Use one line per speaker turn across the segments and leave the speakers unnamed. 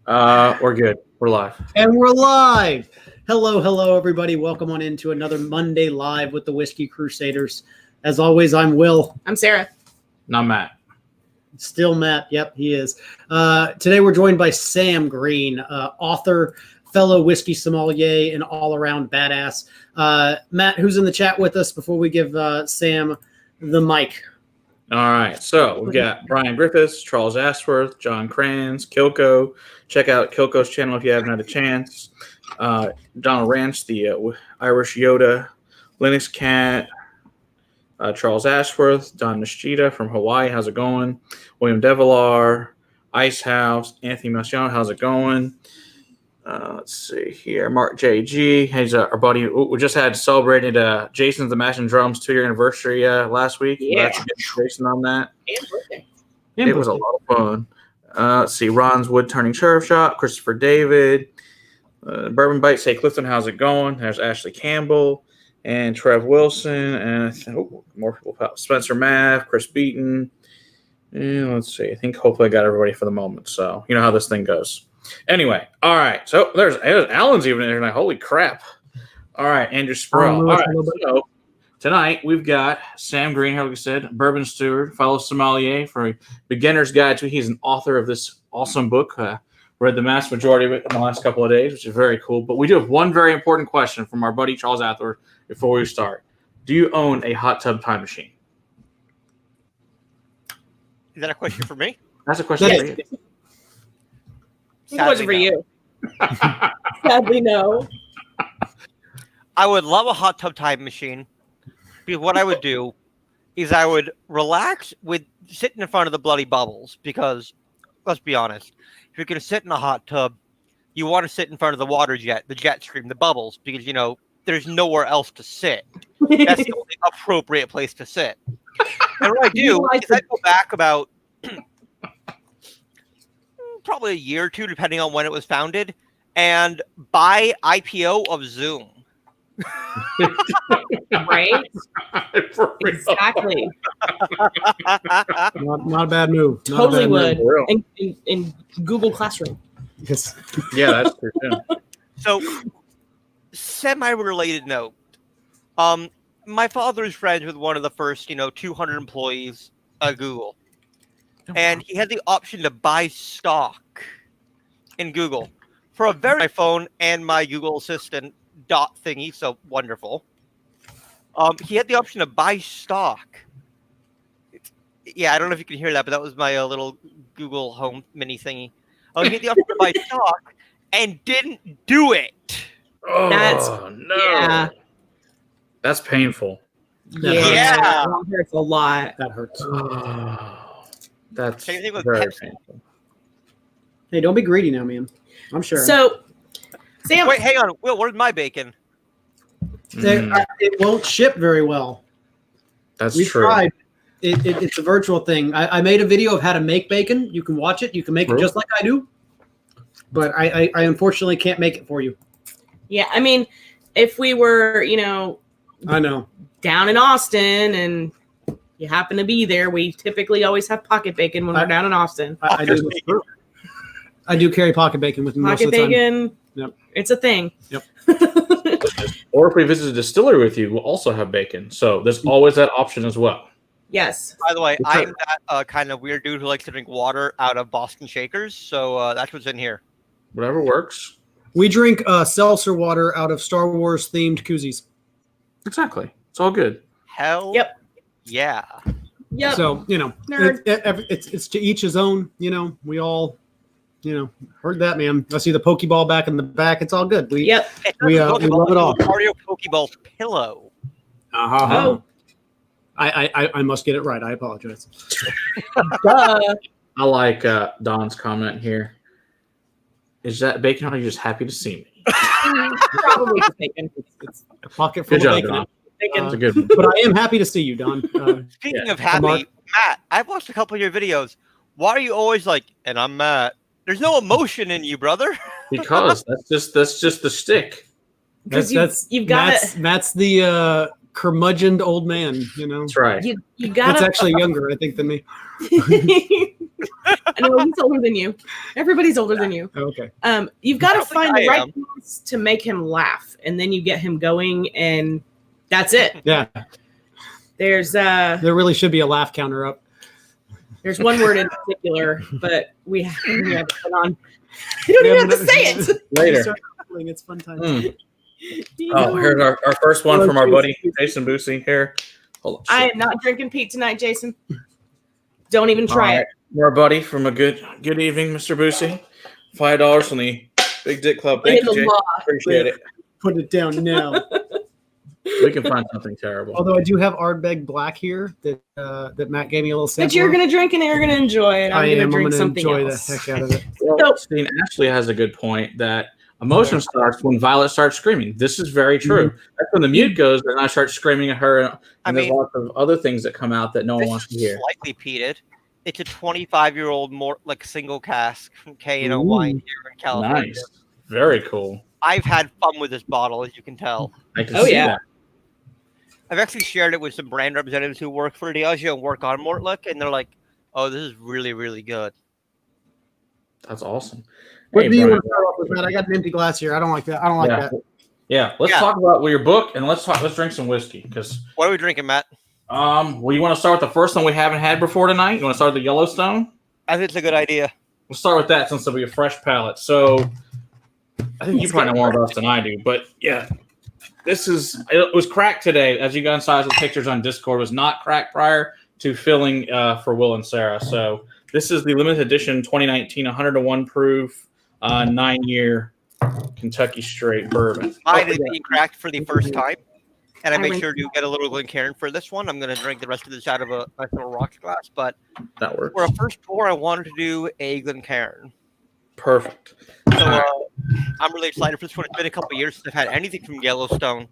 We're good. We're live.
And we're live. Hello, everybody. Welcome on into another Monday Live with the Whiskey Crusaders. As always, I'm Will.
I'm Sarah.
Not Matt.
Still Matt. Yep, he is. Today we're joined by Sam Green, author, fellow whiskey sommelier, and all-around badass. Matt, who's in the chat with us before we give Sam the mic?
All right. So we've got Brian Griffiths, Charles Ashworth, John Kranz, Kilco. Check out Kilco's channel if you haven't had a chance. Donald Ranch, the Irish Yoda, Linux Cat, Charles Ashworth, Don Nishida from Hawaii. How's it going? William Devilar, Ice House, Anthony Marciano. How's it going? Let's see here. Mark JG. He's our buddy. We just had celebrated Jason's the Mash and Drums 2-year anniversary last week.
Yeah.
Jason on that.
And birthday.
It was a lot of fun. Let's see. Ron's Wood Turning Sheriff Shop. Christopher David. Bourbon Bite. Say Clifton. How's it going? There's Ashley Campbell and Trev Wilson and more people. Spencer Math. Chris Beaton. And let's see. I think hopefully I got everybody for the moment. So you know how this thing goes. Anyway, all right. So there's Alan's even in there tonight. Holy crap! All right, Andrew Sproul. All right. So tonight we've got Sam Green, like I said, bourbon steward, fellow sommelier for a beginner's guide to. He's an author of this awesome book. Read the vast majority of it in the last couple of days, which is very cool. But we do have one very important question from our buddy Charles Athor before we start. Do you own a hot tub time machine?
Is that a question for me?
That's a question for you.
It wasn't for you. Sadly, no.
I would love a hot tub time machine because what I would do is I would relax with sitting in front of the bloody bubbles because, let's be honest, if you're going to sit in a hot tub, you want to sit in front of the water jet, the jet stream, the bubbles, because, you know, there's nowhere else to sit. That's the only appropriate place to sit. And what I do is I go back about probably a year or two, depending on when it was founded, and buy IPO of Zoom.
Right? Exactly.
Not a bad move.
Totally would. In Google Classroom.
Yes.
Yeah, that's true too.
So, semi-related note. My father is friends with one of the first, 200 employees at Google. And he had the option to buy stock in Google for a very my phone and my Google Assistant dot thingy. So wonderful. He had the option to buy stock. Yeah, I don't know if you can hear that, but that was my little Google Home mini thingy. He had the option to buy stock and didn't do it.
Oh,
That's
no.
Yeah.
That's painful.
Yeah.
That hurts a lot.
That hurts.
That's
Same thing with
very
Pepsi.
painful.
Hey, don't be greedy now, man. I'm sure.
So, Sam,
Wait, hang on. Will, where's my bacon?
It won't ship very well.
That's
We
true.
tried. It's a virtual thing. I made a video of how to make bacon. You can watch it. You can make it just like I do. But I unfortunately can't make it for you.
yeah, I mean, if we were,
I know.
down in Austin and you happen to be there, we typically always have pocket bacon when we're down in Austin.
I do carry pocket bacon with me most
Pocket
of the time.
bacon,
Yep.
It's a thing.
Yep.
Or if we visit a distillery with you, we'll also have bacon. So there's always that option as well.
Yes.
By the way, I'm that kind of weird dude who likes to drink water out of Boston Shakers. So that's what's in here.
Whatever works.
We drink seltzer water out of Star Wars themed koozies.
Exactly. It's all good.
Hell
Yep.
yeah.
Yep.
So,
Nerd.
it's to each his own. We all, heard that, man. I see the Pokeball back in the back. It's all good.
Yep.
We love it all.
Mario Pokeball pillow.
Oh.
I must get it right. I apologize.
Duh.
I like Don's comment here. Is that bacon or are you just happy to see me?
Probably just bacon.
It's a pocket full
Good job,
of bacon.
Don.
Bacon.
That's a good one.
But I am happy to see you, Don.
Speaking
Yeah.
of happy,
Mark.
Matt, I've watched a couple of your videos. Why are you always like, and I'm Matt? There's no emotion in you, brother.
Because that's just the stick.
You've got
Matt's the curmudgeoned old man.
That's right.
you got
That's actually younger, I think, than me.
No, he's older than you. Everybody's older than you.
Okay.
You've got to find the
I
right
am.
balance to make him laugh, and then you get him going, and that's it.
Yeah.
There's
There really should be a laugh counter up.
there's one word in particular, but we have it put on. You don't even have to say it.
Later.
It's fun time.
Oh, here's our first one from our buddy Jason Boosie here. Hold on.
I am not drinking Pete tonight, Jason. Don't even try it.
Our buddy from a good evening, Mr. Boosie. $5 from the Big Dick Club. Thank you, Jason. Appreciate it.
Put it down now.
We can find something terrible.
Although I do have Ardbeg Black here that Matt gave me a little sample.
But you're gonna drink and you're gonna enjoy it. I'm
I
gonna
am.
drink
I'm gonna
something
enjoy
else.
the heck out of it.
Well, see, Ashley has a good point that emotion starts when Violet starts screaming. This is very true. That's when the mute goes, and I start screaming at her. And there's lots of other things that come out that no one
This
wants to
is
hear.
slightly peated. It's a 25-year-old more like single cask from K&O wine here in California.
Nice. Very cool.
I've had fun with this bottle, as you can tell.
I can
Oh,
see
yeah.
that.
I've actually shared it with some brand representatives who work for Diageo and work on Mortlake, and they're like, "Oh, this is really, really good."
That's awesome.
What
Hey,
do you
Brian.
want to start off with, Matt? I got an empty glass here. I don't like that. I don't like that.
Yeah, let's talk about your book and let's drink some whiskey because
What are we drinking, Matt?
well, you want to start with the first one we haven't had before tonight? You want to start with the Yellowstone?
I think it's a good idea.
We'll start with that since it'll be a fresh palate. So I think you probably know more about this than I do, but yeah, it was cracked today. As you guys saw the pictures on Discord, it was not cracked prior to filling for Will and Sarah. So this is the limited edition 2019 101 proof 9-year Kentucky Straight Bourbon.
Mine is being cracked for the first time, and I
I
make
went-
sure to get a little Glencairn for this one. I'm going to drink the rest of this out of a nice little rocks glass, but
That works.
for a first pour, I wanted to do a Glencairn.
Perfect.
So I'm really excited for this one. It's been a couple of years since I've had anything from Yellowstone,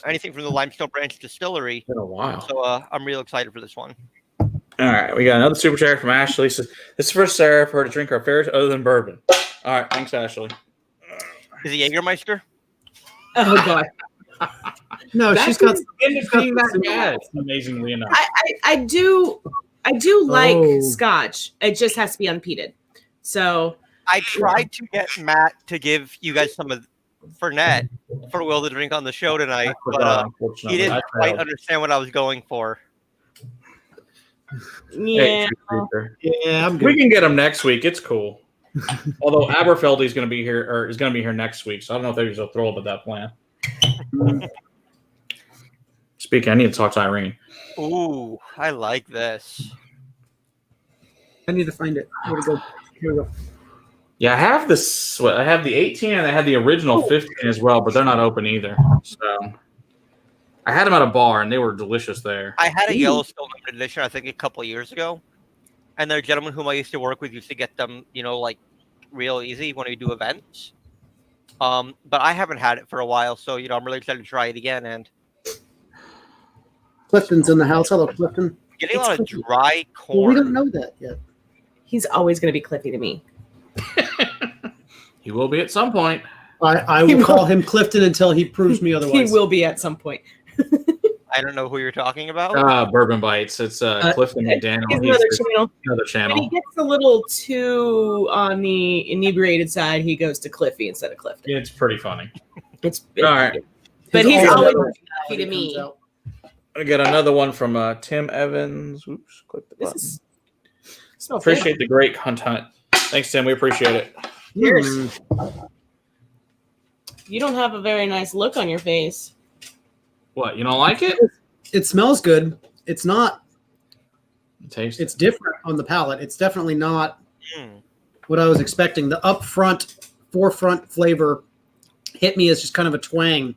anything from the Limestone Branch Distillery.
It's been a while.
So I'm real excited for this one.
All right, we got another super chat from Ashley. So this is for Sarah for her to drink our favorite other than bourbon. All right, thanks, Ashley.
Is it Jägermeister?
Oh god.
No, she's got.
anything that bad. Amazingly enough.
I do like
Oh.
Scotch. It just has to be unpeated. So
I tried to get Matt to give you guys some of Fernet for Will to drink on the show tonight,
I
but
forgot,
he
unfortunately.
didn't
I
quite
failed.
understand what I was going for.
yeah.
Hey, Truth Seeker.
Yeah, I'm
We
good.
can get him next week. It's cool. Although Aberfeldy's going to be here, or is going to be here next week, so I don't know if they're so thrilled with that plan. Speaking, I need to talk to Irene.
Ooh, I like this.
I need to find it. Here we go. Here we go.
Yeah, I have this. I have the 18 and I had the original 15 as well, but they're not open either. So I had them at a bar and they were delicious there.
I had a Yellowstone limited edition, I think, a couple of years ago, and the gentleman whom I used to work with used to get them, like real easy when we do events. But I haven't had it for a while, so I'm really excited to try it again. And
Clifton's in the house. Hello, Clifton.
getting a lot of dry
Well, we
corn.
don't know that yet.
He's always going to be Cliffy to me.
He will be at some point.
I
He
will
will.
call him Clifton until he proves me otherwise.
He will be at some point.
I don't know who you're talking about.
Bourbon Bites. It's Clifton McDaniel.
He's
He's
another channel.
another
When he
channel.
gets a little too on the inebriated side, he goes to Cliffy instead of Clifton.
It's pretty funny.
It's
All right.
But
His
he's
all
always
weather
Cliffy to me.
comes out.
I got another one from Tim Evans. Oops, click the
This
button.
is smells good.
Appreciate the great content. Thanks, Tim. We appreciate it.
Cheers.
Mm.
You don't have a very nice look on your face.
What, you don't like it?
It smells good. It's not.
Taste
It's different on the palate. It's definitely not
Mm.
what I was expecting. The forefront flavor hit me as just kind of a twang,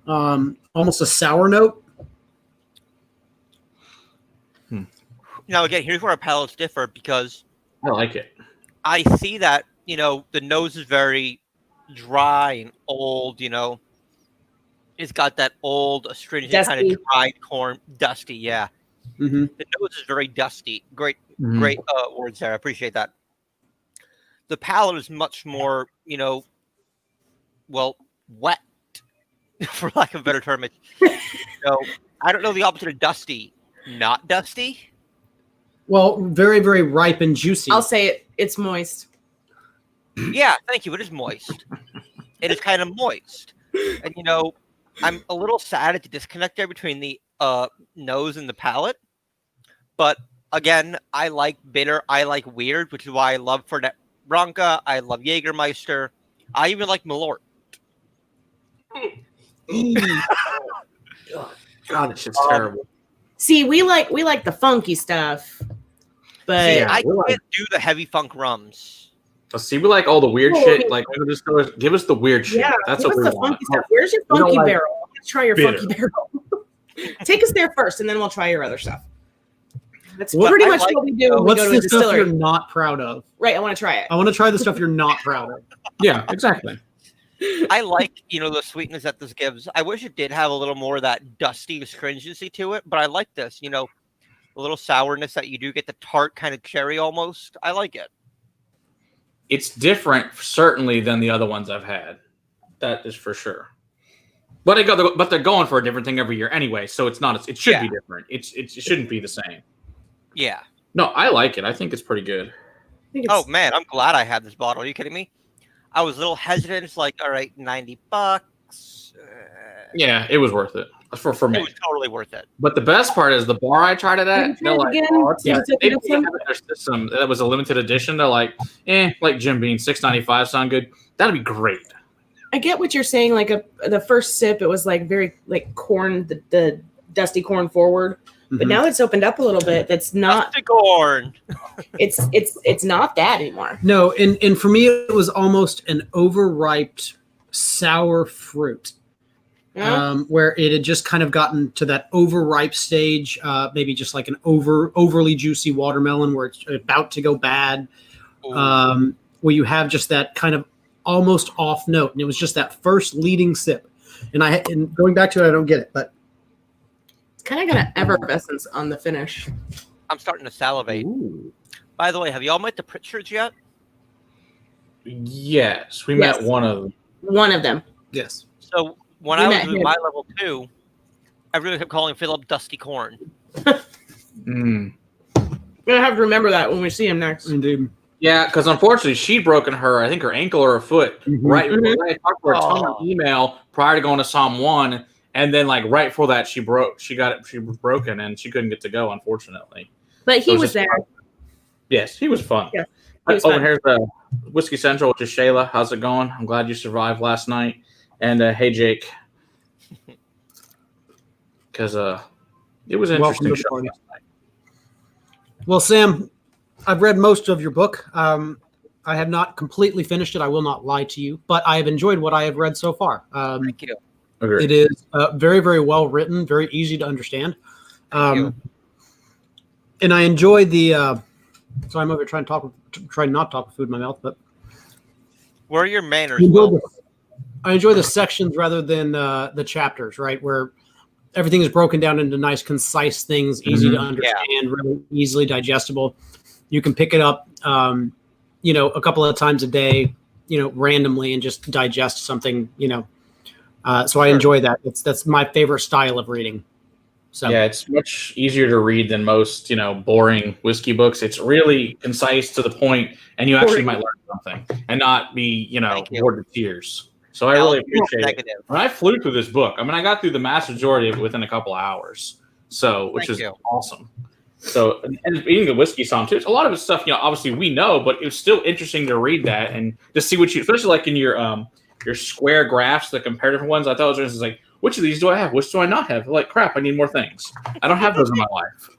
almost a sour note.
Now, again, here's where our palates differ, because
I like it.
I see that, the nose is very dry and old, It's got that old, astringent kind
Dusty.
of dried corn. Dusty, yeah.
Mm-hmm.
The nose is very dusty. Great
Mhm.
Great words there. I appreciate that. The palate is much more, wet, for lack of a better term. I don't know the opposite of dusty. Not dusty.
Well, very, very ripe and juicy.
I'll say it. It's moist.
Yeah, thank you. It is moist. It is kind of moist. And, I'm a little sad at the disconnect there between the nose and the palate. But, again, I like bitter. I like weird, which is why I love Fernet Branca. I love Jägermeister. I even like Malort.
God, it's just terrible.
See, we like the funky stuff, but
Yeah,
I
we're
can't do the heavy funk rums.
Let's see, we like all the weird shit. Like, give us the weird shit.
yeah,
That's
give
what
us
we
the
want.
funky stuff. Where's your
We don't
funky
like
barrel? Let's try your
bitter.
funky barrel. Take us there first, and then we'll try your other stuff. That's
What
pretty
I
much
like-
what we do when we
What's
go to a
the stuff you're
distillery.
not proud of?
Right, I want to try it.
I want to try the stuff you're not proud of.
Yeah, exactly.
I like, the sweetness that this gives. I wish it did have a little more of that dusty astringency to it, but I like this, a little sourness that you do get, the tart kind of cherry almost. I like it.
It's different, certainly, than the other ones I've had. That is for sure. But they're going for a different thing every year anyway, so it's not. It should be different. It shouldn't be the same.
Yeah.
No, I like it. I think it's pretty good.
I think
Oh
it's,
man, I'm glad I had this bottle. Are you kidding me? I was a little hesitant. It's like, all right, $90.
Yeah, it was worth it for
It
me.
was totally worth it.
But the best part is the bar I tried it
Can you
at.
try
They're
it
like,
again?
oh, it's
Yeah.
not- they have their system that was a limited edition. They're like, like Jim Beam, $6.95 sound good. That'd be great.
I get what you're saying. Like the first sip, it was like very like corn, the dusty corn forward. But now it's opened up a little bit. That's not.
Dusty corn.
It's not that anymore.
No, and for me, it was almost an overripe sour fruit.
Yeah.
Where it had just kind of gotten to that overripe stage, maybe just like an overly juicy watermelon where it's about to go bad, where you have just that kind of almost off note, and it was just that first leading sip. And going back to it, I don't get it, but
It's kind of got an effervescence on the finish.
I'm starting to salivate.
Ooh.
By the way, have y'all met the Pritchards yet?
Yes, we
Yes.
met one of them.
One of them.
yes.
So when
We
I was
met
doing
him.
my level 2, I really kept calling Philip Dusty Corn.
Mm.
We're gonna have to remember that when we see him next.
Indeed.
Yeah, because unfortunately she'd broken her ankle or her foot right
Mhm.
before I talked to her a ton of email prior to going to Psalm 1, and then like right before that she was broken and she couldn't get to go, unfortunately.
But he
So it
was
just
there.
fun. Yes, he was fun.
Yeah, he was
Oh,
fun.
and here's the Whiskey Central, which is Shayla. How's it going? I'm glad you survived last night. And hey Jake. Because it was an
Welcome
interesting
to the
show
party.
last night.
Well, Sam, I've read most of your book. I have not completely finished it. I will not lie to you, but I have enjoyed what I have read so far.
Thank you.
Agreed.
It is very, very well written, very easy to understand.
you.
And I enjoy the. So I'm over here trying not to talk with food in my mouth, but
Where are your manners, Will?
I enjoy the sections rather than the chapters, right? Where everything is broken down into nice, concise things, easy to understand, really easily digestible. You can pick it up, a couple of times a day, randomly and just digest something, So I enjoy that. That's my favorite style of reading. So
Yeah, it's much easier to read than most, boring whiskey books. It's really concise to the point, and you actually might learn something and not be,
Thank you.
bored to tears. So I really appreciate it.
Negative.
When I flew through this book, I got through the vast majority of it within a couple of hours. So, which
Thank
is
you.
awesome. So, and reading the whiskey song too, it's a lot of it's stuff, obviously we know, but it was still interesting to read that and to see what especially like in your square graphs, the compare different ones. I thought it was like, which of these do I have? Which do I not have? Like, crap, I need more things. I don't have those in my life.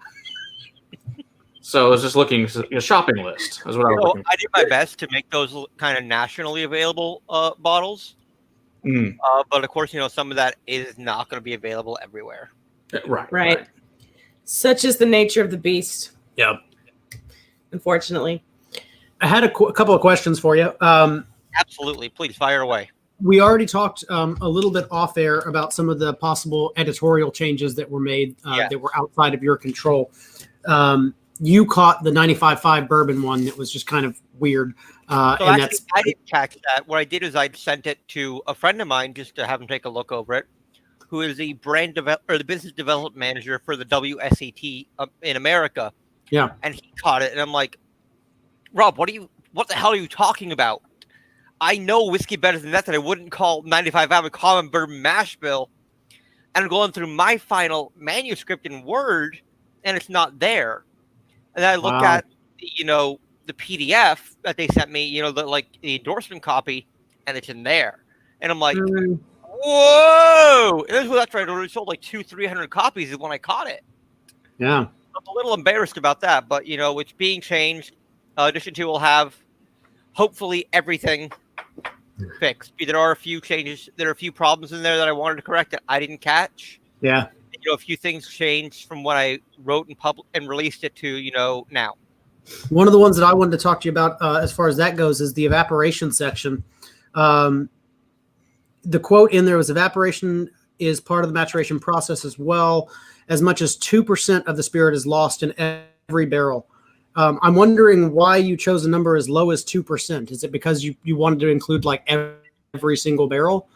So I was just looking, a shopping list is what I was looking
I did my best to make those kind of nationally available bottles.
for.
But of course, some of that is not going to be available everywhere.
Right.
Such is the nature of the beast,
yeah.
unfortunately.
I had a couple of questions for you.
Absolutely. Please fire away.
We already talked a little bit off air about some of the possible editorial changes that were made that were outside of your control. You caught the 95.5 bourbon one that was just kind of weird.
So
And
actually, I didn't catch that. What I did is I sent it to a friend of mine just to have him take a look over it, who is the the business development manager for the WSET in America.
Yeah.
And he caught it, and I'm like, Rob, what the hell are you talking about? I know whiskey better than that I wouldn't call 95 Ave common bourbon mash bill. And I'm going through my final manuscript in Word, and it's not there. And then I look at, the PDF that they sent me, the endorsement copy, and it's in there. And I'm like, whoa! And this was after I'd already sold like 200-300 copies when I caught it.
Yeah.
I'm a little embarrassed about that, but, it's being changed. Edition 2 will have, hopefully, everything fixed. There are a few changes. There are a few problems in there that I wanted to correct that I didn't catch.
Yeah.
A few things changed from what I wrote and released it to, now.
One of the ones that I wanted to talk to you about as far as that goes is the evaporation section. The quote in there was evaporation is part of the maturation process as well. As much as 2% of the spirit is lost in every barrel. I'm wondering why you chose a number as low as 2%. Is it because you wanted to include like every single barrel?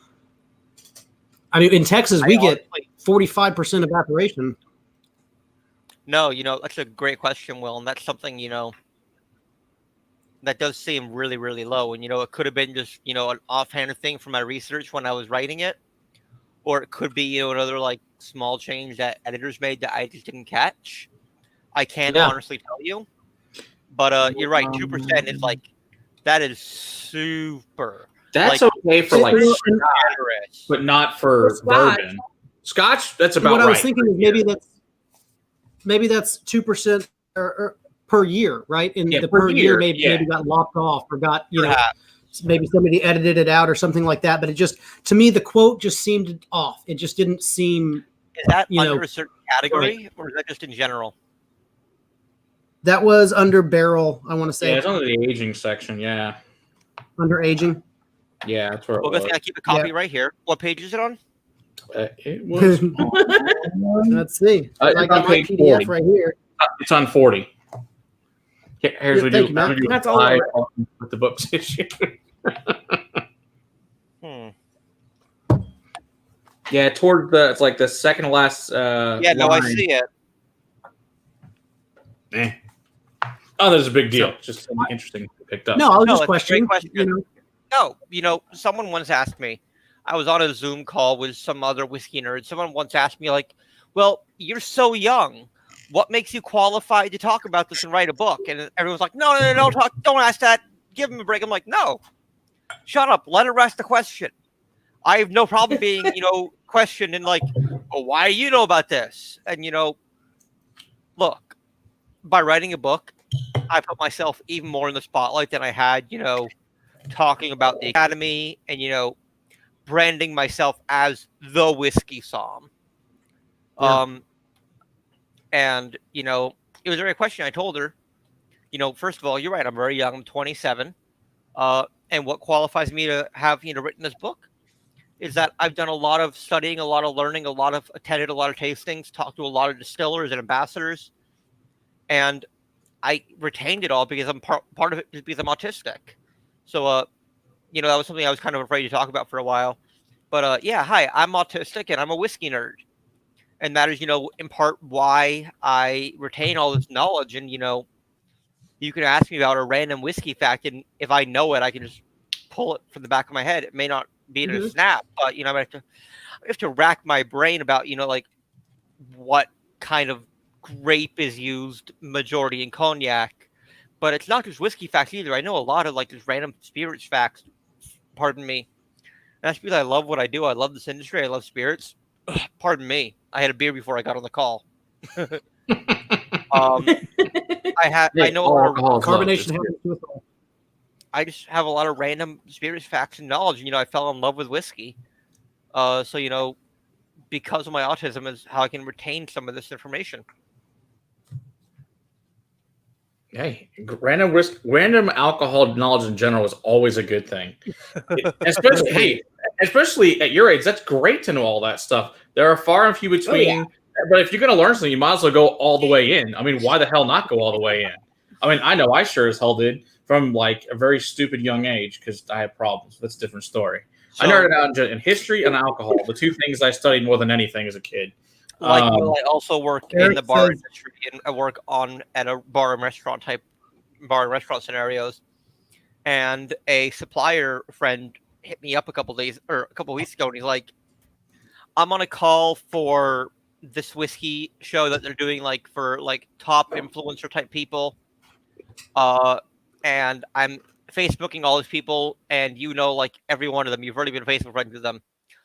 I mean, in Texas, we get 45% evaporation.
No, that's a great question, Will. And that's something, that does seem really, really low. And, it could have been just, an offhand thing from my research when I was writing it. Or it could be, another like small change that editors made that I just didn't catch. I can't honestly tell you. But you're right. 2% is like, that is super.
That's
like,
okay for like Scotch, but not for bourbon. Scotch, that's about right.
What I was thinking is maybe that's 2% or per year, right? And the per year maybe got lopped off or got, maybe somebody edited it out or something like that. But it just, to me, the quote just seemed off. It just didn't seem.
Is that under a certain category or is that just in general?
That was under barrel, I want to say.
Yeah, it's under the aging section, yeah.
Under aging?
Yeah, that's where it was.
I keep a copy right here. What page is it on?
It was
Let's see.
I got my
PDF
40.
right here.
It's on 40. Here's what we do.
That's all
with the books issue. Yeah, toward it's like the second to last.
No, I see it.
Oh, there's a big deal. Just something interesting picked up.
No, I was just questioning.
No, someone once asked me. I was on a Zoom call with some other whiskey nerd. Someone once asked me, like, "Well, you're so young. What makes you qualified to talk about this and write a book?" And everyone's like, "No, don't ask that. Give him a break." I'm like, "No, shut up. Let her ask the question. I have no problem being, questioned and like, well, why do you know about this?" And look, by writing a book, I put myself even more in the spotlight than I had, talking about the Academy and, branding myself as the whiskey somm. And, it was a very question I told her, first of all, you're right. I'm very young. I'm 27. And what qualifies me to have, written this book is that I've done a lot of studying, a lot of learning, attended a lot of tastings, talked to a lot of distillers and ambassadors. And I retained it all because I'm part of it because I'm autistic. So, that was something I was kind of afraid to talk about for a while. But, hi, I'm autistic and I'm a whiskey nerd. And that is, in part why I retain all this knowledge. And, you can ask me about a random whiskey fact. And if I know it, I can just pull it from the back of my head. It may not be in a snap, but, I have to rack my brain about, like what kind of grape is used majority in cognac. But it's not just whiskey facts either. I know a lot of like just random spirits facts. Pardon me. And that's because I love what I do. I love this industry. I love spirits. Pardon me. I had a beer before I got on the call. I know
carbonation.
I just have a lot of random spirits facts and knowledge. I fell in love with whiskey. So because of my autism is how I can retain some of this information.
Hey, random alcohol knowledge in general is always a good thing. Especially at your age, that's great to know all that stuff. There are far and few between, but if you're going to learn something, you might as well go all the way in. I mean, why the hell not go all the way in? I mean, I know I sure as hell did from like a very stupid young age because I had problems. That's a different story. So, I nerded out in history and alcohol, the two things I studied more than anything as a kid.
Like, I also work in
Eric
the bar
says-
industry, and I work at a bar and restaurant scenarios. And a supplier friend hit me up a couple weeks ago, and he's like, "I'm on a call for this whiskey show that they're doing, like for like top influencer type people, and I'm Facebooking all these people, and like every one of them, you've already been Facebook friends with them,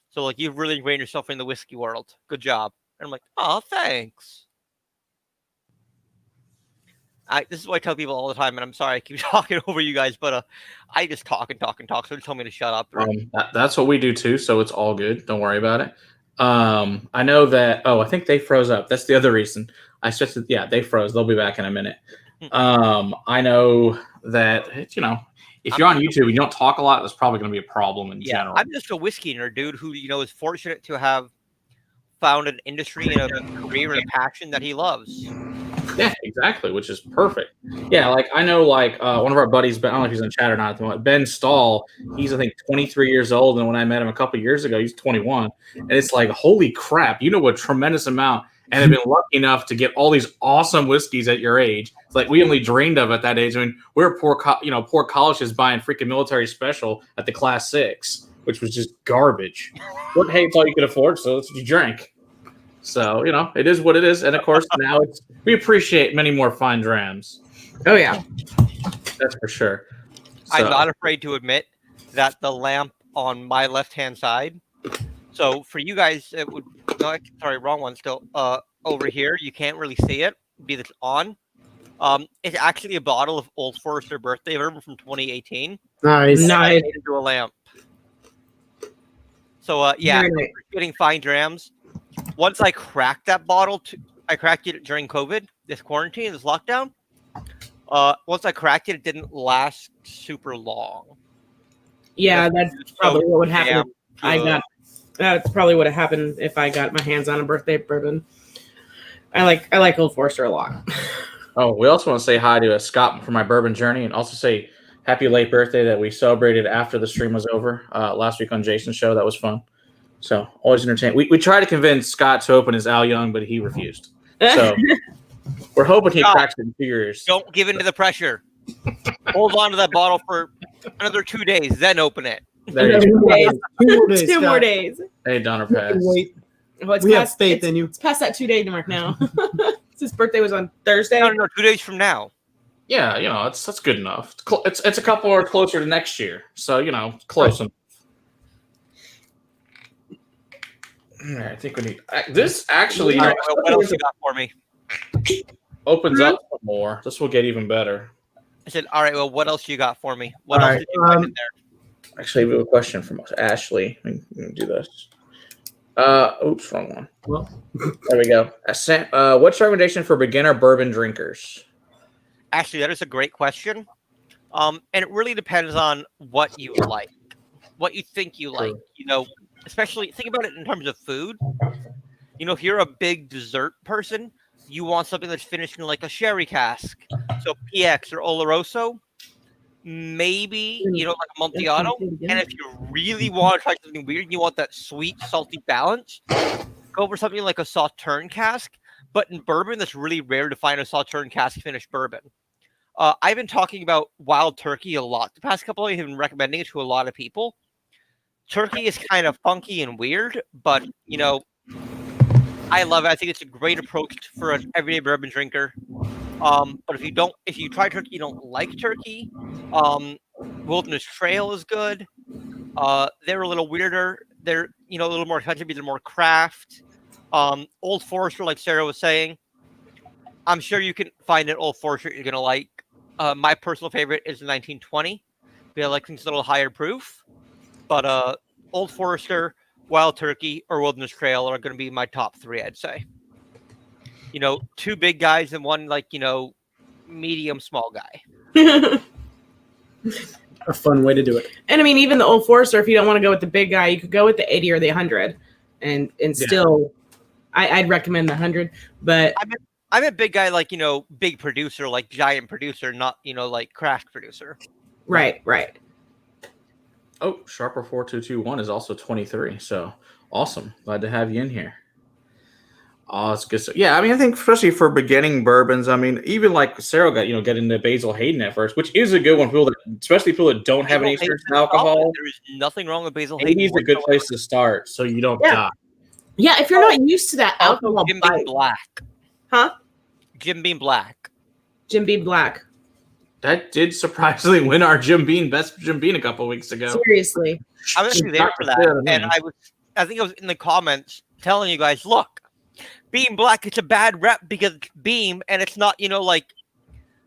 so like you've really ingrained yourself in the whiskey world. Good job." And I'm like, "Oh, thanks." This is what I tell people all the time, and I'm sorry I keep talking over you guys, but I just talk and talk and talk, so they tell me to shut up.
That's what we do too, so it's all good. Don't worry about it. I know that. Oh, I think they froze up. That's the other reason. I said, yeah, they froze. They'll be back in a minute. I know that if you're on YouTube and you don't talk a lot, that's probably going to be a problem in general.
I'm just a whiskey nerd, dude, who is fortunate to have found an industry and a career and a passion that he loves.
Yeah, exactly, which is perfect. Yeah, like I know, like one of our buddies, I don't know if he's in chat or not at the moment, Ben Stahl, he's I think 23 years old, and when I met him a couple of years ago, he's 21, and it's like, holy crap, a tremendous amount, and have been lucky enough to get all these awesome whiskeys at your age. It's like we only dreamed of at that age. I mean, we were poor colleges buying freaking military special at the Class 6, which was just garbage. But hey, it's all you could afford, so that's what you drank. So, it is what it is. And of course, now we appreciate many more fine drams.
Oh, yeah.
That's for sure. So,
I'm not afraid to admit that the lamp on my left-hand side. So for you guys, it would, no, sorry, wrong one still. Over here, you can't really see it, be this on. It's actually a bottle of Old Forester Birthday Bourbon from 2018.
Nice.
I made it into a lamp. So, yeah, getting fine drams. Once I cracked that bottle, I cracked it during COVID, this quarantine, this lockdown. Once I cracked it, it didn't last super long.
Yeah, that's probably what would happen. That's probably what would happen if I got my hands on a birthday bourbon. I like Old Forester a lot.
Oh, we also want to say hi to Scott for my bourbon journey, and also say happy late birthday that we celebrated after the stream was over last week on Jason's show. That was fun. So always entertaining. We tried to convince Scott to open his Al Young, but he refused. So we're hoping he cracks it in 2 years.
Don't give in to the pressure. Hold on to that bottle for another 2 days, then open it.
There you go.
2 more days.
Hey, Donner Pass.
Wait.
Well,
We have faith in you.
It's past that 2 day mark now. His birthday was on Thursday.
No, 2 days from now.
Yeah, that's good enough. It's a couple or closer to next year, so close enough. I think we need this. Actually,
All right, what else you got for me?
opens up some more. This will get even better.
I said, all right, well, what else you got for me? What
All
else
right,
did you find in there?
Actually, we have a question from Ashley. Let me do this. Oops, wrong one.
Well,
There we go. What's your recommendation for beginner bourbon drinkers?
Actually, that is a great question. And it really depends on what you like, what you think you like. Especially think about it in terms of food. If you're a big dessert person, you want something that's finished in like a sherry cask. So PX or Oloroso, maybe, like a Amontillado. And if you really want to try something weird, you want that sweet, salty balance, go for something like a Sauterne cask. But in bourbon, that's really rare to find a Sauterne cask finished bourbon. I've been talking about Wild Turkey a lot. The past couple of years, I've been recommending it to a lot of people. Turkey is kind of funky and weird, but, I love it. I think it's a great approach for an everyday bourbon drinker. But if you try turkey, you don't like turkey. Wilderness Trail is good. They're a little weirder. They're, a little more expensive, they're more craft. Old Forester, like Sarah was saying, I'm sure you can find an Old Forester you're going to like. My personal favorite is the 1920. I like things a little higher proof. But Old Forester, Wild Turkey, or Wilderness Trail are going to be my top three, I'd say. Two big guys and one, medium small guy.
a fun way to do it.
And I mean, even the Old Forester, if you don't want to go with the big guy, you could go with the 80 or the 100. And still, I'd recommend the 100. But
I'm a big guy, big producer, like giant producer, not, like craft producer.
Right.
Oh, Sharper 4221 is also 23. So awesome. Glad to have you in here. Oh, it's good. Yeah, I mean, I think especially for beginning bourbons, I mean, even like Sarah got, get into Basil Hayden at first, which is a good one. People that, especially people that don't have any
Basil
experience in
Hayden is solid.
alcohol.
There is nothing wrong with Basil
Hayden
Hayden.
is a good place to start, so you don't die.
Yeah, if you're not used to that
Also,
alcohol
Jim
bite.
Beam Black.
Huh?
Jim Beam Black.
Jim Beam Black.
That did surprisingly win our best Jim Beam a couple weeks ago.
Seriously.
I was actually there for that, and I think I was in the comments telling you guys, look, Beam Black, it's a bad rep because it's Beam, and it's not, like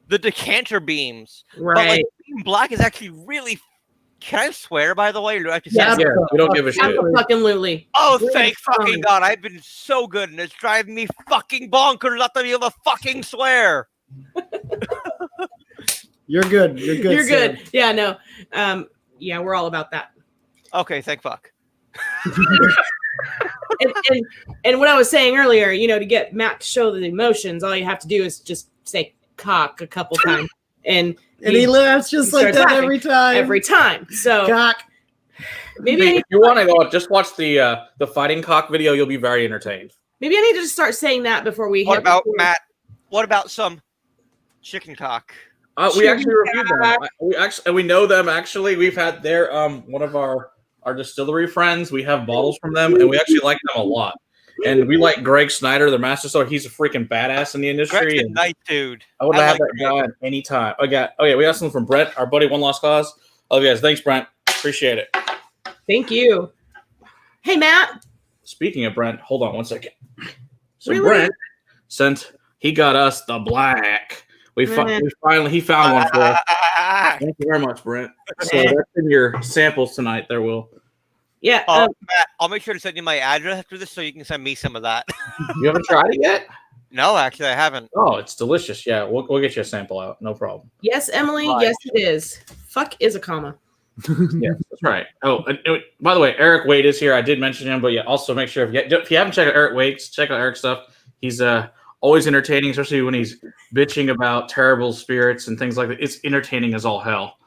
the decanter beams.
Right.
But like Beam Black is actually really. Can I swear, by the way? Or do I have to say
Yeah, we don't give a shit.
Absolutely.
Oh,
Really
thank fucking
funny.
God. I've been so good, and it's driving me fucking bonkers not to be able to fucking swear.
You're good. You're good.
You're
Sam.
good. Yeah, no. Yeah, we're all about that.
Okay, thank fuck.
And what I was saying earlier, to get Matt to show the emotions, all you have to do is just say cock a couple times. And
he laughs just like that every time.
Every time. So
Cock.
maybe
If you want to go, just watch the fighting cock video. You'll be very entertained.
maybe I need to just start saying that before we
What
hit
about
record.
Matt? What about some chicken cock?
We actually reviewed them. We know them actually. We've had their one of our distillery friends. We have bottles from them, and we actually like them a lot. And we like Greg Snyder, the master distiller. He's a freaking badass in the industry.
Greg's a nice dude.
I would have
like
that guy at any time. We got something from Brent, our buddy, One Lost Cause. Love you guys. Thanks, Brent. Appreciate it.
Thank you. Hey, Matt.
Speaking of Brent, hold on one second. So
Really?
Brent he got us the black. He found one for us. Thank you very much, Brent. So that's in your samples tonight. There, Will.
Yeah.
Matt, I'll make sure to send you my address after this so you can send me some of that.
You haven't tried it yet?
No, actually, I haven't.
Oh, it's delicious. Yeah, we'll get you a sample out. No problem.
Yes, Emily.
Right.
Yes, it is. Fuck is a comma.
Yeah, that's right. Oh, and by the way, Eric Wade is here. I did mention him, but yeah, also make sure if you haven't checked out Eric Wade's, check out Eric's stuff. He's always entertaining, especially when he's bitching about terrible spirits and things like that. It's entertaining as all hell.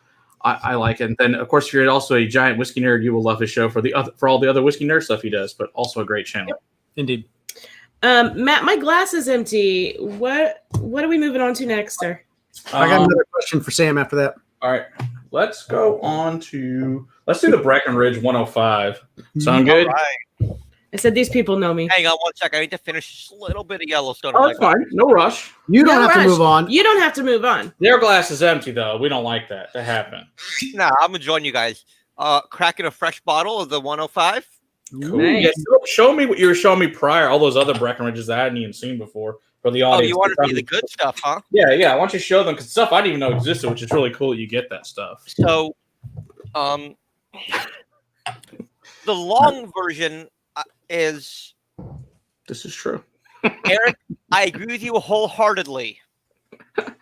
I like it. And then, of course, if you're also a giant whiskey nerd, you will love his show for all the other whiskey nerd stuff he does, but also a great channel.
Yep. Indeed.
Matt, my glass is empty. What are we moving on to next, sir?
I got another question for Sam after that.
All right. Let's go on to let's do the Breckenridge 105. Sound good?
All right.
I said these people know me.
Hang on one sec. I need to finish a little bit of Yellowstone.
Oh, that's fine. No rush.
You don't
No
have
rush.
to move on.
You don't have to move on.
Their glass is empty, though. We don't like that to happen.
Nah, I'm gonna join you guys. Cracking a fresh bottle of the 105.
Cool.
Nice.
Yeah, show me what you were showing me prior. All those other Breckenridges I hadn't even seen before for the
Oh,
audience.
you want to see the good stuff, huh?
Yeah. I want you to show them because stuff I didn't even know existed, which is really cool that you get that stuff.
So, the long version is
This is true.
Eric. I agree with you wholeheartedly.
I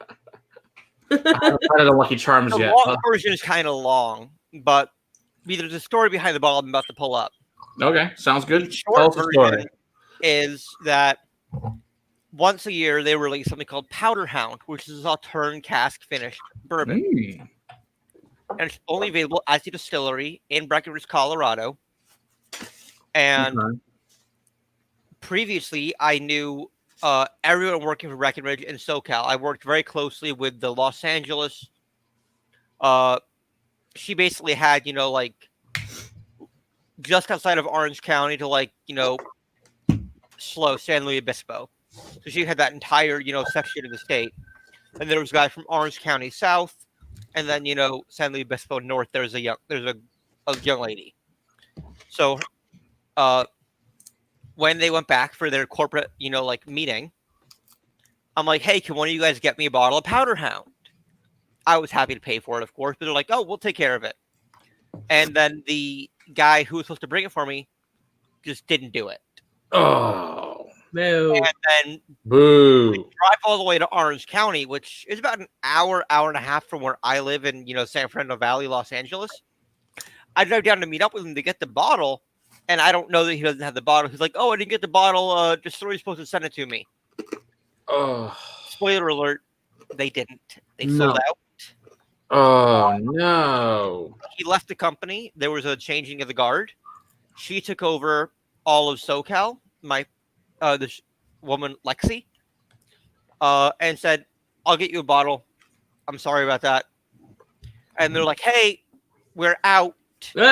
haven't tried the Lucky Charms
The
yet.
long version is kind of long, but there's a story behind the bottle I'm about to pull up.
Okay, sounds good.
The
Tell
short
us the story.
version is that once a year they release something called Powder Hound, which is a turn cask finished bourbon.
Mm.
And it's only available at the distillery in Breckenridge, Colorado. And
Okay.
previously, I knew everyone working for Breckenridge in SoCal. I worked very closely with the Los Angeles. She basically had, just outside of Orange County to San Luis Obispo. So she had that entire, section of the state. And there was guys from Orange County South, and then San Luis Obispo North. There's a young lady. So, when they went back for their corporate, meeting, I'm like, hey, can one of you guys get me a bottle of Powder Hound? I was happy to pay for it, of course, but they're like, oh, we'll take care of it. And then the guy who was supposed to bring it for me just didn't do it.
Oh,
No.
And then
boo!
we drive all the way to Orange County, which is about an hour and a half from where I live in, San Fernando Valley, Los Angeles. I drive down to meet up with him to get the bottle, and I don't know that he doesn't have the bottle. He's like, oh, I didn't get the bottle. Distillery's supposed to send it to me.
Oh,
Spoiler alert, they didn't. They
No.
sold out.
oh no!
He left the company. There was a changing of the guard. She took over all of SoCal. woman, Lexi, and said, "I'll get you a bottle. I'm sorry about that." And they're like, "Hey, we're out. Do you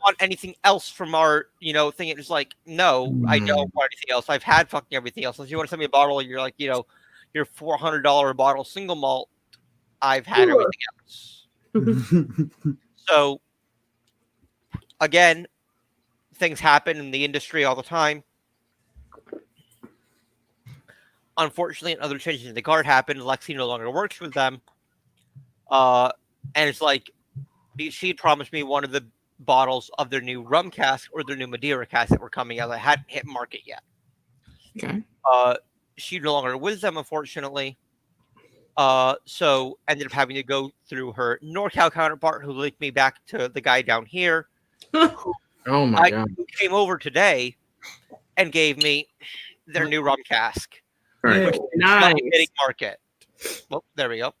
want anything else from our, thing?" It's like, "No, I don't want anything else. I've had fucking everything else. Unless you want to send me a bottle, and you're like, your $400 bottle single malt, I've had everything else." So, again, things happen in the industry all the time. Unfortunately, another changes in the guard happened. Lexi no longer works with them. And it's like, she promised me one of the bottles of their new rum cask or their new Madeira cask that were coming out that hadn't hit market yet.
Okay.
She no longer with them, unfortunately. So ended up having to go through her NorCal counterpart, who linked me back to the guy down here.
Oh my God.
Who came over today and gave me their new rum cask.
Right.
Which is
Nice.
hitting market. Well, there we go.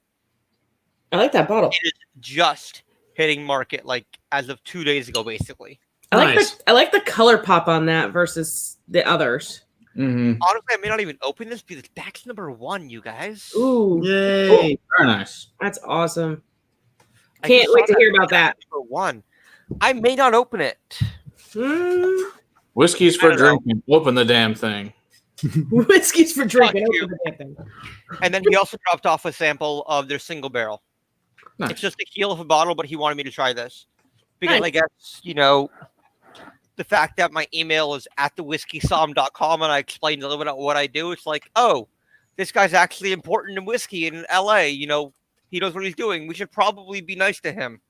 I like that bottle.
It is just hitting market, like as of 2 days ago, basically.
Nice.
I like the color pop on that versus the others.
Mm-hmm.
Honestly, I may not even open this because that's #1, you guys.
Ooh,
Yay.
Very nice.
that's awesome.
I
Can't
just
wait
saw
to hear about that.
#1. I may not open it.
Whiskey's
I
for
don't know.
drinking. Open the damn thing.
Whiskey's for drinking.
Fuck you.
Open the damn thing.
And then he also dropped off a sample of their single barrel.
Nice.
It's just a heel of a bottle, but he wanted me to try this. Because
Nice.
I guess, the fact that my email is at thewhiskeysom.com and I explained a little bit about what I do, it's like, oh, this guy's actually important in whiskey in LA. He knows what he's doing. We should probably be nice to him.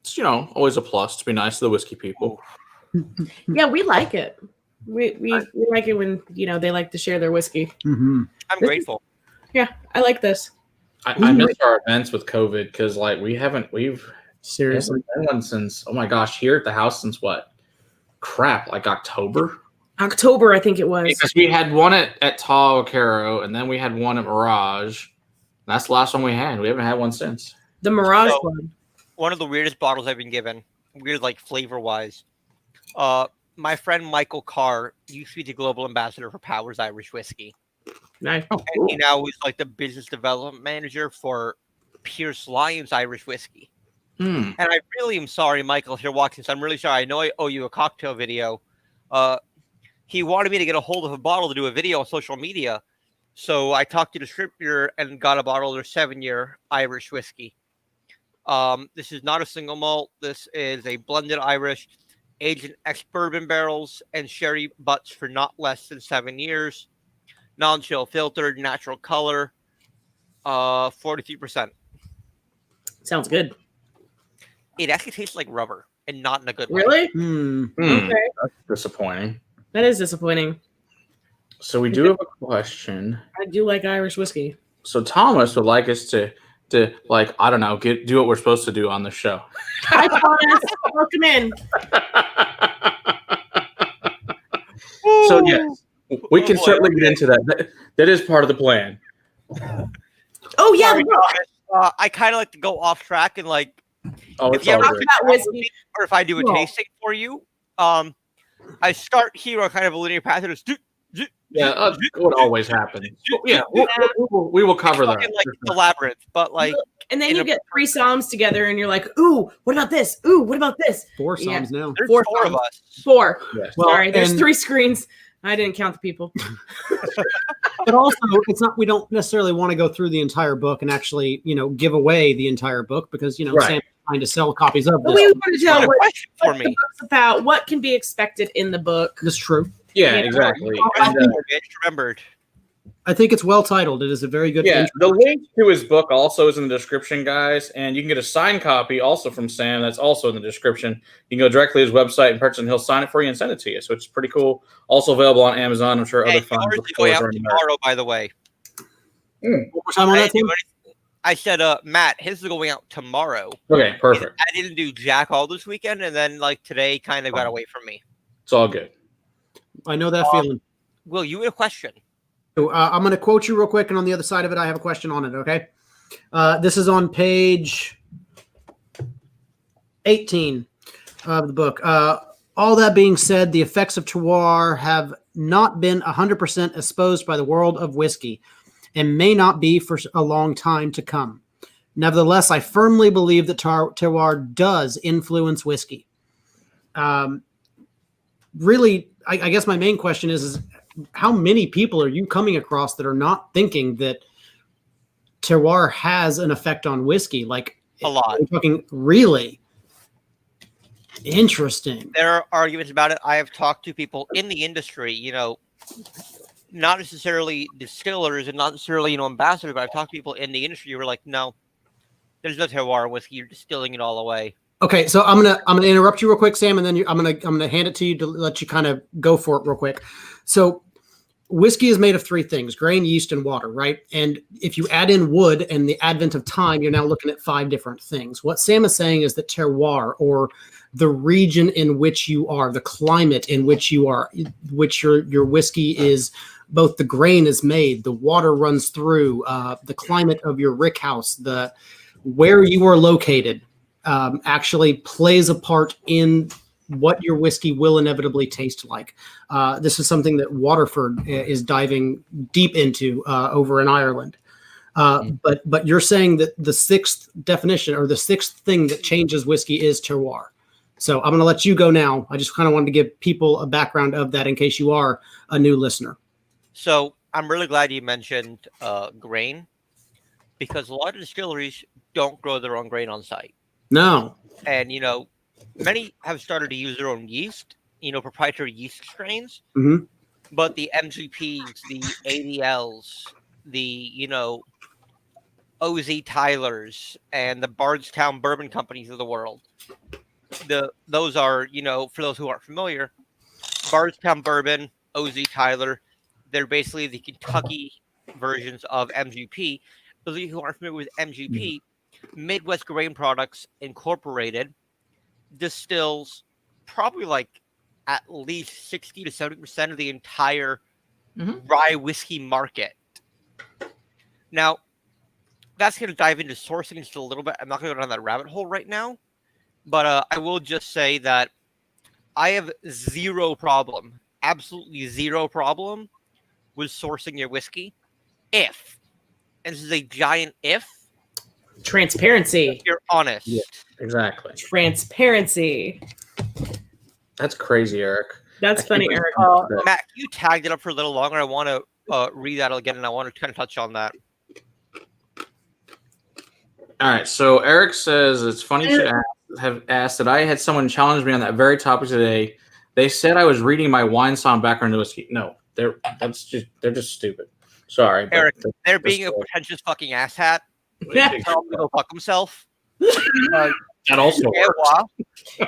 It's, always a plus to be nice to the whiskey people.
Yeah, we like it. We like it when they like to share their whiskey.
Mm-hmm.
I'm grateful.
Yeah, I like this.
I miss our events with COVID because we've
Seriously.
haven't done one since, oh my gosh, here at the house since what? Crap, like October?
October, I think it was.
Because we had one at Tahoe, and then we had one at Mirage. That's the last one we had. We haven't had one since.
The Mirage
So-
one.
One of the weirdest bottles I've been given, weird like flavor wise. My friend Michael Carr used to be the global ambassador for Powers Irish Whiskey.
Nice.
And he now is like the business development manager for Pierce Lyons Irish Whiskey.
Hmm.
And I really am sorry, Michael, if you're watching this. I'm really sorry. I know I owe you a cocktail video. He wanted me to get a hold of a bottle to do a video on social media. So I talked to the distributor and got a bottle of their 7-year Irish whiskey. This is not a single malt. This is a blended Irish, aged in ex-bourbon barrels and sherry butts for not less than 7 years. Non-chill filtered, natural color, 43%.
Sounds good.
It actually tastes like rubber and not in a good way.
Really?
Hmm.
Okay.
That's disappointing.
That is disappointing.
So we do have a question.
I do like Irish whiskey.
So Thomas would like us to like, I don't know, do what we're supposed to do on the show.
Hi, Thomas. Welcome in.
So yes, we can
boy.
certainly get into that. That is part of the plan.
Oh, yeah.
Sorry,
look.
Thomas. I kind of like to go off track and like,
Oh,
if
it's
you
all
ever
good.
About whiskey.
or if I do a
Cool.
tasting for you, I start here on kind of a linear path. It's
Yeah, what always happens. Yeah, we will cover that.
fucking like the labyrinth, but like
And then
in
you
a-
get 3 Psalms together and you're like, ooh, what about this? Ooh, what about this?
4
Yeah.
Psalms now.
there's
4
4 of
Psalms.
us.
4.
Yes.
Well,
Sorry, there's
and-
3 screens. I didn't count the people.
But also, it's not. We don't necessarily want to go through the entire book and actually, give away the entire book because
Right.
Sam's trying to sell copies of
But
this.
we want to
You got
tell
a
what
question for
the
me.
book's about, what can be expected in the book.
That's true.
Yeah,
Yeah.
exactly.
Question
And,
for me, I just remembered.
I think it's well titled. It is a very good.
yeah,
intro.
the link to his book also is in the description, guys, and you can get a signed copy also from Sam. That's also in the description. You can go directly to his website and purchase, and he'll sign it for you and send it to you. So it's pretty cool. Also available on Amazon. I'm sure other
And
fine
yours is
bookstores
going out
are in there.
tomorrow, by the way.
One more time on
I,
that,
didn't
Tim.
do anything. I said, Matt, his is going out tomorrow.
Okay, perfect.
I didn't do jack all this weekend, and then like today kind of got away from me.
It's all good.
I know that feeling.
Will, you had a question?
So, I'm going to quote you real quick, and on the other side of it, I have a question on it. Okay, this is on page 18 of the book. All that being said, the effects of terroir have not been 100% exposed by the world of whiskey and may not be for a long time to come. Nevertheless, I firmly believe that terroir does influence whiskey. Really, I guess my main question is how many people are you coming across that are not thinking that terroir has an effect on whiskey? Like
A lot.
I'm talking really interesting.
There are arguments about it. I have talked to people in the industry, not necessarily distillers and not necessarily, ambassadors, but I've talked to people in the industry who are like, no, there's no terroir in whiskey. You're distilling it all away.
Okay, so I'm gonna interrupt you real quick, Sam, and then I'm gonna hand it to you to let you kind of go for it real quick. So whiskey is made of three things: grain, yeast, and water, right? And if you add in wood and the advent of time, you're now looking at 5 different things. What Sam is saying is that terroir, or the region in which you are, the climate in which you are, which your whiskey is, both the grain is made, the water runs through, the climate of your rick house, the where you are located, actually plays a part in what your whiskey will inevitably taste like. This is something that Waterford is diving deep into over in Ireland. But you're saying that the 6th definition, or the 6th thing that changes whiskey, is terroir. So I'm going to let you go now. I just kind of wanted to give people a background of that in case you are a new listener.
So I'm really glad you mentioned grain, because a lot of distilleries don't grow their own grain on site.
No.
And, many have started to use their own yeast, proprietary yeast strains.
Mm-hmm.
But the MGPs, the ADLs, the, OZ Tylers, and the Bardstown Bourbon Companies of the world, those are, for those who aren't familiar, Bardstown Bourbon, OZ Tyler, they're basically the Kentucky versions of MGP. Those of you who aren't familiar with MGP, Midwest Grain Products Incorporated distills probably like at least 60 to 70% of the entire rye whiskey market. Now, that's going to dive into sourcing just a little bit. I'm not going to go down that rabbit hole right now, but I will just say that I have absolutely zero problem with sourcing your whiskey if, and this is a giant if,
transparency.
If you're honest.
Yeah, exactly.
Transparency.
That's crazy, Eric.
That's funny, Eric.
Matt, you tagged it up for a little longer. I want to read that again, and I want to kind of touch on that.
All right. So Eric says it's funny to have asked that I had someone challenge me on that very topic today. They said I was reading my wine song background to whiskey. No, they're just stupid. Sorry,
Eric. They're being a pretentious fucking asshat. Tell him to go fuck himself.
That also
terroir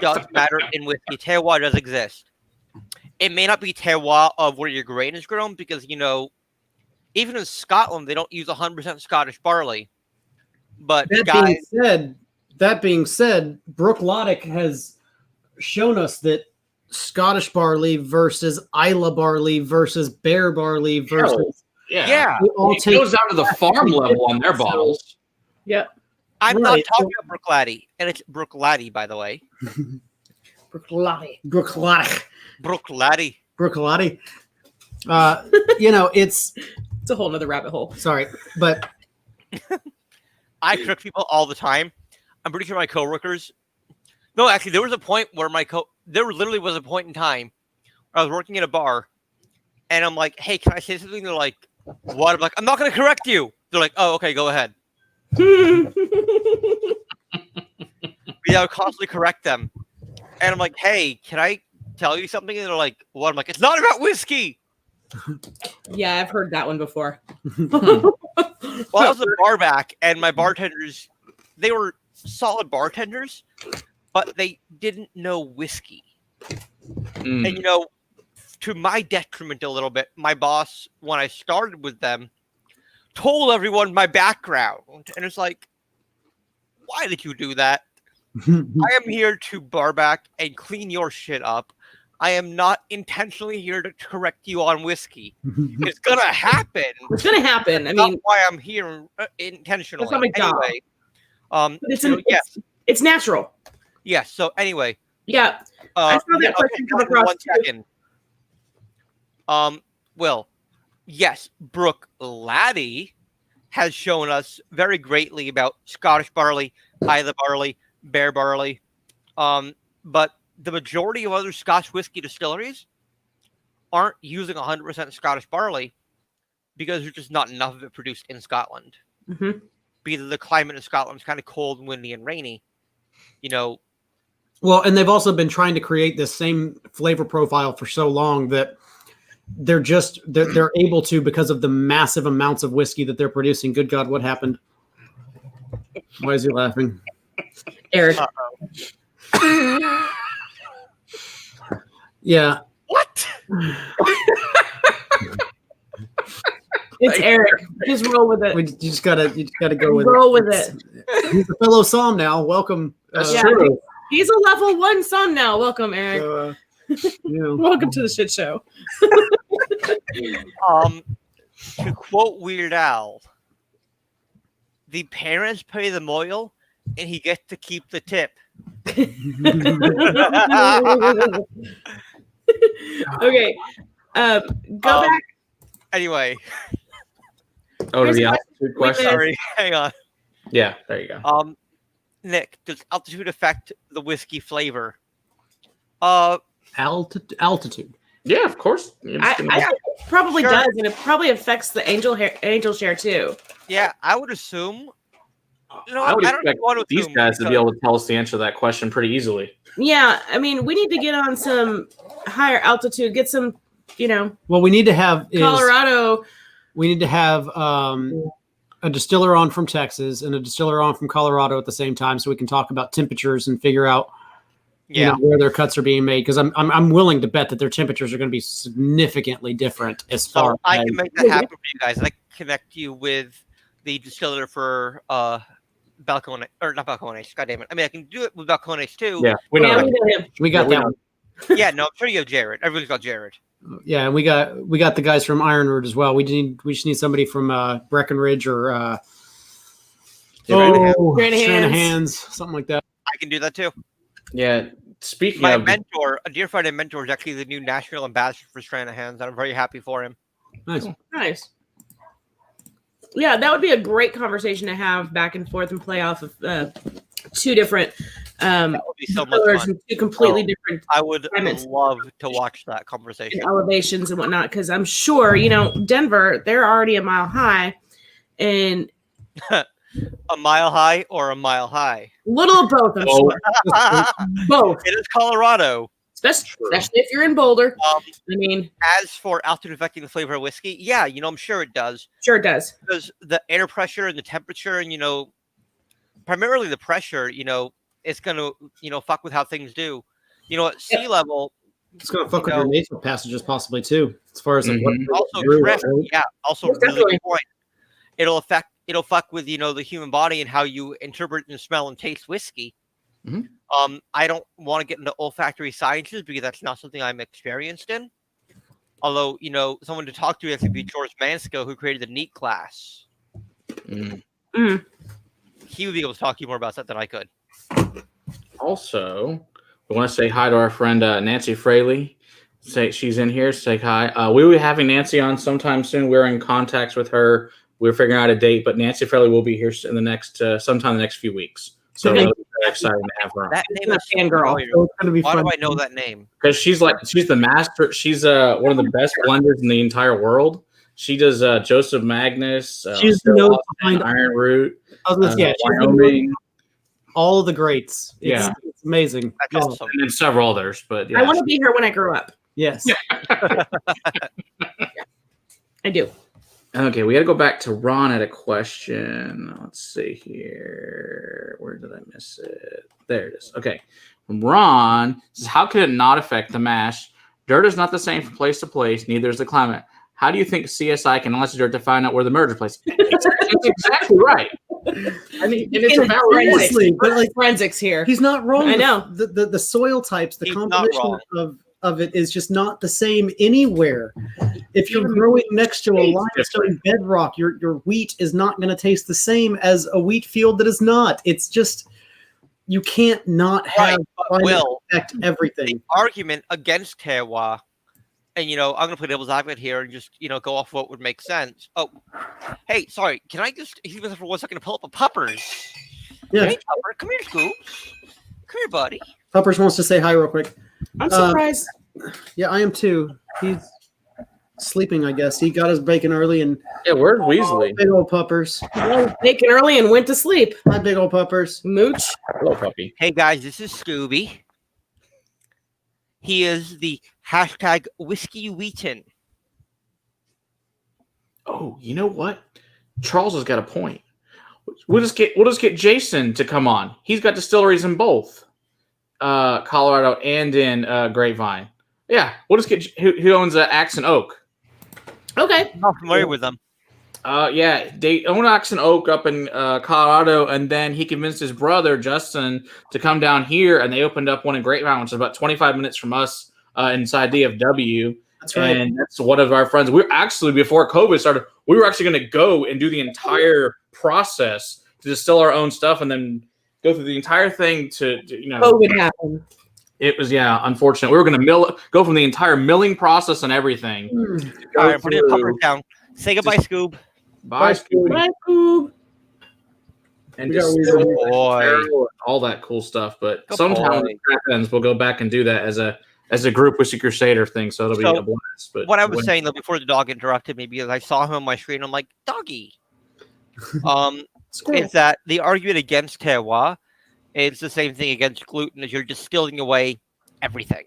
does matter in whiskey. Terroir does exist. It may not be terroir of where your grain is grown, because even in Scotland they don't use 100% Scottish barley. But
that being said, Brooke Loddick has shown us that Scottish barley versus Isla barley versus Bear barley versus
it goes down to the farm level on their bottles.
Yep.
I'm not talking about Brooke Laddie, and it's Brooke Laddie, by the way.
Brooke Laddie. It's a whole nother rabbit hole.
Sorry, but
I correct people all the time. I'm pretty sure my coworkers. No, actually, there was a point where there literally was a point in time where I was working at a bar, and I'm like, "Hey, can I say something?" They're like, "What?" I'm like, "I'm not going to correct you." They're like, "Oh, okay, go ahead." I would constantly correct them, and I'm like, "Hey, can I tell you something?" And they're like, "What?" I'm like, "It's not about whiskey."
Yeah, I've heard that one before.
Well, I was a bar back, and my bartenders, they were solid bartenders, but they didn't know whiskey. And to my detriment a little bit, my boss, when I started with them, told everyone my background, and it's like, why did you do that? I am here to bar back and clean your shit up. I am not intentionally here to correct you on whiskey. It's gonna happen.
It's gonna happen. I mean,
not why I'm here intentionally.
That's not my job.
Anyway,
it's natural.
Yes. So anyway.
Yeah. I saw that question come across.
1 second. Well, yes, Brooke Laddie has shown us very greatly about Scottish barley, Isla barley, Bear barley. But the majority of other Scotch whiskey distilleries aren't using 100% Scottish barley because there's just not enough of it produced in Scotland.
Mm-hmm.
Because the climate in Scotland is kind of cold, windy, and rainy.
Well, and they've also been trying to create this same flavor profile for so long that they're able to, because of the massive amounts of whiskey that they're producing. Good God, what happened? Why is he laughing?
Eric.
Yeah.
What?
It's Eric. Just roll with it.
You just gotta go with
roll with it.
He's a fellow Somm now. Welcome.
That's true.
He's a level 1 son now. Welcome, Eric.
Yeah.
Welcome to the shit show.
To quote Weird Al, the parents pay the mohel and he gets to keep the tip.
Okay. Go back.
Anyway.
Oh, the altitude question.
Sorry, hang on.
Yeah, there you go.
Nick, does altitude affect the whiskey flavor?
Altitude.
Yeah, of course.
I think it probably does, and it probably affects the angel share too.
Yeah, I would assume.
I would expect these guys to be able to tell us the answer to that question pretty easily.
Yeah, I mean, we need to get on some higher altitude, get some,
What we need to have is
Colorado.
We need to have a distiller on from Texas and a distiller on from Colorado at the same time, so we can talk about temperatures and figure out where their cuts are being made. Because I'm willing to bet that their temperatures are going to be significantly different as far.
So I can make that happen for you guys. I connect you with the distiller for Balcone, or not Balcones. God damn it! I mean, I can do it with Balcones too.
Yeah, we know
him.
We got that one.
Yeah, no, I'm sure you have Jared. Everybody's got Jared.
Yeah, and we got the guys from Ironwood as well. We just need somebody from Breckenridge or Stranahan's, something like that.
I can do that too.
Yeah. Speaking
my
of
mentor, a dear friend and mentor, is actually the new national ambassador for Stranahan's, and I'm very happy for him.
Nice.
Yeah, that would be a great conversation to have back and forth and play off of two different
that would be so much fun.
and two completely different.
I would love to watch that conversation.
And elevations and whatnot, because I'm sure Denver, they're already a mile high, and
a mile high or a mile high?
Little of both. I'm sure. Both.
It is Colorado.
Especially if you're in Boulder.
As for altitude affecting the flavor of whiskey, yeah, I'm sure it does.
Sure it does.
Because the air pressure and the temperature and, primarily the pressure, it's going to, fuck with how things do. At sea level.
It's going to fuck with your nasal passages possibly too, as far as
also drift. Yeah, also really good point. It'll fuck with, the human body and how you interpret and smell and taste whiskey.
Mm-hmm.
I don't want to get into olfactory sciences because that's not something I'm experienced in. Although, someone to talk to has to be George Mansko, who created the NEAT class. He would be able to talk to you more about that than I could.
Also, we want to say hi to our friend Nancy Fraley. Say she's in here. Say hi. We will be having Nancy on sometime soon. We're in contacts with her. We're figuring out a date, but Nancy Fraley will be here in the next sometime in the next few weeks. So really excited to have her on.
That name is
fangirl.
Why do I know that name?
Because she's the master. She's one of the best blenders in the entire world. She does Joseph Magnus.
She's the nose behind
Iron Root.
Wyoming. All of the greats. It's amazing.
That's awesome.
And then several others, but yeah.
I want to be here when I grow up.
Yes.
I do.
Okay, we got to go back to Ron at a question. Let's see here. Where did I miss it? There it is. Okay. Ron says, how could it not affect the mash? Dirt is not the same from place to place. Neither is the climate. How do you think CSI can analyze dirt to find out where the murder place is? It's exactly right. It's about
forensics. But forensics here.
He's not wrong.
I know.
The soil types, the composition of it is just not the same anywhere. If you're growing next to a limestone bedrock, your wheat is not going to taste the same as a wheat field that is not. It's just, you can't not have
Will
affect everything.
The argument against terroir and I'm gonna play devil's advocate here and just go off what would make sense. Oh, hey, sorry, can I just excuse me for 1 second to pull up a Puppers?
Yeah.
Hey, Pupper, come here, Scoops. Come here, buddy.
Puppers wants to say hi real quick.
I'm surprised.
Yeah, I am too. He's sleeping, I guess. He got his bacon early and
where's Weasley?
big old Puppers.
Bacon early and went to sleep.
Hi, big old Puppers.
Mooch.
Hello, puppy.
Hey guys, this is Scooby. He is the hashtag Whiskey Wheaton.
Oh, you know what? Charles has got a point. We'll just get Jason to come on. He's got distilleries in both Colorado and in Grapevine. Yeah, we'll just get who owns Axe and Oak.
Okay.
I'm not familiar with them.
Yeah, they own Axe and Oak up in Colorado, and then he convinced his brother Justin to come down here, and they opened up one in Grapevine, which is about 25 minutes from us inside DFW.
That's right.
And that's one of our friends. We're actually, before COVID started, we were actually going to go and do the entire process to distill our own stuff, and then go through the entire thing to
COVID happened.
It was, unfortunate. We were going to go from the entire milling process and everything.
All right, put your Puppers down. Say goodbye, Scoob.
Bye, Scooby.
Bye, Scoob.
And
We got
distill
Weasley.
and barrel, all that cool stuff. But
Good
sometime
boy.
when it happens, we'll go back and do that as a group Whiskey Crusader thing. So it'll be
So,
a blast. But
What I was saying though before the dog interrupted me, because I saw him on my screen, I'm like, doggy.
Squirrel.
Is that the argument against terroir? It's the same thing against gluten, as you're distilling away everything.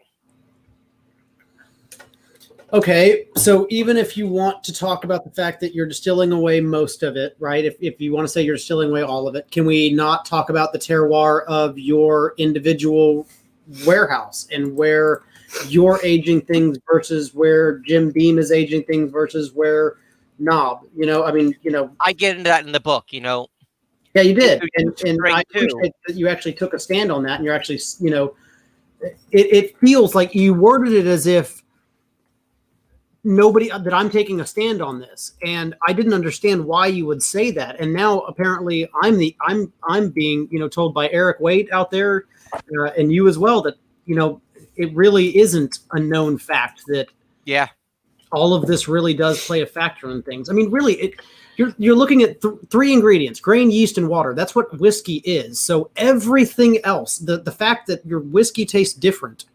Okay, so even if you want to talk about the fact that you're distilling away most of it, right? If you want to say you're distilling away all of it, can we not talk about the terroir of your individual warehouse and where you're aging things versus where Jim Beam is aging things versus where Knob?
I get into that in the book,
Yeah, you did, and
Straight
I
too.
appreciate that you actually took a stand on that, and you're actually, it feels like you worded it as if nobody that I'm taking a stand on this, and I didn't understand why you would say that, and now apparently I'm being told by Eric Waite out there, and you as well, that it really isn't a known fact that all of this really does play a factor in things. I mean, really, you're looking at three ingredients: grain, yeast, and water. That's what whiskey is. So everything else, the fact that your whiskey tastes different,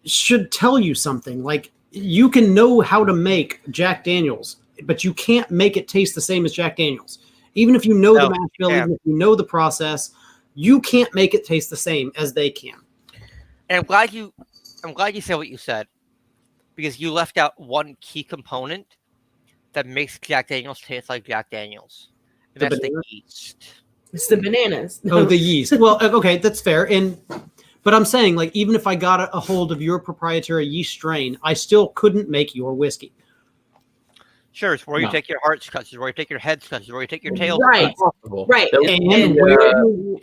should tell you something. Like, you can know how to make Jack Daniels, but you can't make it taste the same as Jack Daniels. Even if you know the mash bill, even if you know the process, you can't make it taste the same as they can.
And I'm glad you said what you said, because you left out one key component that makes Jack Daniels taste like Jack Daniels. And that's the yeast.
It's the bananas.
Oh, the yeast. Well, okay, that's fair. But I'm saying, like, even if I got a hold of your proprietary yeast strain, I still couldn't make your whiskey.
Sure, it's where you take your hearts cuts, it's where you take your heads cuts, it's where you take your tails
Right.
cuts.
Right.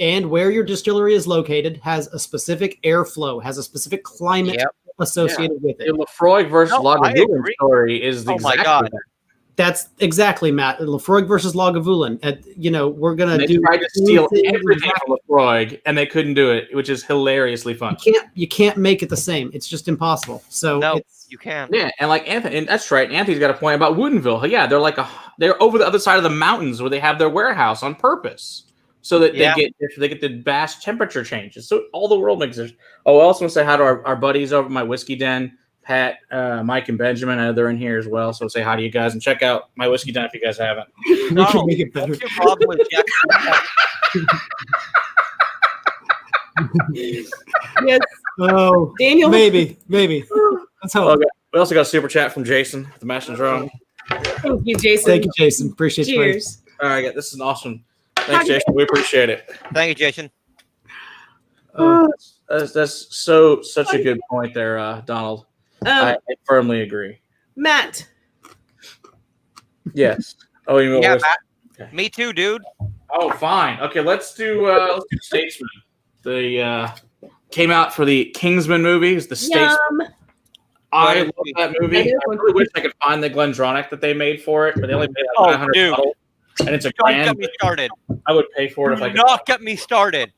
And where your distillery is located has a specific airflow, has a specific climate associated with it.
The Lefroy versus
No, I
Lagavulin
agree.
story is
Oh my
exactly
God.
that.
That's exactly, Matt. Lefroy versus Lagavulin. We're going
They
to do
tried to steal
things
everything from Lefroy, and they couldn't do it, which is hilariously fun.
You can't make it the same. It's just impossible. So
No,
it's,
you can.
Yeah, and like Anthony, and that's right. Anthony's got a point about Woodinville. Yeah, they're over the other side of the mountains where they have their warehouse on purpose, so that they get the vast temperature changes. So all the world makes it. Oh, I also want to say hi to our buddies over at my whiskey den, Pat, Mike, and Benjamin. I know they're in here as well. So say hi to you guys and check out my whiskey den if you guys haven't.
we can make it better.
What's your problem with Jack?
Yes.
Oh,
Daniel.
maybe. Let's hope.
Okay. We also got a super chat from Jason, the Mash and Drum.
Thank you, Jason.
Thank you, Jason. Appreciate you.
Cheers.
All right, this is awesome. Thanks, Jason. We appreciate it.
Thank you, Jason.
That's such a good point there, Donald. I firmly agree.
Matt.
Yes. Oh, you know
Yeah,
what?
Matt. Me too, dude.
Oh, fine. Okay, let's do Statesman. The came out for the Kingsman movies. The Statesman.
Yum.
I love that movie.
I
I
do.
really wish I could find the Glendronach that they made for it, but they only made like 900
dude.
bottles, and it's a
Don't
grand.
get me started.
I would pay for it if I
Do
could.
not get me started.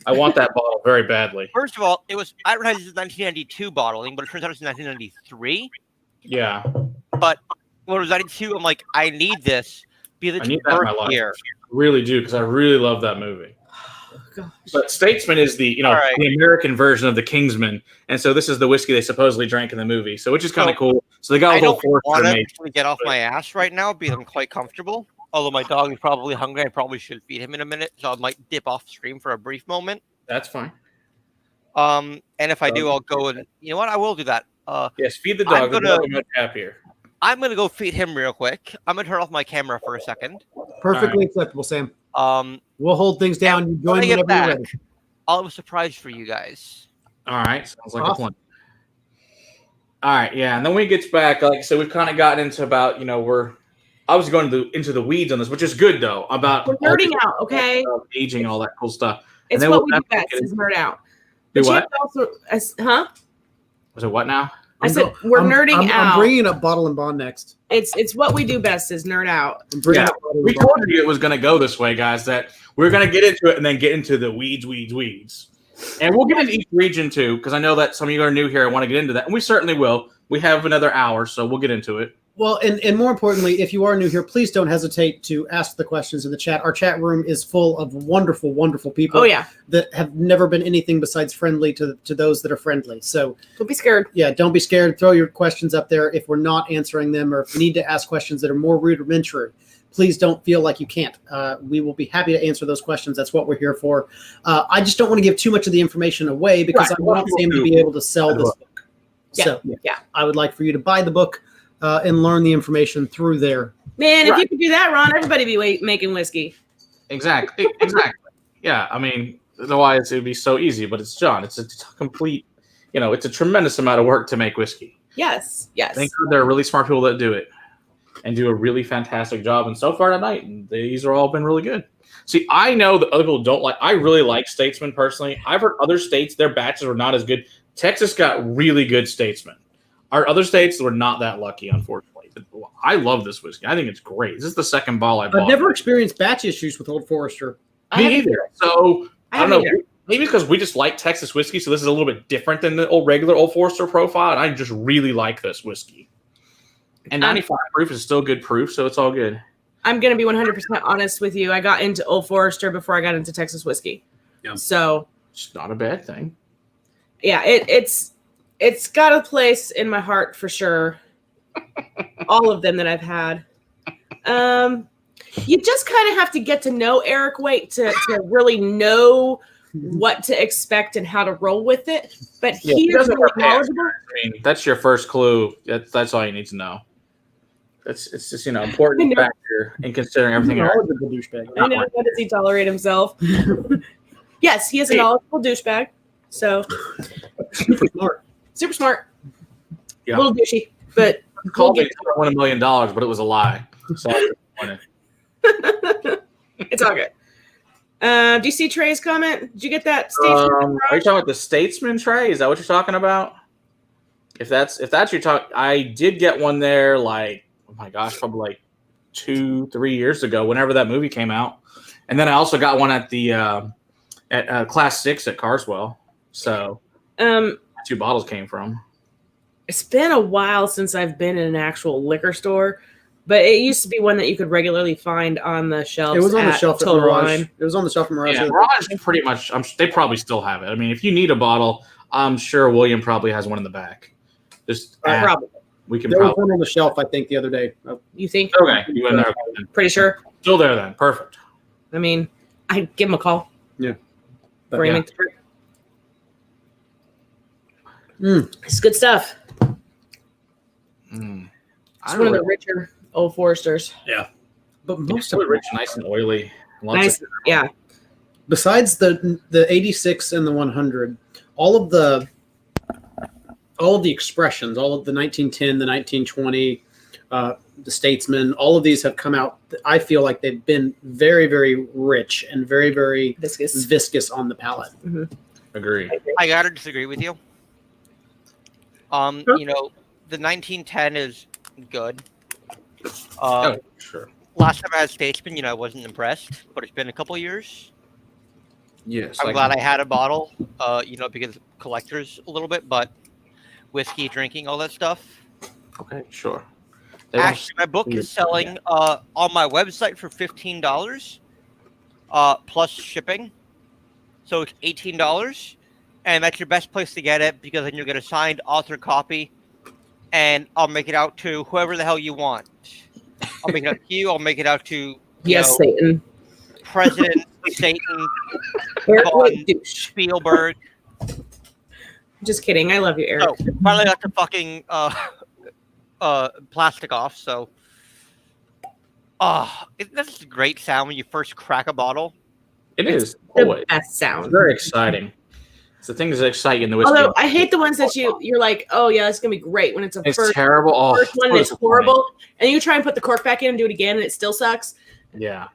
I want that bottle very badly.
First of all, it was advertised as 1992 bottling, but it turns out it's 1993.
Yeah.
But when it was 92, I'm like, I need this because
I
it's
need that in my
birth
life.
year.
I really do, because I really love that movie.
Gosh.
But Statesman is the
Right.
the American version of the Kingsman, and so this is the whiskey they supposedly drank in the movie. So which is kind of cool. So they got
I
a whole
don't
Forester
want
made.
to get off my ass right now because I'm quite comfortable. Although my dog is probably hungry, I probably should feed him in a minute, so I might dip off stream for a brief moment.
That's fine.
And if I do, I'll go and you know what? I will do that.
Yes, feed the dog.
I'm
The dog is much happier.
I'm gonna go feed him real quick. I'm gonna turn off my camera for a second.
Perfectly acceptable, Sam.
Um,
We'll hold things down. You
when
join
I get
whenever you're
back,
ready.
I'll have a surprise for you guys.
All right, sounds like a
Awesome.
plan. All right, yeah, and then when he gets back, like I said, we've kind of gotten into about we're obviously going into the weeds on this, which is good though. About
We're nerding out, okay?
Aging, all that cool stuff.
It's
then
what
we'll
we do
definitely
best
get
is nerd out.
Do
But you
what?
have to also, huh?
Was it what now?
I said we're nerding out.
I'm bringing up Bottle and Bond next.
It's what we do best is nerd out.
I'm bringing
Yeah,
up Bottle
we
and Bond.
told you it was going to go this way, guys. That we're going to get into it and then get into the weeds, and we'll get into each region too, because I know that some of you are new here and want to get into that, and we certainly will. We have another hour, so we'll get into it.
Well, and more importantly, if you are new here, please don't hesitate to ask the questions in the chat. Our chat room is full of wonderful, wonderful people
Oh yeah.
that have never been anything besides friendly to those that are friendly. So,
Don't be scared.
yeah, don't be scared. Throw your questions up there. If we're not answering them or if you need to ask questions that are more rudimentary, please don't feel like you can't. We will be happy to answer those questions. That's what we're here for. I just don't want to give too much of the information away because
Right.
I want Sam to be able to sell this book.
Yeah.
So,
Yeah.
I would like for you to buy the book and learn the information through there.
Man, if
Right.
you could do that, Ron, everybody be making whiskey.
Exactly. Yeah, I mean, otherwise it would be so easy. But it's John. It's a complete. It's a tremendous amount of work to make whiskey.
Yes. Yes.
Thank God there are really smart people that do it and do a really fantastic job. And so far tonight, these are all been really good. See, I know that other people don't like. I really like Statesman personally. I've heard other states their batches were not as good. Texas got really good Statesman. Our other states were not that lucky, unfortunately. But I love this whiskey. I think it's great. This is the second bottle I bought.
I've never experienced batch issues with Old Forester.
Me either. So I don't know.
either.
Maybe because we just like Texas whiskey, so this is a little bit different than the regular Old Forester profile, and I just really like this whiskey. And 95 proof is still good proof, so it's all good.
I'm gonna be 100% honest with you. I got into Old Forester before I got into Texas whiskey.
Yeah.
So
It's not a bad thing.
yeah, it's got a place in my heart for sure. All of them that I've had. You just kind of have to get to know Eric Waite to really know what to expect and how to roll with it. But
Yeah,
he
he
is
doesn't
really
have
knowledgeable.
I mean, that's your first clue. That's all you need to know. It's just important factor in considering everything else.
Knowledgeable douchebag.
I know. How does he tolerate himself? Yes, he is a knowledgeable douchebag. So
Super smart.
super smart.
Yeah.
A little douchey, but
Called me to win $1 million, but it was a lie. So I disappointed.
it's all good. Do you see Trey's comment? Did you get that? Statesman?
Are you talking about the Statesman tray? Is that what you're talking about? If that's your talk, I did get one there. Like, oh my gosh, probably like 2-3 years ago, whenever that movie came out. And then I also got one at the at Class 6 at Carswell. So 2 bottles came from.
It's been a while since I've been in an actual liquor store, but it used to be one that you could regularly find on the shelves.
It was on the shelf at
Total
Mirage.
Wine.
It was on the shelf at Mirage.
Yeah, Mirage pretty much. They probably still have it. I mean, if you need a bottle, I'm sure William probably has one in the back. Just
Probably.
we can
There was
probably.
one on the shelf, I think, the other day.
You think?
Okay, you in there?
Pretty sure.
Still there then? Perfect.
I mean, I'd give him a call.
Yeah.
Before you
yeah.
make the trip. It's good stuff.
Mm.
It's one of the richer Old Foresters.
But
Most
most
of
of
it rich, nice and oily. Lots
Nice.
of-
Yeah.
besides the 86 and the 100, all of the expressions, all of the 1910, the 1920, the Statesman, all of these have come out. I feel like they've been very, very rich and very, very viscous on the palate.
Agree.
I gotta disagree with you. The 1910 is good.
Sure.
Last time I had Statesman, I wasn't impressed, but it's been a couple years.
Yes.
I'm glad I had a bottle. Because collectors a little bit, but whiskey, drinking, all that stuff.
Okay, sure.
Actually, my book is selling on my website for $15 plus shipping. So it's $18. And that's your best place to get it because then you'll get a signed author copy. And I'll make it out to whoever the hell you want. I'll make it out to you. I'll make it out to
Satan.
President Satan, Spielberg.
Just kidding. I love you, Eric.
So finally got the fucking plastic off. So, that's a great sound when you first crack a bottle.
It is
the best sound.
It's very exciting. It's the things that excite you in the whiskey.
Although I hate the ones that you're like, oh yeah, it's gonna be great when it's
terrible.
First one is horrible, and you try and put the cork back in and do it again, and it still sucks.
Yeah.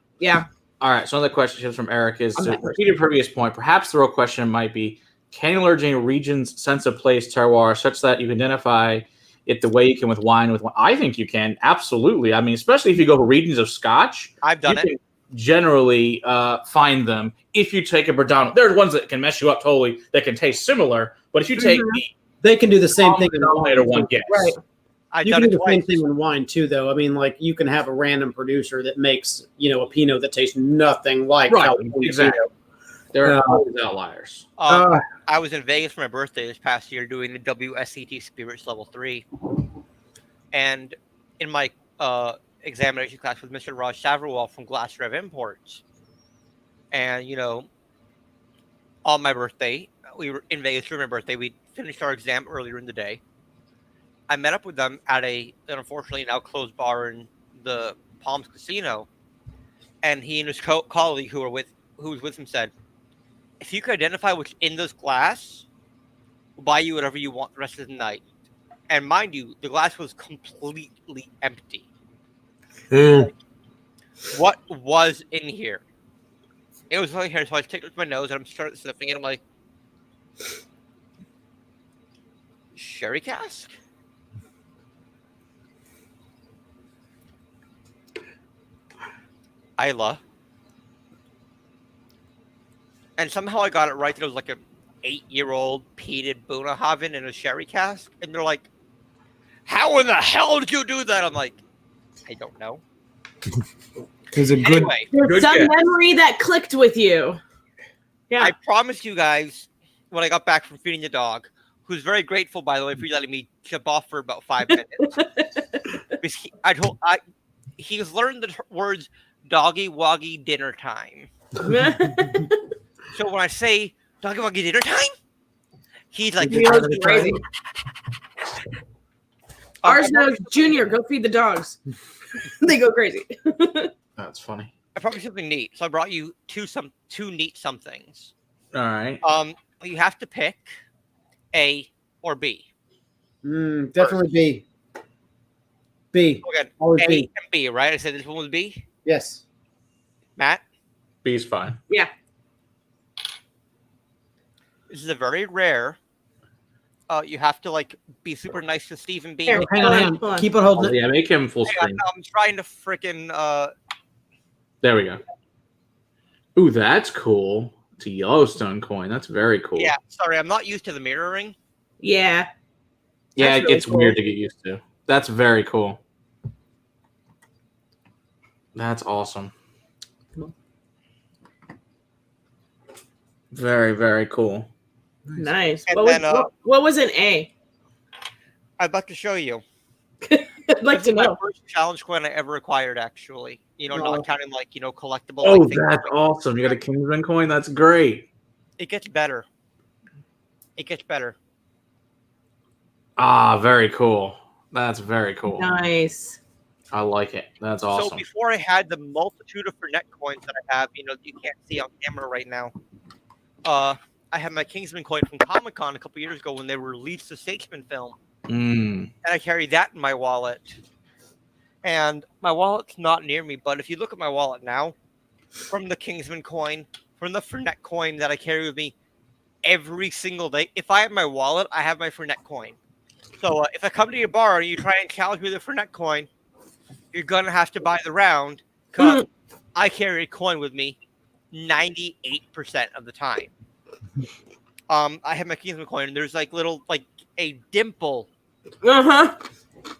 All
right. So another question from Eric is to repeat your previous point. Perhaps the real question might be: can you learn a region's sense of place, terroir, such that you can identify it the way you can with wine? I think you can absolutely. I mean, especially if you go to regions of Scotch.
I've done it.
Generally find them if you take a predominant. There's ones that can mess you up totally that can taste similar, but if you take
they can do the same thing in wine.
One guess.
Right. You can do the same thing in wine too, though. I mean, like you can have a random producer that makes a Pinot that tastes nothing like California
exactly.
Pinot.
There are always outliers.
I was in Vegas for my birthday this past year doing the WSET Spirits Level 3, and in my examination class with Mr. Raj Savarwal from Glass Rev Imports. And, on my birthday, we were in Vegas for my birthday. We finished our exam earlier in the day. I met up with them at an unfortunately now closed bar in the Palms Casino. And he and his colleague who was with him said, if you could identify what's in this glass, we'll buy you whatever you want the rest of the night. And mind you, the glass was completely empty. Like, what was in here? It was right here, so I take it with my nose and I'm starting sniffing it. I'm like, sherry cask? Isla. And somehow I got it right that it was like an 8-year-old peated Bunnahabhain in a sherry cask. And they're like, how in the hell did you do that? I'm like, I don't know.
Anyway, there's some memory that clicked with you. Yeah.
I promised you guys when I got back from feeding the dog, who's very grateful, by the way, for you letting me chip off for about 5 minutes. Because he's learned the words doggy woggy dinner time. So when I say doggy woggy dinner time, he's like,
crazy. Ours knows Junior, go feed the dogs. They go crazy.
That's funny.
I brought you something neat. So I brought you two neat somethings.
All right.
You have to pick A or B.
Definitely B. B.
Okay.
Always
A
B.
and B, right? I said this one was B?
Yes.
Matt?
B's fine.
Yeah.
This is a very rare. You have to be super nice to Stephen B.
Hang on. Keep on holding it.
Yeah, make him full screen.
I'm trying to freaking.
There we go. Ooh, that's cool. It's a Yellowstone coin. That's very cool.
Yeah, sorry, I'm not used to the mirroring.
Yeah.
Yeah,
That's
it
really
gets
cool.
weird to get used to. That's very cool. That's awesome. Very, very cool.
Nice.
And
What was an A?
I'm about to show you.
I'd like to
My
know.
first challenge coin I ever acquired, actually. Not counting collectible.
Oh, that's awesome. You got a Kingsman coin? That's great.
It gets better. It gets better.
Ah, very cool. That's very cool.
Nice.
I like it. That's awesome.
So before I had the multitude of Fernet coins that I have, you can't see on camera right now. I had my Kingsman coin from Comic-Con a couple years ago when they released the Statesman film. And I carry that in my wallet. And my wallet's not near me, but if you look at my wallet now, from the Kingsman coin, from the Fernet coin that I carry with me every single day, if I have my wallet, I have my Fernet coin. So if I come to your bar and you try and challenge me with a Fernet coin, you're going to have to buy the round because I carry a coin with me 98% of the time. I have my Kingsman coin, and there's like little like a dimple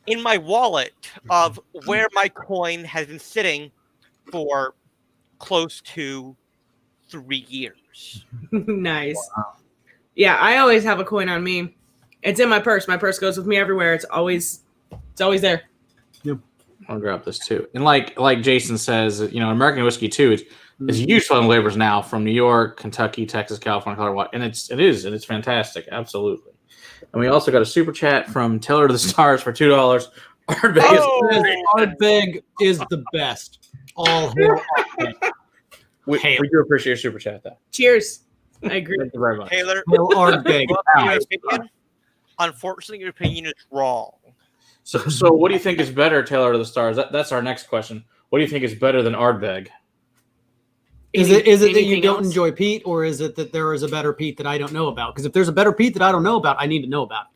in my wallet of where my coin has been sitting for close to 3 years.
Nice. Wow. Yeah, I always have a coin on me. It's in my purse. My purse goes with me everywhere. It's always there.
Yep. I'll grab this too. And like Jason says, American whiskey too is used on labels now from New York, Kentucky, Texas, California, Colorado, and it's fantastic, absolutely. And we also got a super chat from Taylor to the Stars for $2.
Ardbeg is the best. All hail Ardbeg.
We do appreciate your super chat, though.
Cheers. I agree.
Thank you very much.
Taylor,
Ardbeg.
Unfortunately, your opinion is wrong.
So what do you think is better, Taylor to the Stars? That's our next question. What do you think is better than Ardbeg?
Is it that you don't enjoy peat, or is it that there is a better peat that I don't know about? Because if there's a better peat that I don't know about, I need to know about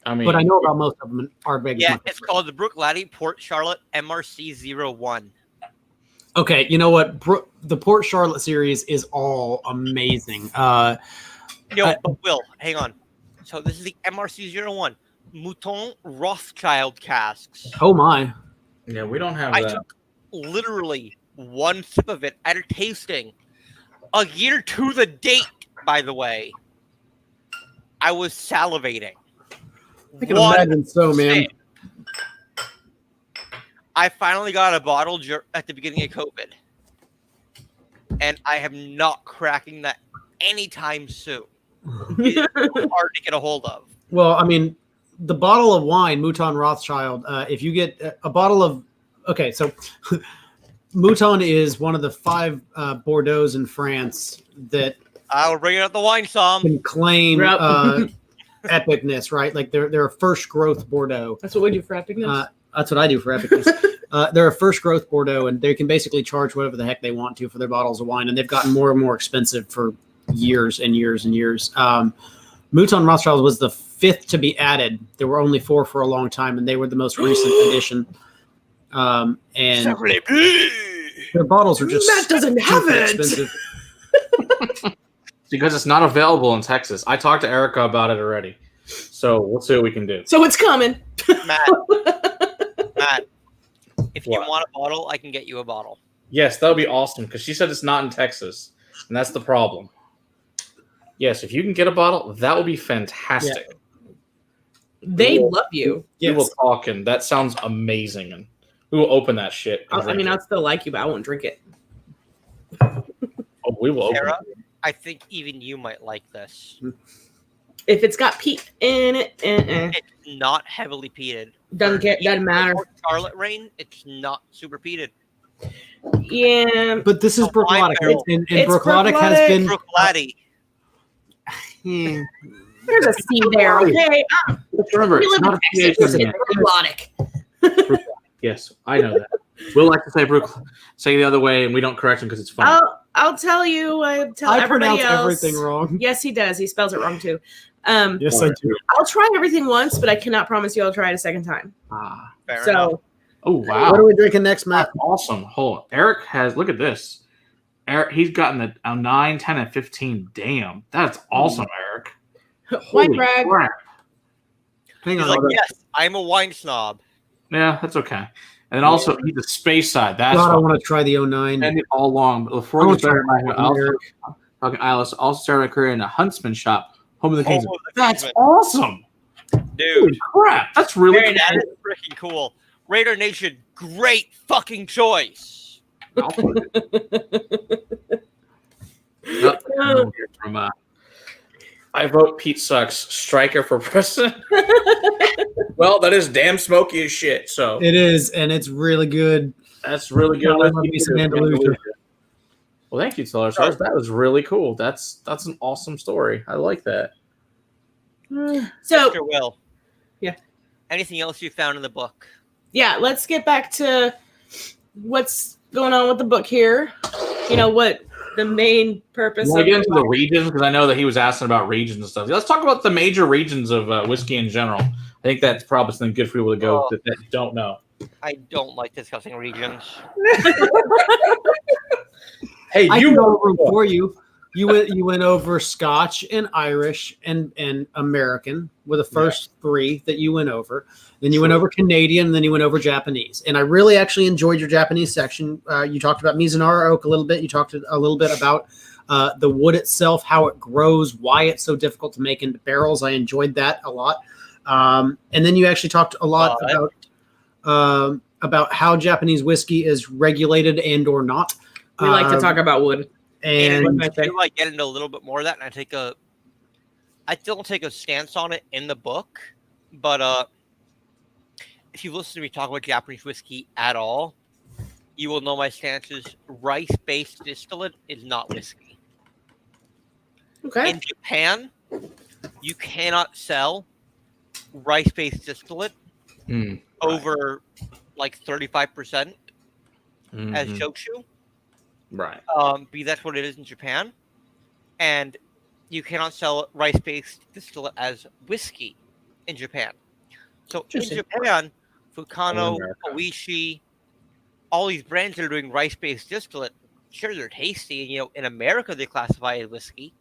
it. But I know about most of them. Ardbeg.
Yeah, it's called the Brook Laddie Port Charlotte MRC01.
Okay, you know what? The Port Charlotte series is all amazing.
But Will, hang on. So this is the MRC01 Mouton Rothschild casks.
Oh my!
Yeah, we don't have
I
that.
took literally one sip of it at a tasting. A year to the date, by the way. I was salivating.
I can imagine so, man.
I finally got a bottle at the beginning of COVID. And I am not cracking that anytime soon. It's so hard to get a hold of.
Well, I mean, the bottle of wine, Mouton Rothschild, if you get a bottle of... Okay, so... Mouton is one of the 5 Bordeaux in France that
I will bring it up the wine som.
Can claim epicness, right? Like they're a first growth Bordeaux.
That's what we do for epicness.
That's what I do for epicness. They're a first growth Bordeaux, and they can basically charge whatever the heck they want to for their bottles of wine, and they've gotten more and more expensive for years and years and years. Mouton Rothschild was the 5th to be added. There were only 4 for a long time, and they were the most recent addition. And their bottles are just
Matt doesn't have it
expensive.
Because it's not available in Texas. I talked to Erica about it already, so we'll see what we can do.
So it's coming.
Matt, if you want a bottle, I can get you a bottle.
Yes, that would be awesome because she said it's not in Texas, and that's the problem. Yes, if you can get a bottle, that would be fantastic.
Yeah.
They love you.
We will talk, and that sounds amazing. And we will open that shit.
I'll still like you, but I won't drink it.
We will open
Sarah,
it.
I think even you might like this.
If it's got peat in it,
it's not heavily peated.
Doesn't matter.
Charlotte rain, it's not super peated.
Yeah,
but this is Brooklotic, and Brooklotic has been
Brook Laddie.
There's a C there, okay?
Remember, it's not a
Brooklotic.
Yes, I know that. We'll like to say the other way, and we don't correct him because it's funny.
I'll tell you. I
pronounce everything wrong.
Yes, he does. He spells it wrong too.
Yes, I do.
I'll try everything once, but I cannot promise you I'll try it a second time.
Fair enough.
Oh wow!
What are we drinking next, Matt?
That's awesome. Hold on. Eric has. Look at this. Eric, he's gotten a 9, 10, and 15. Damn, that's awesome, Eric.
Wine brag.
Hang on.
He's like, yes, I'm a wine snob.
Yeah, that's okay. And also, he's a space side. That's
God, I want to try the 09.
And it all along. But before we start, talking Isla, also started my career in a huntsman shop, home of the Kings. That's awesome,
dude.
Holy crap, that's really cool.
That is freaking cool. Raider Nation, great fucking choice.
I vote Pete sucks. Striker for president. Well, that is damn smoky as shit. So
it is, and it's really good.
That's really good.
Well,
thank you, Taylor. That was really cool. That's an awesome story. I like that.
So,
Mr. Will.
Yeah.
Anything else you found in the book?
Yeah, let's get back to what's going on with the book here. You know what the main purpose.
We'll get into the regions because I know that he was asking about regions and stuff. Let's talk about the major regions of whiskey in general. I think that's probably something good for people to go that don't know.
I don't like discussing regions.
Hey,
I
you
can go
wrote
over them
the book.
for you. You went over Scotch and Irish and American were the first three that you went over. Then you went over Canadian, and then you went over Japanese. And I really actually enjoyed your Japanese section. You talked about Mizunara oak a little bit. You talked a little bit about the wood itself, how it grows, why it's so difficult to make into barrels. I enjoyed that a lot. And then you actually talked a lot about how Japanese whiskey is regulated and or not.
We like to talk about wood.
And
I do like get into a little bit more of that, and I still don't take a stance on it in the book, but if you listen to me talk about Japanese whiskey at all, you will know my stance is rice-based distillate is not whiskey.
Okay.
In Japan, you cannot sell rice-based distillate over like 35% as shochu.
Right.
Because that's what it is in Japan. And you cannot sell rice-based distillate as whiskey in Japan. So in Japan, Fukano, Oishi, all these brands that are doing rice-based distillate, sure, they're tasty. And, in America, they classify it as whiskey.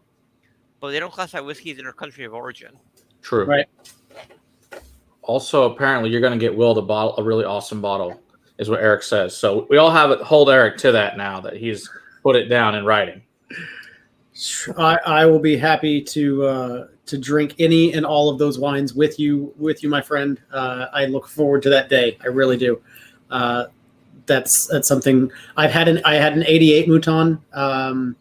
But they don't classify whiskeys in their country of origin.
True.
Right.
Also, apparently, you're going to get Will a really awesome bottle, is what Eric says. So we all hold Eric to that now that he's put it down in writing.
I will be happy to drink any and all of those wines with you, my friend. I look forward to that day. I really do. That's something I had an 88 Mouton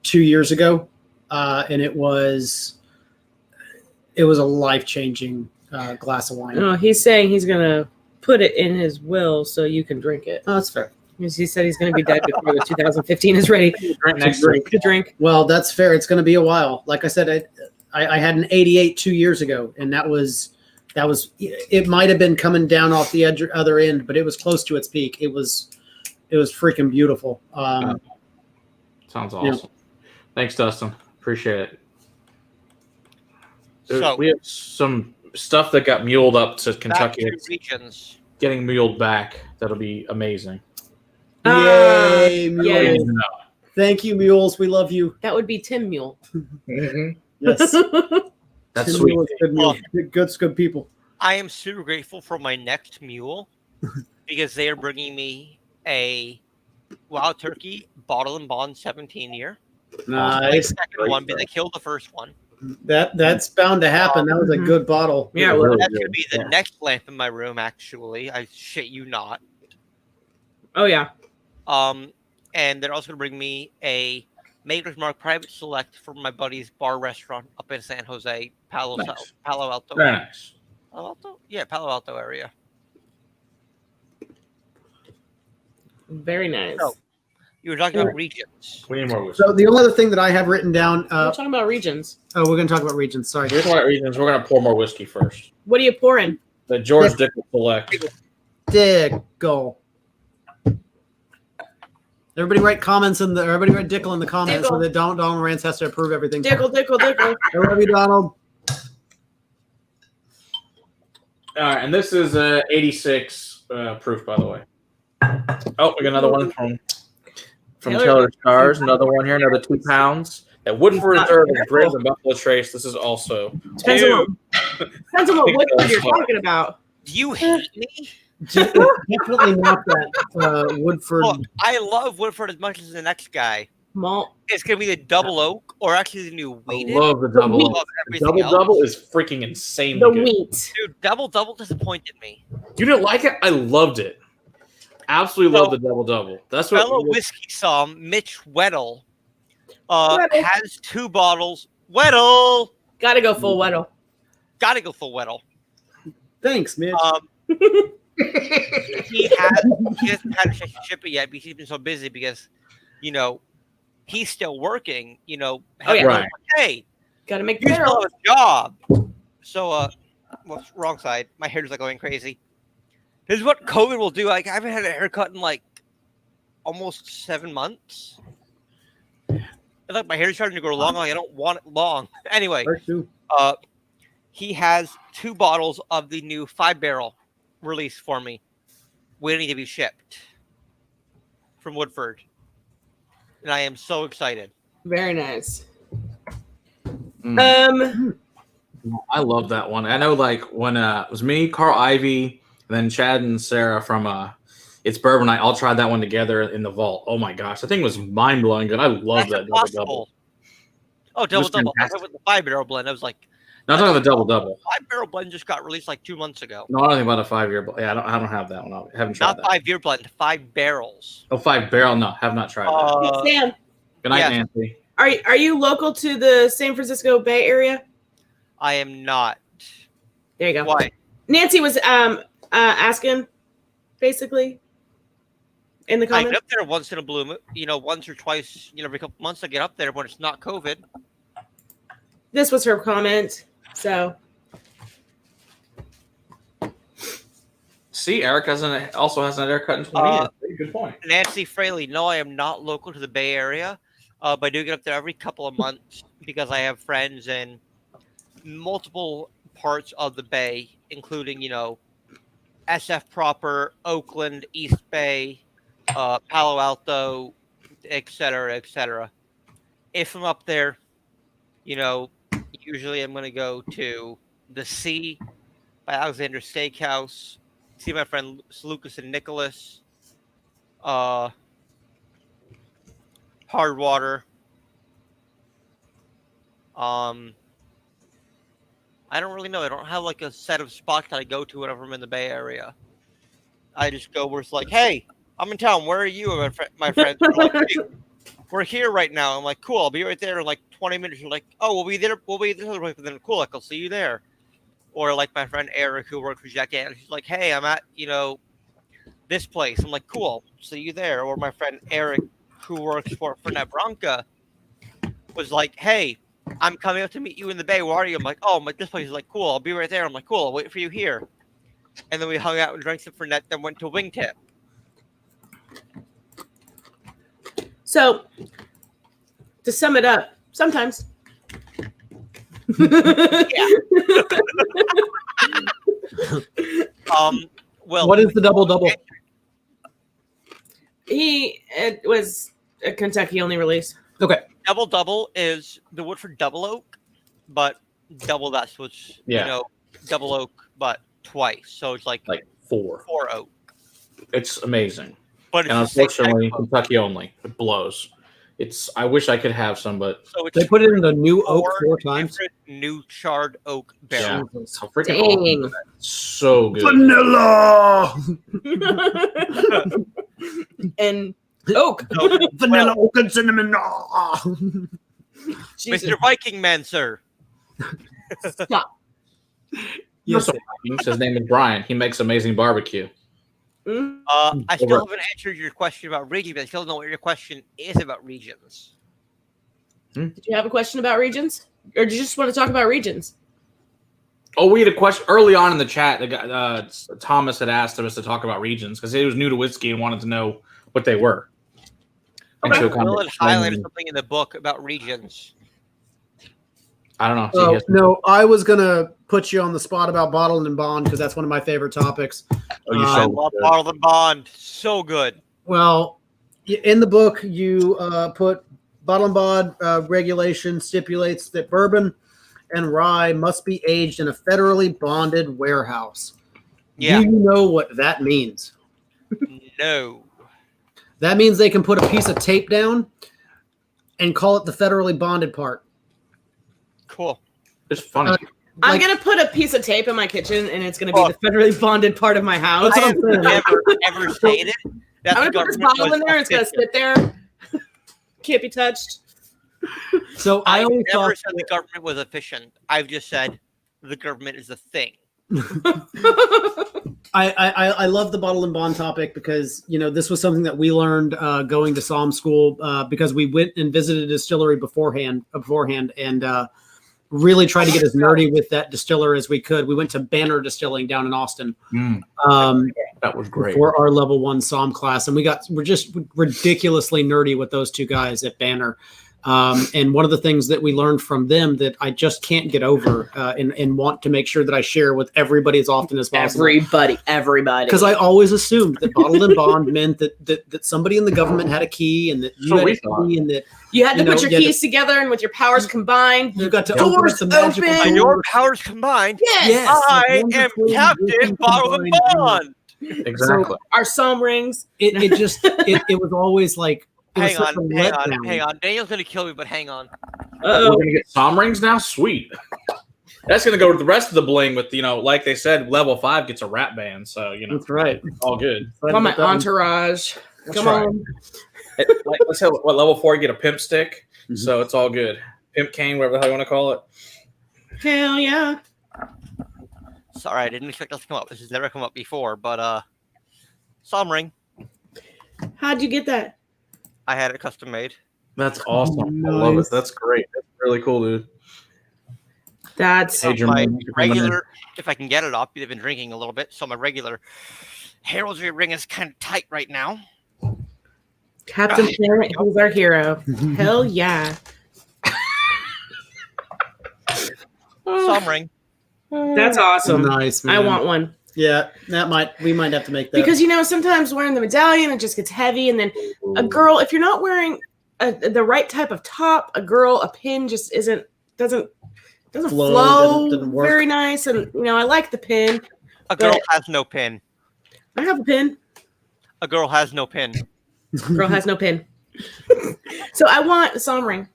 2 years ago, and it was a life-changing glass of wine.
No, he's saying he's gonna put it in his will so you can drink it.
Oh, that's fair.
Because he said he's going to be dead before the 2015 is ready to drink.
Well, that's fair. It's going to be a while. Like I said, I had an 88 2 years ago, and that was it might have been coming down off the other end, but it was close to its peak. It was freaking beautiful.
Sounds awesome. Yeah. Thanks, Dustin. Appreciate it.
So
we have some stuff that got muled up to Kentucky.
Regions.
Getting muled back. That'll be amazing.
Yay, mules.
Yay.
Thank you, mules. We love you.
That would be Tim Mule.
Yes.
That's
Tim
sweet.
Mule is good, mule. Good people.
I am super grateful for my next mule because they are bringing me a Wild Turkey Bottle and Bond 17-year.
Nice.
Second one, but they killed the first one.
That's bound to happen. That was a good bottle.
Yeah,
really
that's going to be the next lamp in my room, actually. I shit you not.
Oh, yeah.
And they're also going to bring me a Maker's Mark Private Select from my buddy's bar restaurant up in San Jose, Palo Alto.
Very nice.
Palo Alto? Yeah, Palo Alto area.
Very nice.
So, you were talking about regions.
We need more whiskey.
So the only other thing that I have written down.
We're talking about regions.
Oh, we're going to talk about regions. Sorry.
We're talking about regions. We're going to pour more whiskey first.
What are you pouring?
The George Dickel Select.
Dickel. Everybody write comments everybody write Dickel in the comments so that Donald Rance has to approve everything.
Dickel.
I love you, Donald.
All right, and this is 86 proof, by the way. Oh, we got another one from Taylor Stars. Another one here, another 2 pounds. That Woodford Reserve is greater than Buffalo Trace. This is also
depends on what Woodford you're talking about.
Do you hate me?
Definitely not that Woodford.
Well, I love Woodford as much as the next guy.
Malt.
It's going to be the double oak or actually the new wheated.
I love the double oak. Double is freaking insane.
The wheat.
Dude, double disappointed me.
You didn't like it? I loved it. Absolutely loved the double. That's what
fellow whiskey somm Mitch Weddle has 2 bottles. Weddle!
Gotta go full Weddle.
Gotta go full Weddle.
Thanks, Mitch.
He hasn't had a chance to ship it yet because he's been so busy because, he's still working,
Right.
Hey,
gotta make
you still have a job. So, wrong side. My hair is going crazy. This is what COVID will do. Like, I haven't had a haircut in almost 7 months. It's like my hair is starting to grow long. Like I don't want it long. Anyway, he has 2 bottles of the new 5-barrel release for me, waiting to be shipped from Woodford. and I am so excited.
Very nice.
I love that one. I know, like when it was me, Carl Ivy, and then Chad and Sarah from It's Bourbon Night all tried that one together in the vault. Oh my gosh, that thing was mind blowing good. I love that double.
Oh, double. I went with the 5-barrel blend. I was like,
not talking about the double.
5-barrel blend just got released like 2 months ago.
No, I don't think about a 5-year blend. Yeah, I don't have that one. I haven't tried
not
that.
5-year blend, 5 barrels.
Oh, 5-barrel? No, have not tried that.
Sam,
good night, Nancy.
Are you local to the San Francisco Bay Area?
I am not.
There you go.
Why?
Nancy was asking, basically, in the
I
comments.
get up there once in a blue moon, once or twice, every couple months I get up there when it's not COVID.
This was her comment, so.
See, Eric also has an haircut in 20 years. Good point.
Nancy Fraley, no, I am not local to the Bay Area, but I do get up there every couple of months because I have friends in multiple parts of the Bay, including, SF proper, Oakland, East Bay, Palo Alto, et cetera, et cetera. If I'm up there, usually I'm going to go to the Sea by Alexander Steakhouse, see my friend Lucas and Nicholas, Hard Water. I don't really know. I don't have like a set of spots that I go to whenever I'm in the Bay Area. I just go where it's like, hey, I'm in town. Where are you? My friends are like, hey, we're here right now. I'm like, cool. I'll be right there in like 20 minutes. You're like, oh, we'll be there. Then cool. Like, I'll see you there. Or like my friend Eric, who works for Jack Daniels. He's like, hey, I'm at, this place. I'm like, cool. I'll see you there. Or my friend Eric, who works for Fernet Branca, was like, hey, I'm coming up to meet you in the Bay. Where are you? I'm like, oh, this place is like, cool. I'll be right there. I'm like, cool. I'll wait for you here. And then we hung out and drank some Fernet, then went to Wingtip.
So, to sum it up, sometimes.
Well,
what is the double?
It was a Kentucky only release.
Okay.
Double is the Woodford Double Oak, but double that's what's double oak, but twice. So it's like 4 oak.
It's amazing.
But
and unfortunately, Kentucky only. It blows. I wish I could have some, but
so
they put it in the new oak 4 times.
New charred oak barrel.
Yeah. So freaking so good.
Vanilla
and oak.
Vanilla oak and cinnamon.
Mr. Viking Man, sir.
Stop.
Yes,
his name is Brian. He makes amazing barbecue.
I still haven't answered your question about regions, but I still don't know what your question is about regions.
Did you have a question about regions? Or do you just want to talk about regions?
Oh, we had a question early on in the chat. The guy, Thomas had asked us to talk about regions because he was new to whiskey and wanted to know what they were.
Okay.
Will had highlighted something in the book about regions.
I don't know.
Oh, no, I was going to put you on the spot about bottled and bond because that's one of my favorite topics.
I love bottled and bond. So good.
Well, in the book, you put bottled and bond regulation stipulates that bourbon and rye must be aged in a federally bonded warehouse.
Yeah.
Do you know what that means?
No.
That means they can put a piece of tape down and call it the federally bonded part.
Cool.
It's funny.
I'm going to put a piece of tape in my kitchen, and it's going to be the federally bonded part of my house.
I have never stated it.
I'm going to put this bottle in there. It's going to sit there. Can't be touched.
So
I never said the government was efficient. I've just said the government is a thing.
I love the bottle and bond topic because, this was something that we learned going to Somm school because we went and visited a distillery beforehand and really tried to get as nerdy with that distiller as we could. We went to Banner Distilling down in Austin.
That was great.
For our level 1 Somm class. And we're just ridiculously nerdy with those two guys at Banner. And one of the things that we learned from them that I just can't get over and want to make sure that I share with everybody as often as possible.
Everybody.
Because I always assumed that bottled and bond meant that somebody in the government had a key and that you had a key and that
you had to put your keys together and with your powers combined,
you got to
doors
open some magical
open.
By your powers combined,
Yes.
I am Captain Bottled and Bond.
Exactly.
So our psalm rings.
It was always like.
Hang on. Daniel's gonna kill me, but hang on.
We're gonna get Som rings now. Sweet. That's gonna go with the rest of the bling. With like they said, level 5 gets a rap band. So
that's right.
All good.
On my entourage. Come on.
Let's say what level 4 get a pimp stick. Mm-hmm. So it's all good. Pimp cane, whatever the hell you want to call it.
Hell yeah.
Sorry, I didn't expect this to come up. This has never come up before, but Som ring.
How'd you get that?
I had it custom made.
That's awesome.
Nice.
I love it. That's great. That's really cool, dude.
That's
my regular. If I can get it off, I've been drinking a little bit, so my regular heraldry ring is kind of tight right now.
Captain Planet, who's our hero? Hell yeah!
Som ring.
That's awesome.
Nice, man.
I want one.
Yeah, we might have to make that
because sometimes wearing the medallion it just gets heavy, and then a girl, if you're not wearing the right type of top, a pin just doesn't flow
doesn't work.
Very nice, and I like the pin.
A girl has no pin.
I have a pin.
A girl has no pin.
Girl has no pin. So I want a Som ring.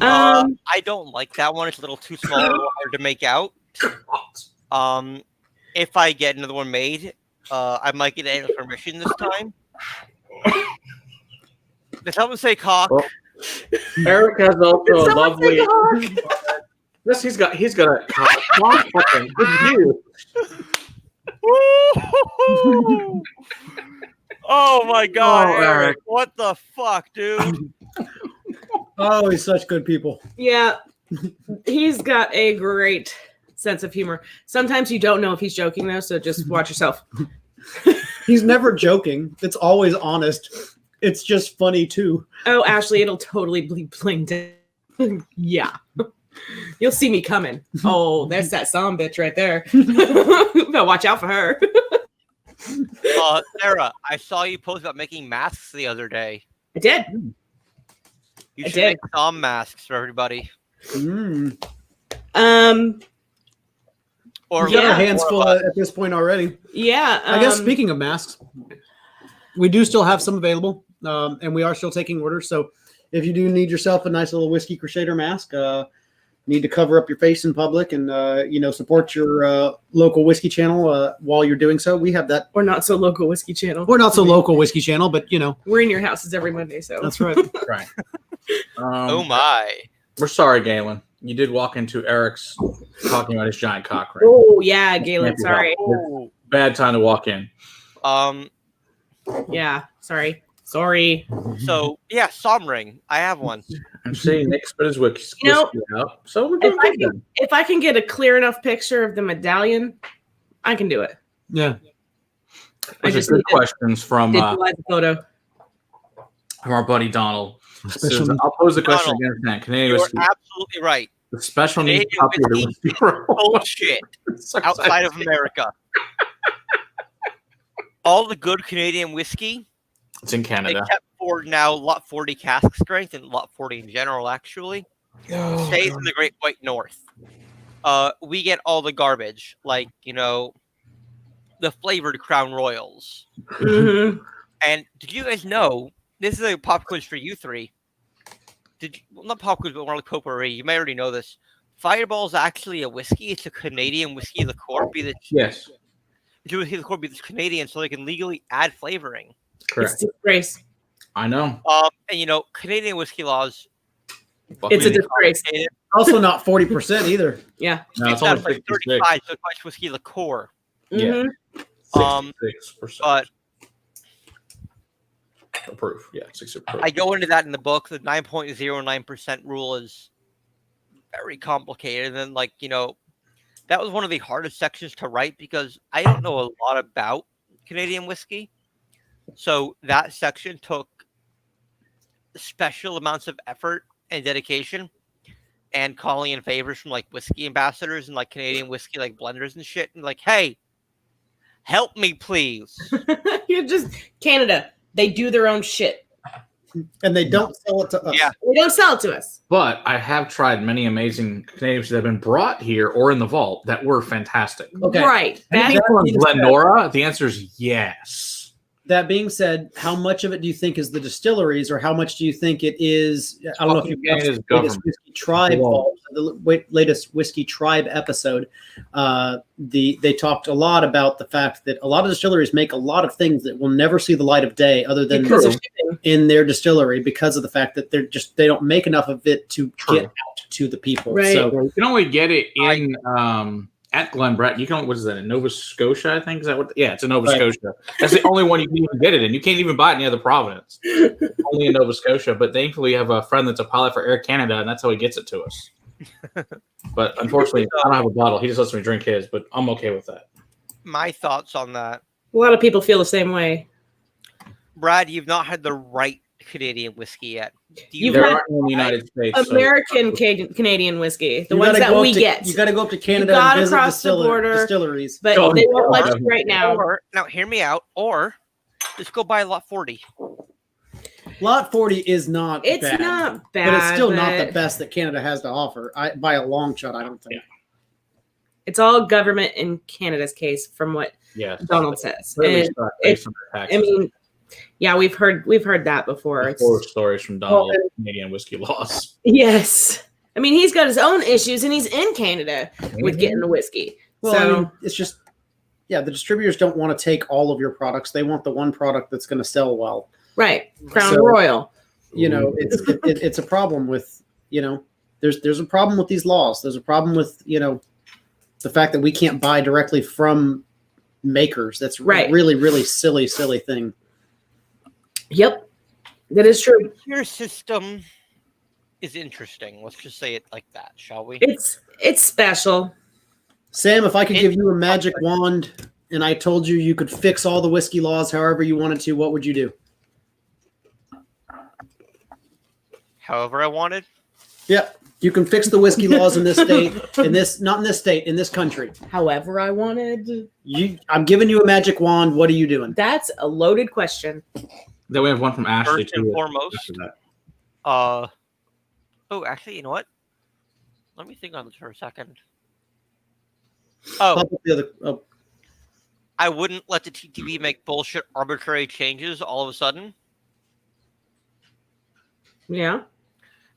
I don't like that one. It's a little too small, a little hard to make out. If I get another one made, I might get Daniel's permission this time. Did someone say cock?
Well, Eric has also a lovely. Yes, he's got a cock. Good you.
Oh my God,
Oh,
Eric! What the fuck, dude?
Oh, he's such good people.
Yeah, he's got a great sense of humor. Sometimes you don't know if he's joking though, so just watch yourself.
He's never joking. It's always honest. It's just funny too.
Oh, Ashley, it'll totally be blinked. Yeah. You'll see me coming. Oh, there's that Som bitch right there. Better watch out for her.
Sarah, I saw you post about making masks the other day.
I did.
You should make Som masks for everybody.
Or you got our hands full at this point already.
Yeah.
I guess speaking of masks, we do still have some available, and we are still taking orders. So if you do need yourself a nice little Whiskey Crusader mask, need to cover up your face in public and support your local whiskey channel while you're doing so, we have that.
Or not so local whiskey channel.
We're not so local whiskey channel, but
we're in your houses every Monday, so
that's right.
Right.
Oh my.
We're sorry, Galen. You did walk into Eric's talking about his giant cock ring.
Oh yeah, Galen. Sorry.
Bad time to walk in.
Yeah. Sorry.
So yeah, Som ring. I have one.
I'm seeing Nick spit his whiskey out. So we're doing
if I can get a clear enough picture of the medallion, I can do it.
Yeah.
I just good questions from
the photo.
From our buddy Donald. Says, I'll pose the question again. Canadian
You're
whiskey.
absolutely right.
The special needs
Canadian whiskey bullshit outside of America. All the good Canadian whiskey,
it's in Canada.
except for now lot 40 cask strength and lot 40 in general, actually, stays in the Great White North. We get all the garbage, like the flavored Crown Royals.
Mm-hmm.
And did you guys know? This is a pop quiz for you three. Not pop quiz, but more like potpourri. You may already know this. Fireball is actually a whiskey. It's a Canadian whiskey liqueur.
Yes.
It's a whiskey liqueur because it's Canadian, so they can legally add flavoring.
Correct.
It's a disgrace.
I know.
And Canadian whiskey laws.
It's a disgrace.
Also not 40% either.
Yeah.
No, it's only
like 35, so it's much whiskey liqueur.
Yeah.
Mm-hmm.
66%.
But
proof. Yeah, 60 proof.
I go into that in the book. The 9.09% rule is very complicated. And then, that was one of the hardest sections to write because I don't know a lot about Canadian whiskey. So that section took special amounts of effort and dedication and calling in favors from like whiskey ambassadors and like Canadian whiskey like blenders and shit and like, hey, help me please.
You're just Canada. They do their own shit.
And they don't sell it to us.
Yeah.
They don't sell it to us.
But I have tried many amazing Canadians that have been brought here or in the vault that were fantastic.
Okay.
Right.
Anything from Glenora? The answer is yes.
That being said, how much of it do you think is the distilleries, or how much do you think it is? I don't know if you've watched the latest Whiskey Tribe, latest Whiskey Tribe episode. They talked a lot about the fact that a lot of distilleries make a lot of things that will never see the light of day, other than in their distillery, because of the fact that they don't make enough of it to get out to the people.
Right.
So
You can only get it in at Glen Brett. You can, what is that, in Nova Scotia, I think? Is that what? Yeah, it's in Nova Scotia. That's the only one you can even get it in. You can't even buy it in any other province. Only in Nova Scotia. But thankfully, you have a friend that's a pilot for Air Canada, and that's how he gets it to us. But unfortunately, I don't have a bottle. He just lets me drink his, but I'm okay with that.
My thoughts on that.
A lot of people feel the same way.
Brad, you've not had the right Canadian whiskey yet.
You've
There
had
aren't in the United States.
American Canadian whiskey, the
you
ones
gotta
that
go
we
up to,
get.
You got to go up to Canada
gotta
and visit
cross the border.
distilleries.
But
Oh,
they won't let
yeah.
you right now.
Now, hear me out. Or just go buy Lot 40.
Lot 40 is not
It's
bad,
not bad,
but it's still not the best that Canada has to offer. By a long shot, I don't think.
It's all government in Canada's case, from what
Yes.
Donald says.
Really
And
suck based on their taxes.
I mean, yeah, we've heard that before. It's,
Horror stories from Donald
Well,
Canadian whiskey laws.
yes, I mean he's got his own issues, and he's in Canada with getting the whiskey.
Well,
So
I mean, it's just, the distributors don't want to take all of your products. They want the one product that's going to sell well.
right, Crown
So-
Royal.
You know, it's a problem with, there's a problem with these laws. There's a problem with, the fact that we can't buy directly from makers. That's
Right.
a really, really silly thing.
Yep, that is true.
Your system is interesting. Let's just say it like that, shall we?
It's special.
Sam, if I could give you a magic wand and I told you could fix all the whiskey laws however you wanted to, what would you do?
However I wanted.
Yep. You can fix the whiskey laws in this state, not in this state, in this country.
However I wanted.
I'm giving you a magic wand. What are you doing?
That's a loaded question.
Then we have one from Ashley
First and
too.
foremost,
After that.
oh, actually, you know what? Let me think on this for a second. Oh,
Pop up the other. Oh,
I wouldn't let the TTB make bullshit arbitrary changes all of a sudden.
Yeah.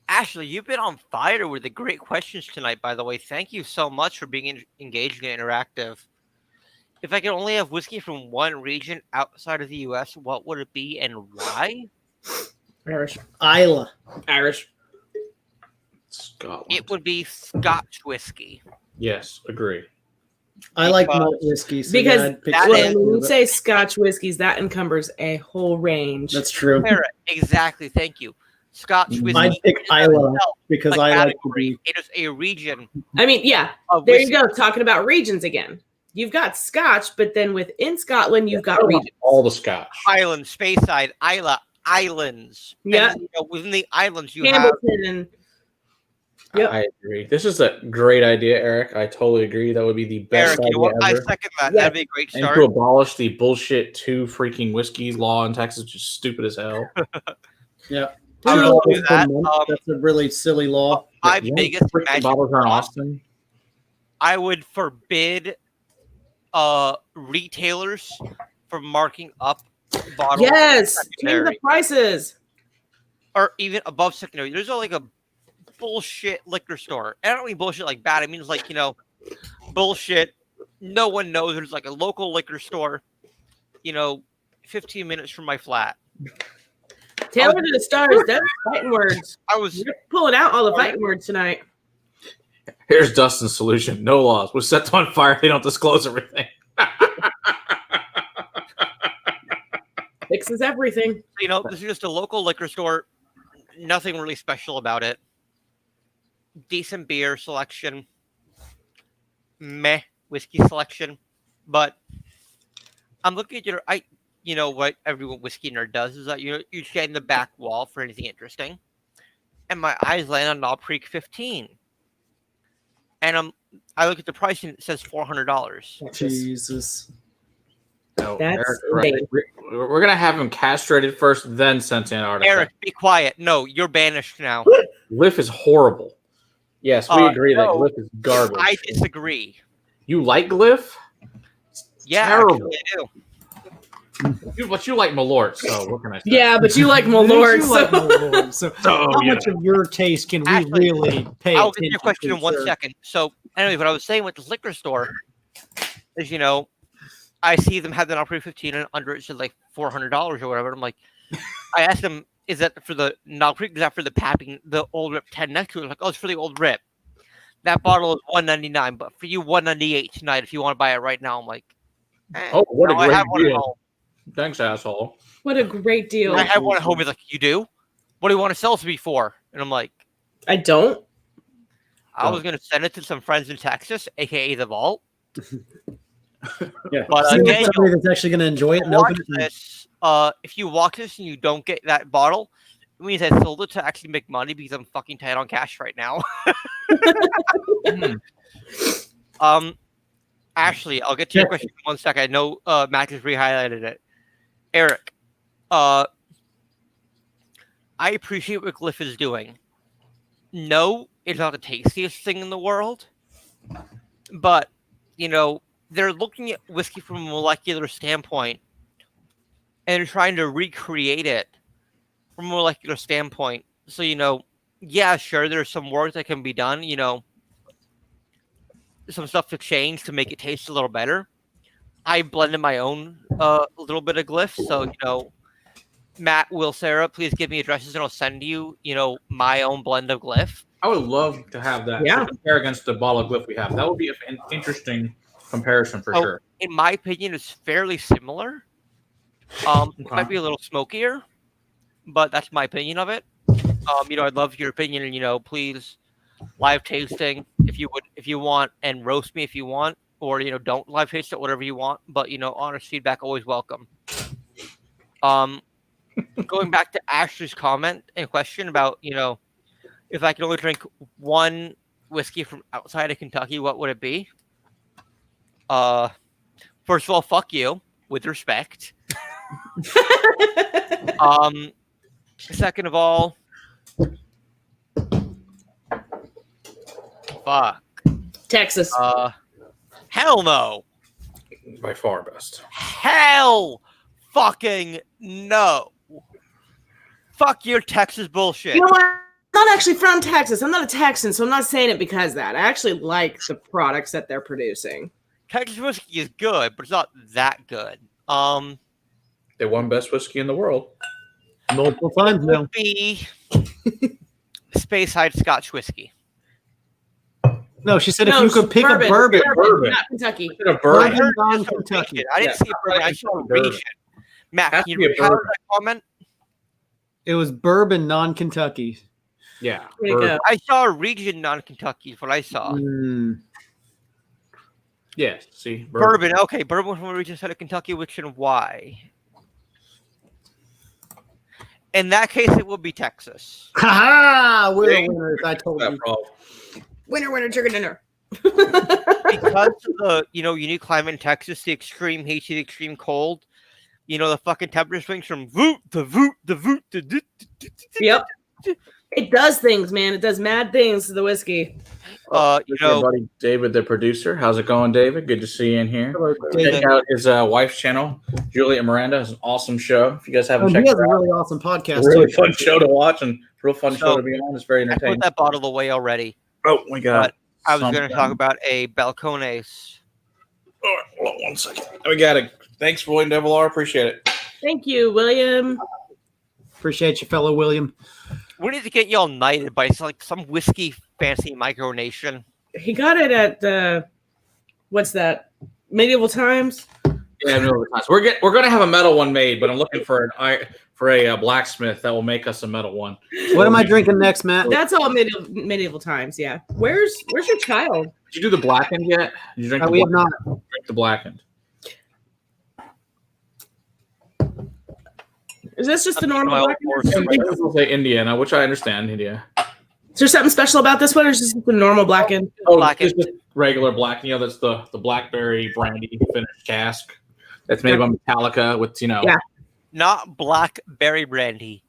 Ashley, you've been on fire with the great questions tonight, by the way. Thank you so much for being engaged and interactive. If I could only have whiskey from one region outside of the U.S., what would it be and why?
Irish.
Isla.
Irish.
Scotland.
It would be Scotch whiskey.
Yes, agree.
I like
Because-
malt whiskey. So
Because
I'd pick
that
Well,
Scotch,
when you
but
say Scotch whiskeys, that encumbers a whole range.
that's true.
Parrot, exactly. Thank you. Scotch whiskey.
I'd pick
in and of
Isla
itself,
because
a
I like to
category.
be.
It is a region
I mean, yeah,
of
there
whiskey.
you go. Talking about regions again. You've got Scotch, but then within Scotland, you've got regions.
All the Scotch.
Island, Speyside, Isla, islands.
Yeah.
And, within the islands, you have
Hamilton and Yep.
I agree. This is a great idea, Eric. I totally agree. That would be the best
Eric. You know what? I
idea ever.
second that.
Yeah.
That'd be a great
And
start.
to abolish the bullshit 2 freaking whiskeys law in Texas, which is stupid as hell.
Yeah.
I
$2
will do
per
that.
month, that's a really silly law.
My
Yeah,
biggest
freaking
magic
bottles are in
law,
Austin.
I would forbid retailers from marking up bottles
yes, change
secondary,
the prices.
or even above secondary. There's like a bullshit liquor store. And I don't mean bullshit like bad. I mean it's like, bullshit. No one knows. There's like a local liquor store, 15 minutes from my flat.
Taylor to the stars. That's fighting words.
I was
You're pulling out all the fighting words tonight.
Here's Dustin's solution. No laws. We'll set them on fire. They don't disclose everything.
Fixes everything.
this is just a local liquor store. Nothing really special about it. Decent beer selection. Meh whiskey selection. But I'm looking at what every whiskey nerd does is that you scan the back wall for anything interesting, and my eyes land on Knob Creek 15, and I look at the price and it says $400.
Jesus.
No,
That's
Eric's right. We're gonna have him castrated first, then sent to Antarctica.
Eric, be quiet. No, you're banished now.
Glyph is horrible. Yes, we agree that
no,
Glyph is garbage.
I disagree.
You like Glyph?
Yeah,
terrible.
actually, I do.
But you like Malort, so what can I say?
Yeah, but you like Malort.
You like Malort, so
Oh,
how
yeah.
much of your taste can we
Actually,
really pay
I'll
attention
get your question
to,
in 1
sir?
second. So, anyway, what I was saying with this liquor store is, I see them have the Knob Creek 15 and under it said like $400 or whatever. I'm like, I asked them, is that for the Knob Creek? Is that for the Papping, the old Rip 10 next to it? Like, oh, it's for the old Rip. That bottle is $199, but for you, $198 tonight if you want to buy it right now. I'm like,
Oh, what a
no, I
great
have one at
deal.
home.
Thanks, asshole.
What a great deal.
I have one at home. He's like, you do? What do you want to sell it to me for? And I'm like,
I don't.
I was going to send it to some friends in Texas, aka the Vault.
Yeah.
But
See,
again,
somebody that's actually going to enjoy it and
watch
open it.
this. If you watch this and you don't get that bottle, it means I sold it to actually make money because I'm fucking tight on cash right now. Ashley, I'll get to your question in 1 second. I know Matt just re-highlighted it. Eric, I appreciate what Glyph is doing. No, it's not the tastiest thing in the world, but they're looking at whiskey from a molecular standpoint and they're trying to recreate it from a molecular standpoint. So, yeah, sure, there's some work that can be done, some stuff to change to make it taste a little better. I blended my own little bit of Glyph. So, Matt, Will, Sarah, please give me addresses and I'll send you, my own blend of Glyph.
I would love to have that to compare against the bottle of Glyph we have. That would be an interesting comparison for sure.
In my opinion, it's fairly similar. It might be a little smokier, but that's my opinion of it. I'd love your opinion, and please live tasting if you want, and roast me if you want, or don't live taste it, whatever you want. But honest feedback always welcome. Going back to Ashley's comment and question about if I could only drink one whiskey from outside of Kentucky, what would it be? First of all, fuck you, with respect. Second of all, fuck.
Texas.
Hell no.
By far best.
Hell fucking no. Fuck your Texas bullshit.
You know what? I'm not actually from Texas. I'm not a Texan, so I'm not saying it because of that. I actually like the products that they're producing.
Texas whiskey is good, but it's not that good.
They won best whiskey in the world.
Multiple times now.
Would be Speyside Scotch whiskey.
No, she said if you could pick a bourbon.
Not Kentucky.
Bourbon.
I heard
non
just a
Kentucky.
region. I didn't see a bourbon. I saw a region. Matt,
Has
can
to
you
be a
read
bourbon.
that comment?
It was bourbon, non-Kentucky.
Yeah.
There you go.
I saw a region non-Kentucky is what I saw.
Yeah. See,
Bourbon. Okay, bourbon from a region outside of Kentucky, which and why? In that case, it will be Texas.
Ha ha! We're winners. I told
That
you.
problem.
Winner, winner, chicken dinner.
Because of the unique climate in Texas, the extreme heat to the extreme cold, the fucking temperature swings from voot to voot to voot to doot.
Yep. It does things, man. It does mad things to the whiskey.
This is your buddy David, the producer. How's it going, David? Good to see you in here.
Hello,
Check out his wife's channel, Julia Miranda. It's an awesome show. If you guys haven't
He
checked
has
it
a
out,
really awesome podcast.
really
too.
fun show to watch and real fun show to be on. It's very
I
entertaining.
put that bottle away already.
Oh, we got.
I was going to talk about a Balcones.
Oh, hold on 1 second. We got it. Thanks, William Devilar. Appreciate it.
Thank you, William.
Appreciate you, fellow William.
We need to get y'all knighted by some whiskey fancy micronation.
He got it at what's that? Medieval Times.
Yeah, no, we're gonna have a metal one made, but I'm looking for a blacksmith that will make us a metal one.
What am I drinking next, Matt?
That's all medieval times. Yeah. Where's your child?
Did you do the Blackened yet? Did you drink
We have not.
Drink the Blackened.
Is this just the normal
Wild
Blackened?
horse.
I think this will say Indiana, which I understand. India.
Is there something special about this one, or is this just the normal Blackened?
Oh,
Blackened.
it's just regular black. That's the blackberry brandy finished cask. That's made by Metallica with
Yeah.
Not blackberry brandy.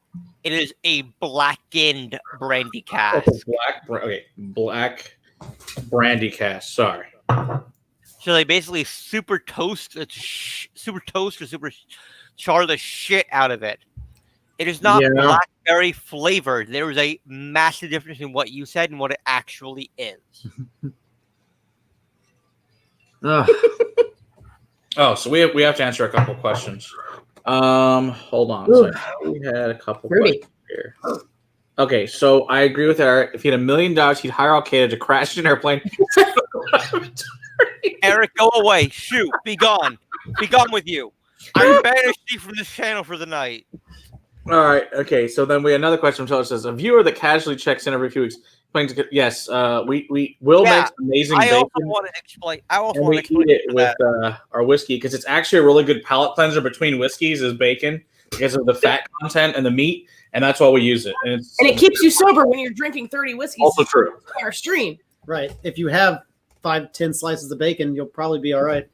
It is a blackened brandy cask.
Black brandy cask. Sorry.
So they basically super toast or super char the shit out of it. It is not blackberry flavored. There is a massive difference in what you said and what it actually is.
Oh, so we have to answer a couple questions. Hold on. So we had a couple questions here. Okay, so I agree with Eric. If he had $1 million, he'd hire Al Qaeda to crash an airplane.
Eric, go away. Shoot. Be gone. Be gone with you. I banished you from this channel for the night.
All right. Okay. So then we had another question from Taylor. Says a viewer that casually checks in every few weeks. Yes. We will make some amazing bacon.
I also want to explain
it with our whiskey because it's actually a really good palate cleanser between whiskeys is bacon because of the fat content and the meat, and that's why we use it. And
it keeps you sober when you're drinking 30 whiskeys.
Also true.
On our stream.
Right. If you have 5-10 slices of bacon, you'll probably be all right.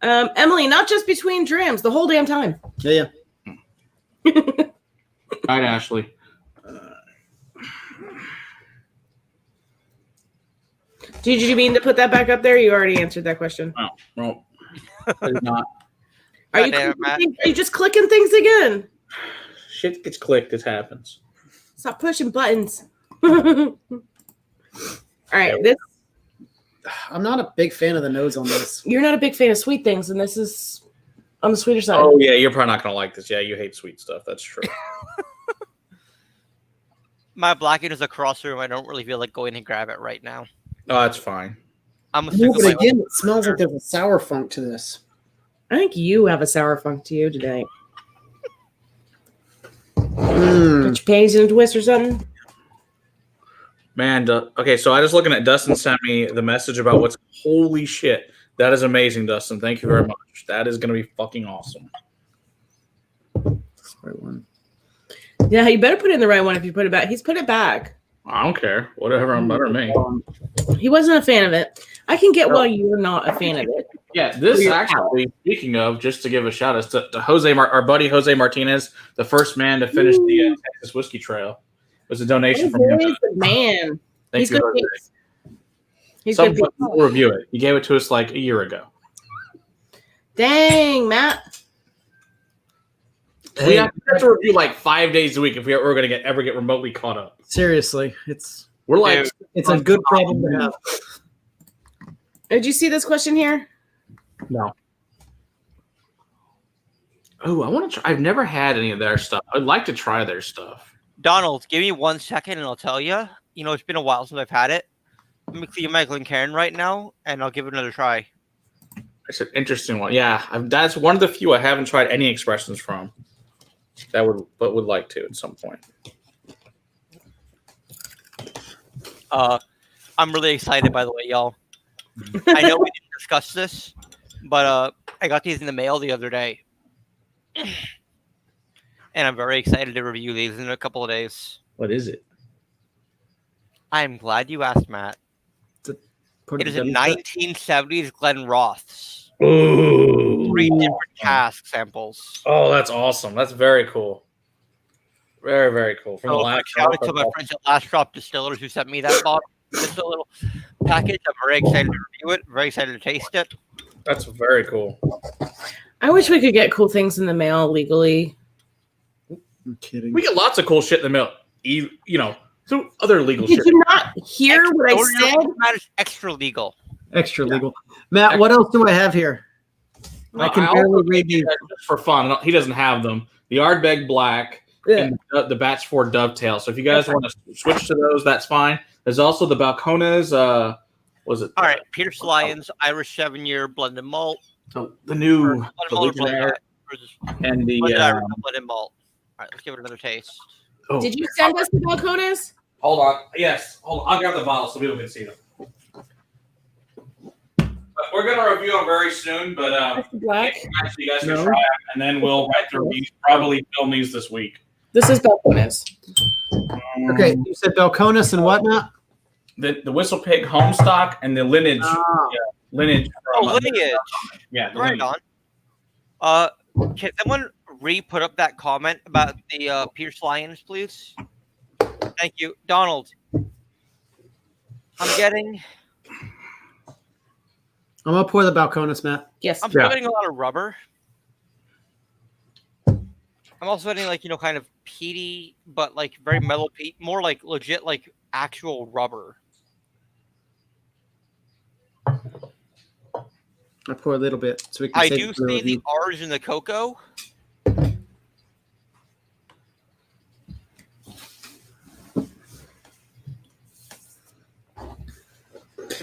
Emily, not just between drams, the whole damn time.
Yeah.
All right, Ashley.
Did you mean to put that back up there? You already answered that question.
Oh, no, I did not.
Are you just clicking things again?
Shit gets clicked. It happens.
Stop pushing buttons. All right,
I'm not a big fan of the nose on this.
You're not a big fan of sweet things, and this is on the sweeter side.
Oh yeah, you're probably not gonna like this. Yeah, you hate sweet stuff. That's true.
My Blackened is across the room. I don't really feel like going and grab it right now.
Oh, that's fine.
I'm a
But again, it smells like there's a sour funk to this.
I think you have a sour funk to you today. Put your panties in a twist or something?
Man, okay, so I was looking at Dustin sent me the message about what's holy shit. That is amazing, Dustin. Thank you very much. That is going to be fucking awesome.
That's the right one.
Yeah, you better put in the right one if you put it back. He's put it back.
I don't care. Whatever, I'm better than me.
He wasn't a fan of it. I can get why you're not a fan of it.
Yeah, this actually, speaking of, just to give a shout out to Jose, our buddy Jose Martinez, the first man to finish the Texas Whiskey Trail. It was a donation from him.
He's the man.
Thank you, Jose.
He's good.
We'll review it. He gave it to us like a year ago.
Dang, Matt.
We have to review like 5 days a week if we're going to ever get remotely caught up.
Seriously, it's
a
good problem to have.
Did you see this question here?
No. Oh, I want to try. I've never had any of their stuff. I'd like to try their stuff.
Donald, give me 1 second and I'll tell you. You know, it's been a while since I've had it. Let me clean my Glencairn right now, and I'll give it another try.
It's an interesting one. Yeah, that's one of the few I haven't tried any expressions from. Would like to at some point.
I'm really excited, by the way, y'all. I know we didn't discuss this, but I got these in the mail the other day. And I'm very excited to review these in a couple of days.
What is it?
I'm glad you asked, Matt. It is a 1970s Glen Roth's.
Ooh.
3 different cask samples.
Oh, that's awesome. That's very cool. Very, very cool. From the last
shout out to my friends at Last Drop Distillers who sent me that bottle. Just a little package. I'm very excited to review it. Very excited to taste it.
That's very cool.
I wish we could get cool things in the mail legally.
I'm kidding.
We get lots of cool shit in the mail. You know, through other legal shit.
Did you not hear what I said?
That is extra legal.
Extra legal. Matt, what else do I have here? I can barely read these.
Just for fun. He doesn't have them. The Ardbeg Black and the Batch 4 Dovetail. So if you guys want to switch to those, that's fine. There's also the Balcones. Was it?
All right. Peter Lyons, Irish 7-year blended malt.
So the new
Legionnaire
and the
blended malt. All right, let's give it another taste.
Oh,
Did you send us the Balcones?
hold on. Yes. Hold on. I'll grab the bottle so people can see them. we're gonna review them very soon, but
Black.
so you guys can
No.
try it, and then we'll write the reviews. Probably film these this week.
This is Balcones.
Okay, you said Balcones and what, Matt?
The Whistle Pig home stock and the lineage.
Ah.
Yeah, lineage.
Oh, lineage.
Yeah, the
Right
lineage.
on. Can someone put up that comment about the Pierce Lions, please? Thank you, Donald. I'm getting
I'm gonna pour the Balcones, Matt.
Yes.
I'm still getting a lot of rubber. I'm also getting like kind of peaty, but like very mellow peat, more like legit like actual rubber.
I pour a little bit so we can.
I
save
do
it for
see
review.
the orange in the cocoa.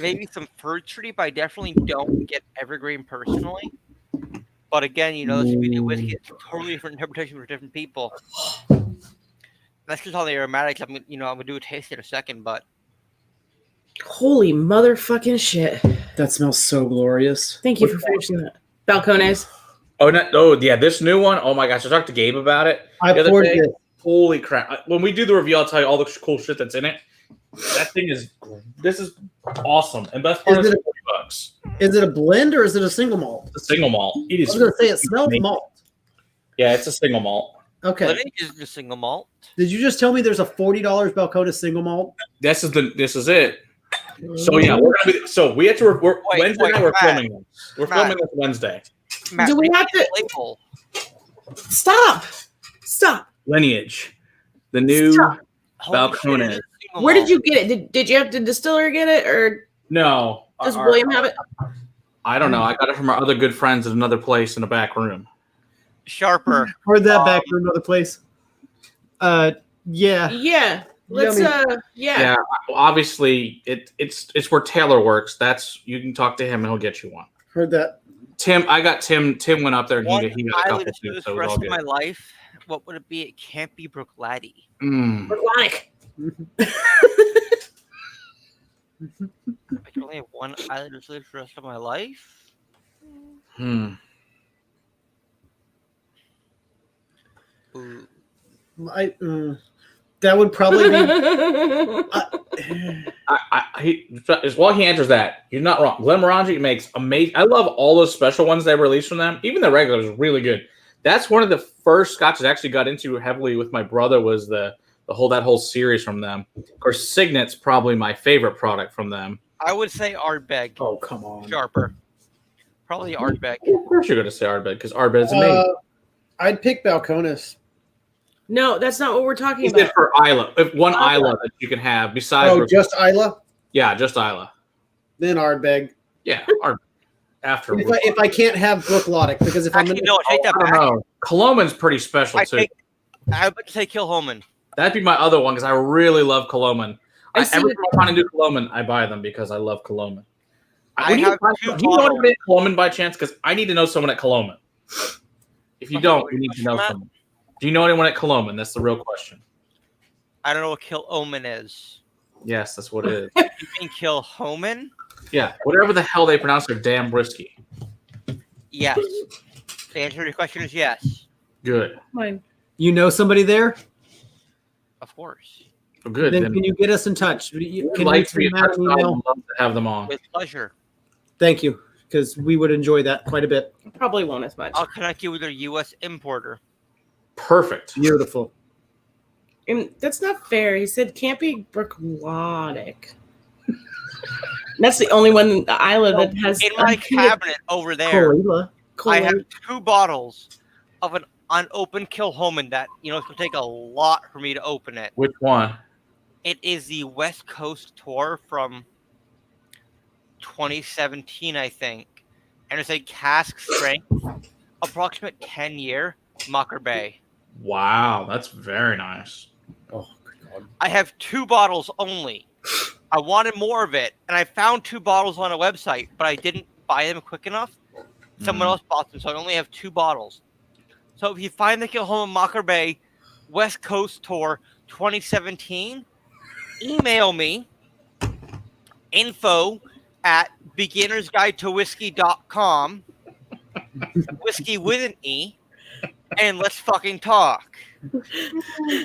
Maybe some fruit tree, but I definitely don't get evergreen personally. But again, this would be whiskey. It's a totally different interpretation for different people. That's just all the aromatics. I'm gonna do a taste in a second, but
Holy motherfucking shit.
That smells so glorious.
Thank you for finishing that. Balcones.
Oh, yeah, this new one. Oh my gosh, I talked to Gabe about it.
I
the other
poured
day.
this.
Holy crap! When we do the review, I'll tell you all the cool shit that's in it. That thing is. This is awesome, and best part is
Is it
$40.
Is it a blend or is it a single malt?
It's a single malt. It
I
is.
was gonna say it smells
amazing.
malt.
Yeah, it's a single malt.
Okay.
lineage is just single malt.
Did you just tell me there's a $40 Balcones single malt?
This is it. So yeah, we're gonna be. So we have to. Wednesday night. We're
Matt.
filming this. We're
Matt.
filming this Wednesday.
Matt,
Do we
read
have
the
to-
label.
Stop. Stop.
Lineage, the new.
Stop.
Holy shit,
Balcones.
it is single
Where did
malt.
you get it? Did you have the distiller get it, or
No.
does William have it?
I don't know. I got it from our other good friends at another place in the back room.
Sharper?
Heard that back from another place. Yeah.
Yeah. Let's
Yummy.
Yeah, obviously it's where Taylor works. You can talk to him and he'll get you one.
Heard that.
Tim, I got Tim. Tim went up there and
One
he got a
island
couple
for
too.
the
So it was
rest
all
of
good.
my life. What would it be? It can't be Brooklady.
Mm.
Ironic.
I can only have one island for the rest of my life.
Hmm.
Ooh.
That would probably be.
While he answers that, you're not wrong. Glenmorangie makes amazing. I love all those special ones they released from them. Even the regular is really good. That's one of the first scotches I actually got into heavily with my brother. Was that whole series from them. Of course, Signet's probably my favorite product from them.
I would say Ardbeg.
Oh, come on.
Sharper. Probably Ardbeg.
Of course, you're going to say Ardbeg because Ardbeg is amazing.
I'd pick Balcones.
No, that's not what we're talking
He's
about.
it for Isla. If one Isla that you can have besides.
Oh, just Isla?
Yeah, just Isla.
Then Ardbeg.
Yeah, after.
If I can't have Brooklotic, because if
Actually,
I'm
no, take that
I don't
back.
know. Coloman's pretty special
I
too.
would say Kilhoman.
That'd be my other one because I really love Coloman.
I see
Every
that-
time I'm trying to do Coloman, I buy them because I love Coloman.
I have two
Do you know
bottles.
anybody at Coloman by chance? Because I need to know someone at Coloman. If you
Okay,
don't,
what
you
your
need to know
question, Matt?
someone. Do you know anyone at Coloman? That's the real question.
I don't know what Kilhoman is.
Yes, that's what it is.
You mean Kilhoman?
Yeah, whatever the hell they pronounce their damn whiskey.
Yes. The answer to your question is yes.
Good.
Mine.
You know somebody there?
Of course.
Well, good.
Then
Then
can you get us in touch?
would
Can
like
you
to be
send Matt
touched.
an
I'd
email?
love to have them on.
With pleasure.
Thank you, because we would enjoy that quite a bit.
Probably won't as much.
I'll connect you with a U.S. importer.
Perfect.
Beautiful.
And that's not fair. He said can't be Brooklotic. That's the only one, the Isla, that has.
In my cabinet over there, I have 2 bottles of an unopened Kilhoman that, it's going to take a lot for me to open it.
Which one?
It is the West Coast tour from 2017, I think. And it's a cask strength, approximate 10-year Mocker Bay.
Wow, that's very nice.
Oh, good God.
I have 2 bottles only. I wanted more of it, and I found 2 bottles on a website, but I didn't buy them quick enough. Someone else bought them, so I only have 2 bottles. So if you find the Kilhoman Mocker Bay West Coast Tour 2017, email me info at beginnersguidetowhiskey.com, whiskey with an E, and let's fucking talk.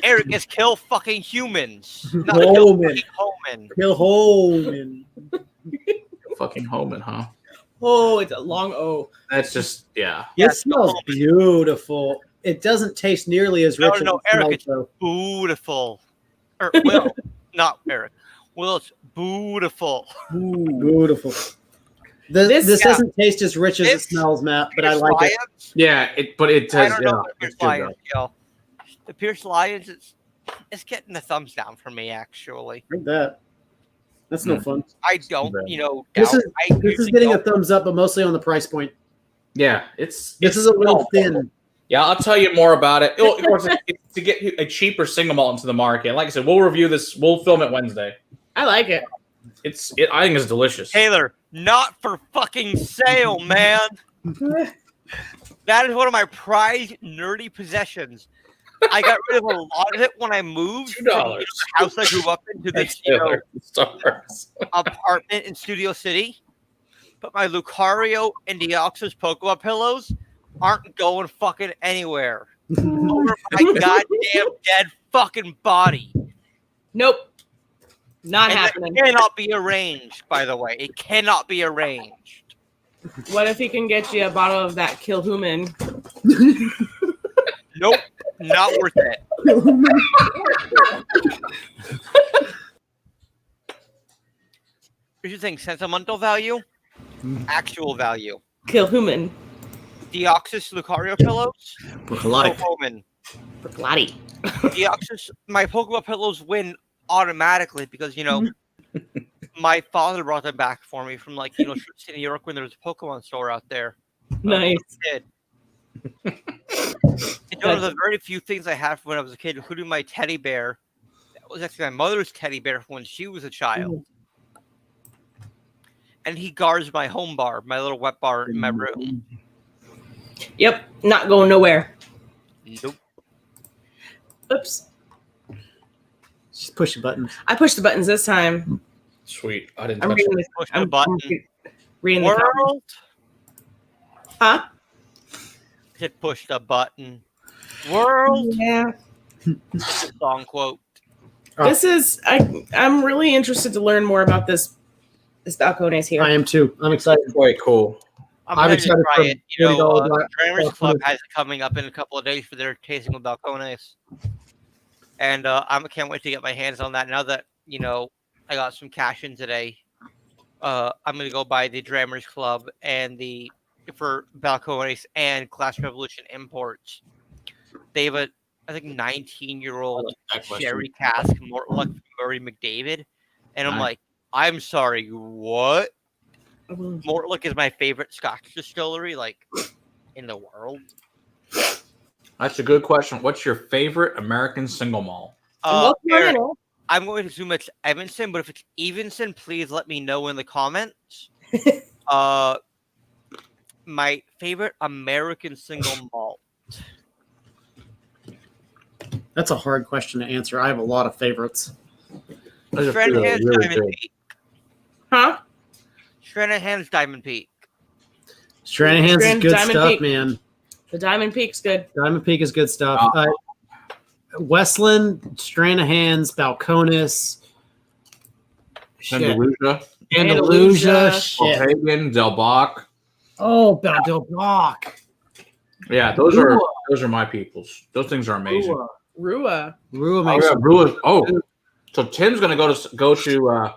Eric is kill fucking humans. Not kill fucking Holman.
Kill Holman.
Fucking Holman, huh?
Oh, it's a long O.
That's just, yeah.
It smells beautiful. It doesn't taste nearly as rich as it
Eric,
smells,
it's
though.
beautiful. Or Will, not Eric. Will, it's beautiful.
Beautiful. This doesn't taste as rich as it smells, Matt, but I like it.
Yeah, but it does.
I don't know if Pierce Lions, the Pierce Lions, it's getting the thumbs down for me, actually.
Like that. That's no fun.
I don't,
This is getting a thumbs up, but mostly on the price point.
Yeah,
this is a little thin.
Yeah, I'll tell you more about it. Of course, it's to get a cheaper single malt into the market. Like I said, we'll review this. We'll film it Wednesday.
I like it.
I think it's delicious.
Taylor, not for fucking sale, man. That is one of my prized nerdy possessions. I got rid of a lot of it when I moved from the house I grew up in to this apartment in Studio City. But my Lucario and Deoxys Pokemon pillows aren't going fucking anywhere. Over my goddamn dead fucking body.
Nope. Not happening.
It cannot be arranged, by the way. It cannot be arranged.
What if he can get you a bottle of that Kill Human?
Nope. Not worth it. Here's the thing: sentimental value, actual value.
Kill Human.
Deoxys Lucario pillows. Pokemon. Deoxys. My Pokemon pillows win automatically because my father brought them back for me from trips to New York when there was a Pokemon store out there.
Nice.
It's one of the very few things I had when I was a kid, including my teddy bear. That was actually my mother's teddy bear when she was a child. And he guards my home bar, my little wet bar in my room.
Yep, not going nowhere.
Nope.
Oops.
Just push the buttons.
I pushed the buttons this time.
Sweet. I didn't
I'm
touch
reading
it.
Push the button.
Reading the
World.
comments. Huh?
Hit push the button. World.
Yeah.
Song quote.
This is I'm really interested to learn more about this Balcones here.
I am too. I'm excited.
Quite cool.
I'm excited to try it.
$40
Drammers Club has it coming up in a couple of days for their tasting of Balcones. And I can't wait to get my hands on that. Now that, I got some cash in today, I'm going to go buy the Drammers Club and for Balcones and Glass Revolution imports. They have a, I think, 19-year-old sherry cask, Mortlach Murray McDavid. And I'm like, I'm sorry, what? Mortlach is my favorite Scotch distillery, in the world.
That's a good question. What's your favorite American single malt?
Eric, I'm going to assume it's Evanston, but if it's Evanston, please let me know in the comments. My favorite American single malt.
That's a hard question to answer. I have a lot of favorites.
Stranahan's Diamond Peak.
Huh?
Stranahan's Diamond Peak.
Stranahan's is good
Diamond
stuff,
Peak.
man.
The Diamond Peak's good.
Diamond Peak is good stuff. Westland, Stranahan's, Balcones,
Andalusia,
shit.
Hagen, Del Bach.
Oh, Del Bach.
Yeah, those are my peoples. Those things are amazing.
Rua.
So Tim's gonna go to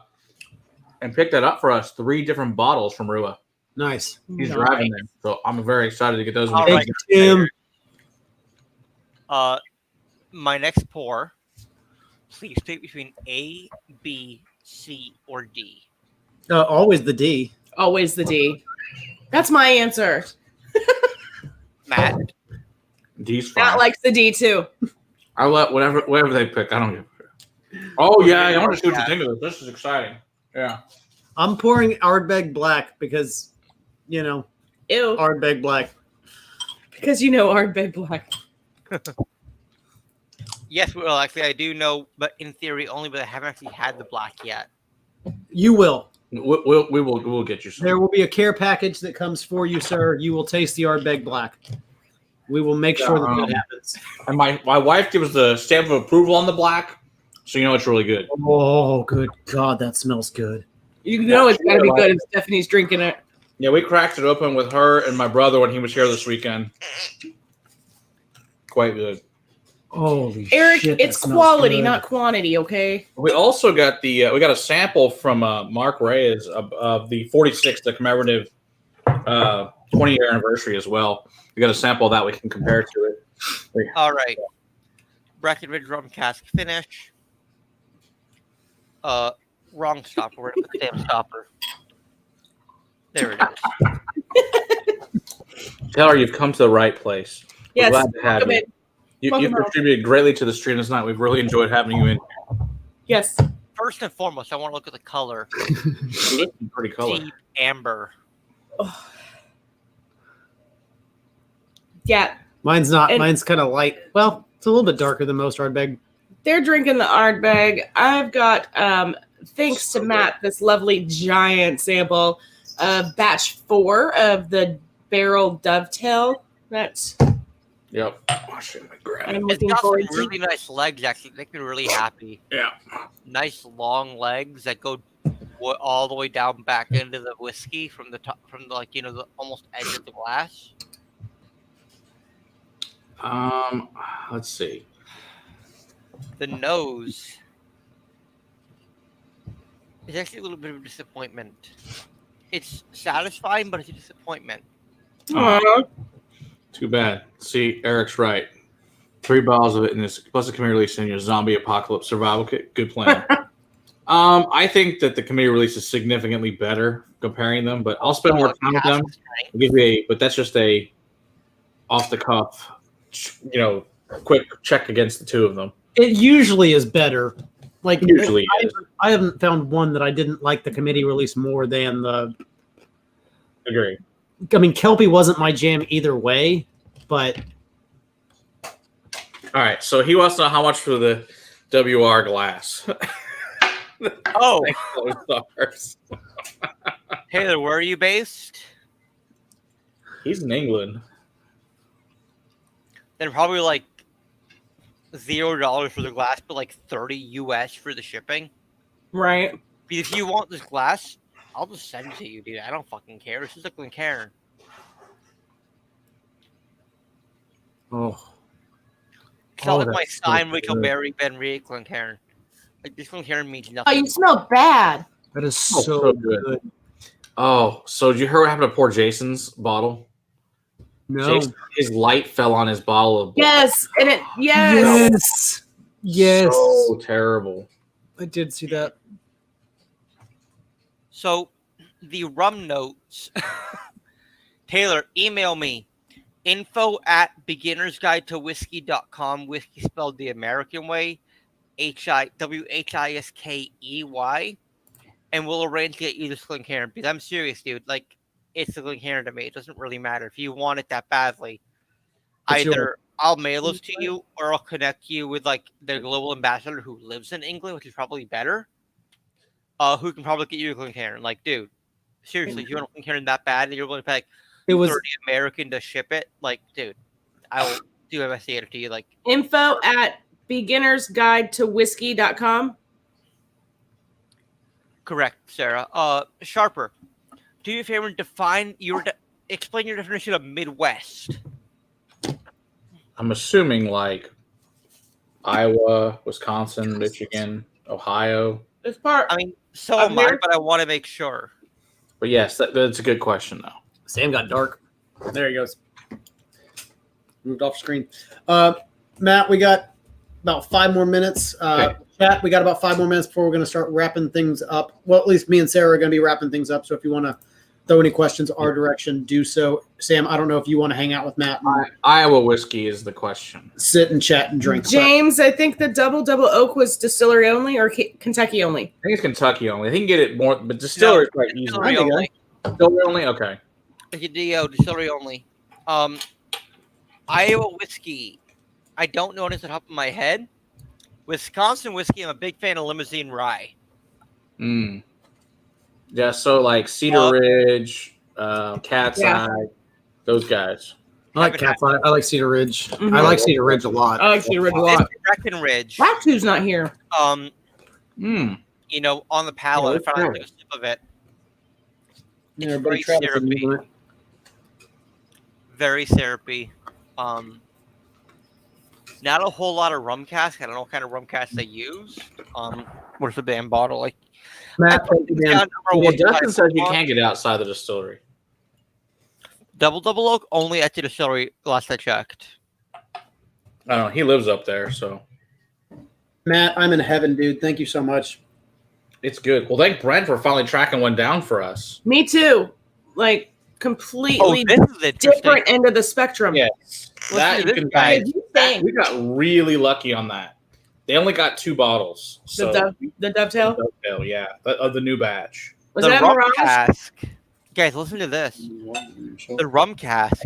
and pick that up for us. 3 different bottles from Rua.
Nice.
He's driving them, so I'm very excited to get those.
All
Thank you, Tim.
My next pour, please pick between A, B, C, or D.
Always the D.
Always the D. That's my answer.
Matt.
D's fine.
Matt likes the D too.
I'll let whatever they pick. I don't give a shit. Oh yeah, I want to see what you think of this. This is exciting. Yeah.
I'm pouring Ardbeg Black because,
Ew.
Ardbeg Black.
Because Ardbeg Black.
Yes, well, actually, I do know, but in theory only, but I haven't actually had the black yet.
You will.
We'll get you some.
There will be a care package that comes for you, sir. You will taste the Ardbeg Black. We will make sure that happens.
And my wife gives the stamp of approval on the black, so you know it's really good.
Oh, good God, that smells good.
You know it's got to be good if Stephanie's drinking it.
Yeah, we cracked it open with her and my brother when he was here this weekend. Quite good.
Holy
Eric,
shit,
it's quality, not quantity, okay?
We also got we got a sample from Mark Reyes of the 46th, the commemorative 20-year anniversary as well. We got a sample of that we can compare to it.
All right. Breckenridge rum cask finish. Wrong stopper. Where's the damn stopper? There it is.
Taylor, you've come to the right place. We're
Yes.
glad to have you. You've contributed greatly to the stream this night. We've really enjoyed having you in.
Yes.
First and foremost, I want to look at the color.
Pretty color.
Deep amber.
Oh. Yeah.
Mine's not. Mine's kind of light. Well, it's a little bit darker than most Ardbeg.
They're drinking the Ardbeg. I've got, thanks to Matt, this lovely giant sample of batch 4 of the barrel dovetail. That's.
Yep. I'm
it's
looking
got some
forward to.
really nice legs, actually. They make me really happy.
Yeah.
Nice long legs that go all the way down back into the whiskey from the top, from the, like, the almost edge of the glass.
Let's see.
The nose is actually a little bit of a disappointment. It's satisfying, but it's a disappointment.
Too bad. See, Eric's right. 3 bottles of it in this, plus a committee release in your zombie apocalypse survival kit. Good plan. I think that the committee release is significantly better comparing them, but I'll spend more time with them. I'll give you but that's just a off the cuff, quick check against the two of them.
It usually is better. Like
Usually is.
I haven't found one that I didn't like the committee release more than the.
Agree.
I mean, Kelpie wasn't my jam either way, but.
All right, so he wants to know how much for the WR glass.
Oh,
stars.
Taylor, where are you based?
He's in England.
Then probably like $0 for the glass, but like $30 US for the shipping.
Right.
But if you want this glass, I'll just send it to you, dude. I don't fucking care. It's just a Glencairn.
Oh.
It's not like my
that's so
Steinwick
good.
Berry Ben Reed Glencairn. Like, this Glencairn means
Oh,
nothing.
you smell bad.
That is
Oh, so good. Oh, so did you hear what happened to poor Jason's bottle?
No.
Jason, his light fell on his bottle of.
Yes. And it,
Yes. Yes.
So terrible.
I did see that.
So, the rum notes. Taylor, email me. info@beginnersguidetowhiskey.com. Whiskey spelled the American way. WHISKEY. And we'll arrange to get you this Glencairn. Because I'm serious, dude. Like, it's a Glencairn to me. It doesn't really matter. If you want it that badly, either I'll mail those to you or I'll connect you with, like, their global ambassador who lives in England, which is probably better. Who can probably get you a Glencairn. Like, dude, seriously, if you want a Glencairn that bad and you're willing to pay, like,
It was
30 American to ship it, like, dude, I will do my best to get it to you. Like,
info@beginnersguidetowhiskey.com.
correct, Sarah. Sharper, do you a favor and explain your definition of Midwest.
I'm assuming like Iowa, Wisconsin, Michigan, Ohio.
It's part.
I mean, so am I, but I want to make sure.
But yes, that's a good question though.
Sam got dark. There he goes. Moved off screen. Matt, we got about 5 more minutes.
Okay.
Chat, we got about 5 more minutes before we're going to start wrapping things up. Well, at least me and Sarah are going to be wrapping things up. So if you want to throw any questions our direction, do so. Sam, I don't know if you want to hang out with Matt and
Iowa whiskey is the question.
sit and chat and drink.
James, I think the double oak was distillery only or Kentucky only.
I think it's Kentucky only. I think you get it more, but distillery is quite easy.
Distillery only.
Distillery only? Okay.
Distillery only. Iowa whiskey. I don't know it off the top of my head. Wisconsin whiskey. I'm a big fan of limousine rye.
Yeah, so like Cedar Ridge, Cat's
Yeah.
Eye, those guys.
I like Cat's Eye. I like Cedar Ridge.
Mhm.
I like Cedar Ridge a lot.
I actually read a
This
lot.
is Breckenridge.
Black Two's not here.
Mm.
You know, on the palate, I finally took a sip of it.
Yeah,
It's
everybody
very
try this
syrupy.
one.
Very syrupy. Not a whole lot of rum cask. I don't know what kind of rum cask they use. What's the damn bottle like?
Matt, thank you, man.
Yeah, Justin says you can't get outside the distillery.
Double oak only at the distillery. Last I checked.
I don't know. He lives up there, so
Matt, I'm in heaven, dude. Thank you so much.
it's good. Well, thank Brent for finally tracking one down for us.
Me too. Like
Oh,
completely
this is interesting.
different end of the spectrum.
Yes, that
to
you
this
can
guy.
buy.
You think
We got really lucky on that. They only got 2 bottles. So
the dovetail?
Dovetail, yeah, of the new batch.
Was
The
that
rum
Mirage?
cask. Guys, listen to this. The rum cask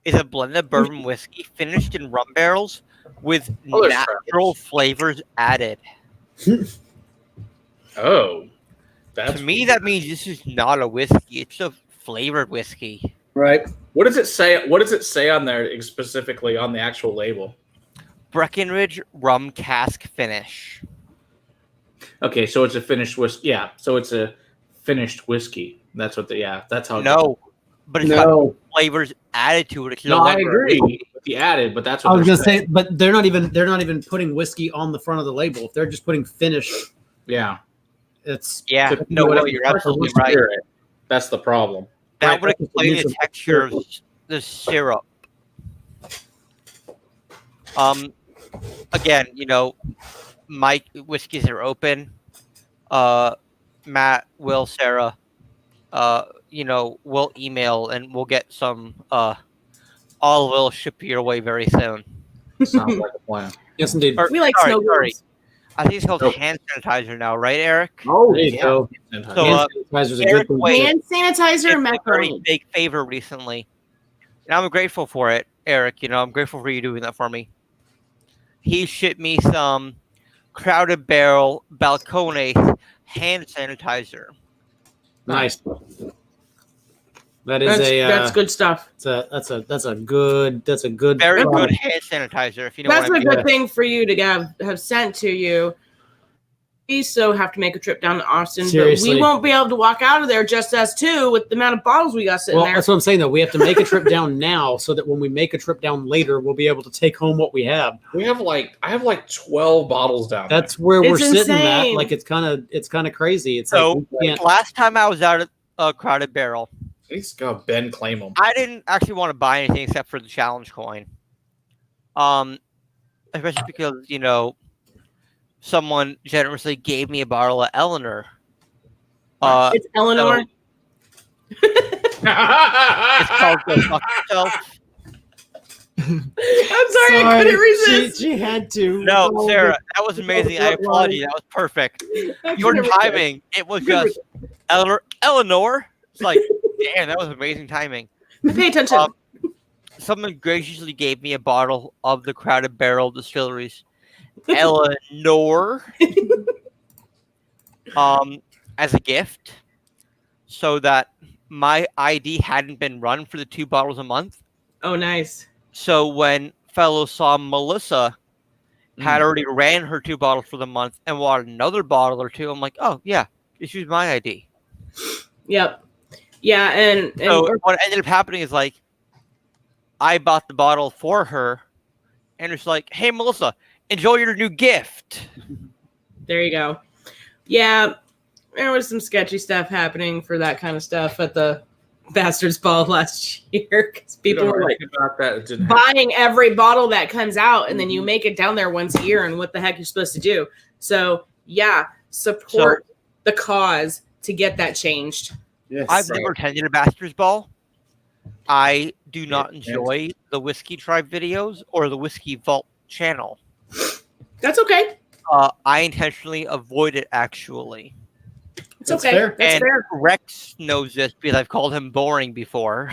is a blended bourbon whiskey finished in rum barrels with
Oh, there's
natural flavors added.
Oh, that's
To me, that means this is not a whiskey. It's a flavored whiskey.
Right.
What does it say? What does it say on there specifically on the actual label?
Breckenridge rum cask finish.
Okay, so it's a finished whiskey. Yeah, so it's a finished whiskey. That's what that's how.
No, but it's got
No.
flavors added to it. It's
No,
no
I
longer a
agree
whiskey.
with the added, but that's what
I was
they're
gonna
saying.
say, but they're not even putting whiskey on the front of the label. If they're just putting finish,
Yeah,
it's
Yeah,
To-
no,
whatever
you're
the
absolutely
fuck
right.
Spirit. That's the problem.
That
Right,
would
that's
explain
what
the
needs to-
texture of the syrup. Again, you know, my whiskeys are open. Matt, Will, Sarah, you know, we'll email and we'll get some olive oil shipped your way very soon.
Sounds like a plan.
yes, indeed.
Or-
We like
sorry,
snow
sorry.
globes.
I think it's called
Oh.
hand sanitizer now, right, Eric?
Oh,
There you go.
So,
Hand sanitizer's a
Eric
good thing.
Wade-
Hand sanitizer
It's
and
a very
macaroni.
big favor recently. And I'm grateful for it, Eric. You know, I'm grateful for you doing that for me. He shipped me some Crowded Barrel Balcone hand sanitizer.
Nice. That is
That's good stuff.
that's a good
Very good
product.
hand sanitizer, if you know
That's
what I
a
mean.
good thing for you to have sent to you. We so have to make a trip down to Austin,
Seriously.
but we won't be able to walk out of there just us two with the amount of bottles we got sitting
Well,
there.
that's what I'm saying though. We have to make a trip down now so that when we make a trip down later, we'll be able to take home what we have.
I have like 12 bottles down.
That's where we're
It's
sitting at.
insane.
Like it's kind of crazy. It's
So,
like we can't.
last time I was out at Crowded Barrel,
there. He's got Ben claim them.
I didn't actually want to buy anything except for the challenge coin. Especially because, you know, someone generously gave me a bottle of Eleanor.
It's Eleanor.
It's called Go Fuck Yourself.
I'm sorry, I couldn't resist.
She had to.
No,
Oh,
Sarah, that was amazing. I applaud you. That was perfect. Your timing, it was just Eleanor. It's like, damn, that was amazing timing.
Pay attention.
Someone graciously gave me a bottle of the Crowded Barrel Distilleries Eleanor as a gift, so that my ID hadn't been run for the 2 bottles a month.
Oh, nice.
So when fellow Melissa had already ran her 2 bottles for the month and wanted another bottle or two, I'm like, oh yeah, just use my ID.
Yep. Yeah, and
So what ended up happening is like, I bought the bottle for her, and it's like, hey Melissa, enjoy your new gift.
there you go. Yeah, there was some sketchy stuff happening for that kind of stuff at the Bastards Ball last year because people were like
about that. It didn't happen.
buying every bottle that comes out, and then you make it down there once a year, and what the heck you're supposed to do. So yeah, support the cause to get that changed.
Yes.
I've never attended a Bastards Ball. I do not enjoy the Whiskey Tribe videos or the Whiskey Vault channel.
That's okay.
I intentionally avoid it, actually.
It's
That's
okay.
fair.
That's
And
fair.
Rex knows this because I've called him boring before.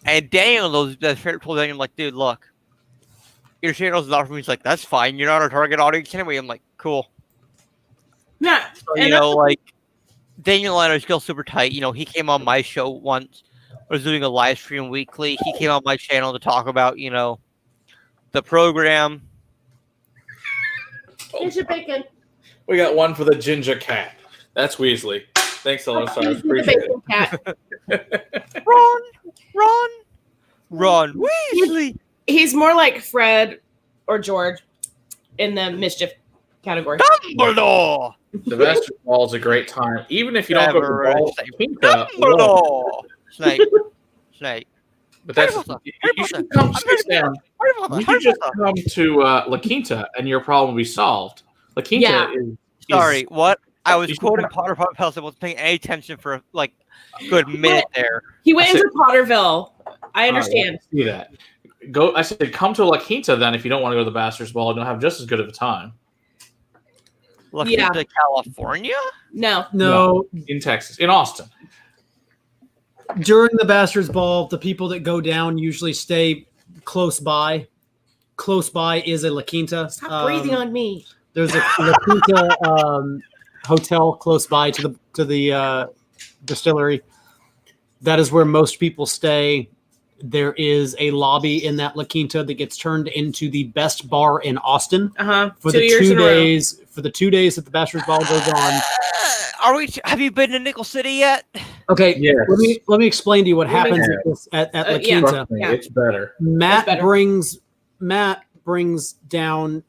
And Daniel knows that. Told Daniel, I'm like, dude, look, your channel's not for me. He's like, that's fine. You're not our target audience anyway. I'm like, cool.
Yeah,
So,
and
you know, like, Daniel and I are still super tight. You know, he came on my show once. I was doing a live stream weekly. He came on my channel to talk about, you know, the program.
Here's your bacon.
We got one for the ginger cat. That's Weasley. Thanks, Ellen. Sorry,
Here's the
appreciate
bacon cat.
Ron Weasley.
He's more like Fred or George in the mischief category.
Dumbledore.
The Bastard Ball is a great time, even if you don't go to the ball.
Dumbledore. Snake.
But that's you should come. You should just come to La Quinta, and your problem will be solved. La Quinta is.
Sorry, what? I was quoting Potter Pels and wasn't paying any attention for like a good minute there.
He went into Potterville. I understand.
See that. Go. I said, come to La Quinta then if you don't want to go to the Bastard's Ball and you'll have just as good of a time.
La Quinta, California?
No.
In Texas, in Austin.
During the Bastards Ball, the people that go down usually stay close by. Close by is a La Quinta.
Stop breathing on me.
There's a La Quinta hotel close by to the distillery. That is where most people stay. There is a lobby in that La Quinta that gets turned into the best bar in Austin for the 2 days. For the 2 days that the Bastards Ball goes on.
Have you been to Nickel City yet?
Okay,
yes.
let me explain to you what happens at La Quinta.
Yeah.
It's better.
Matt brings down,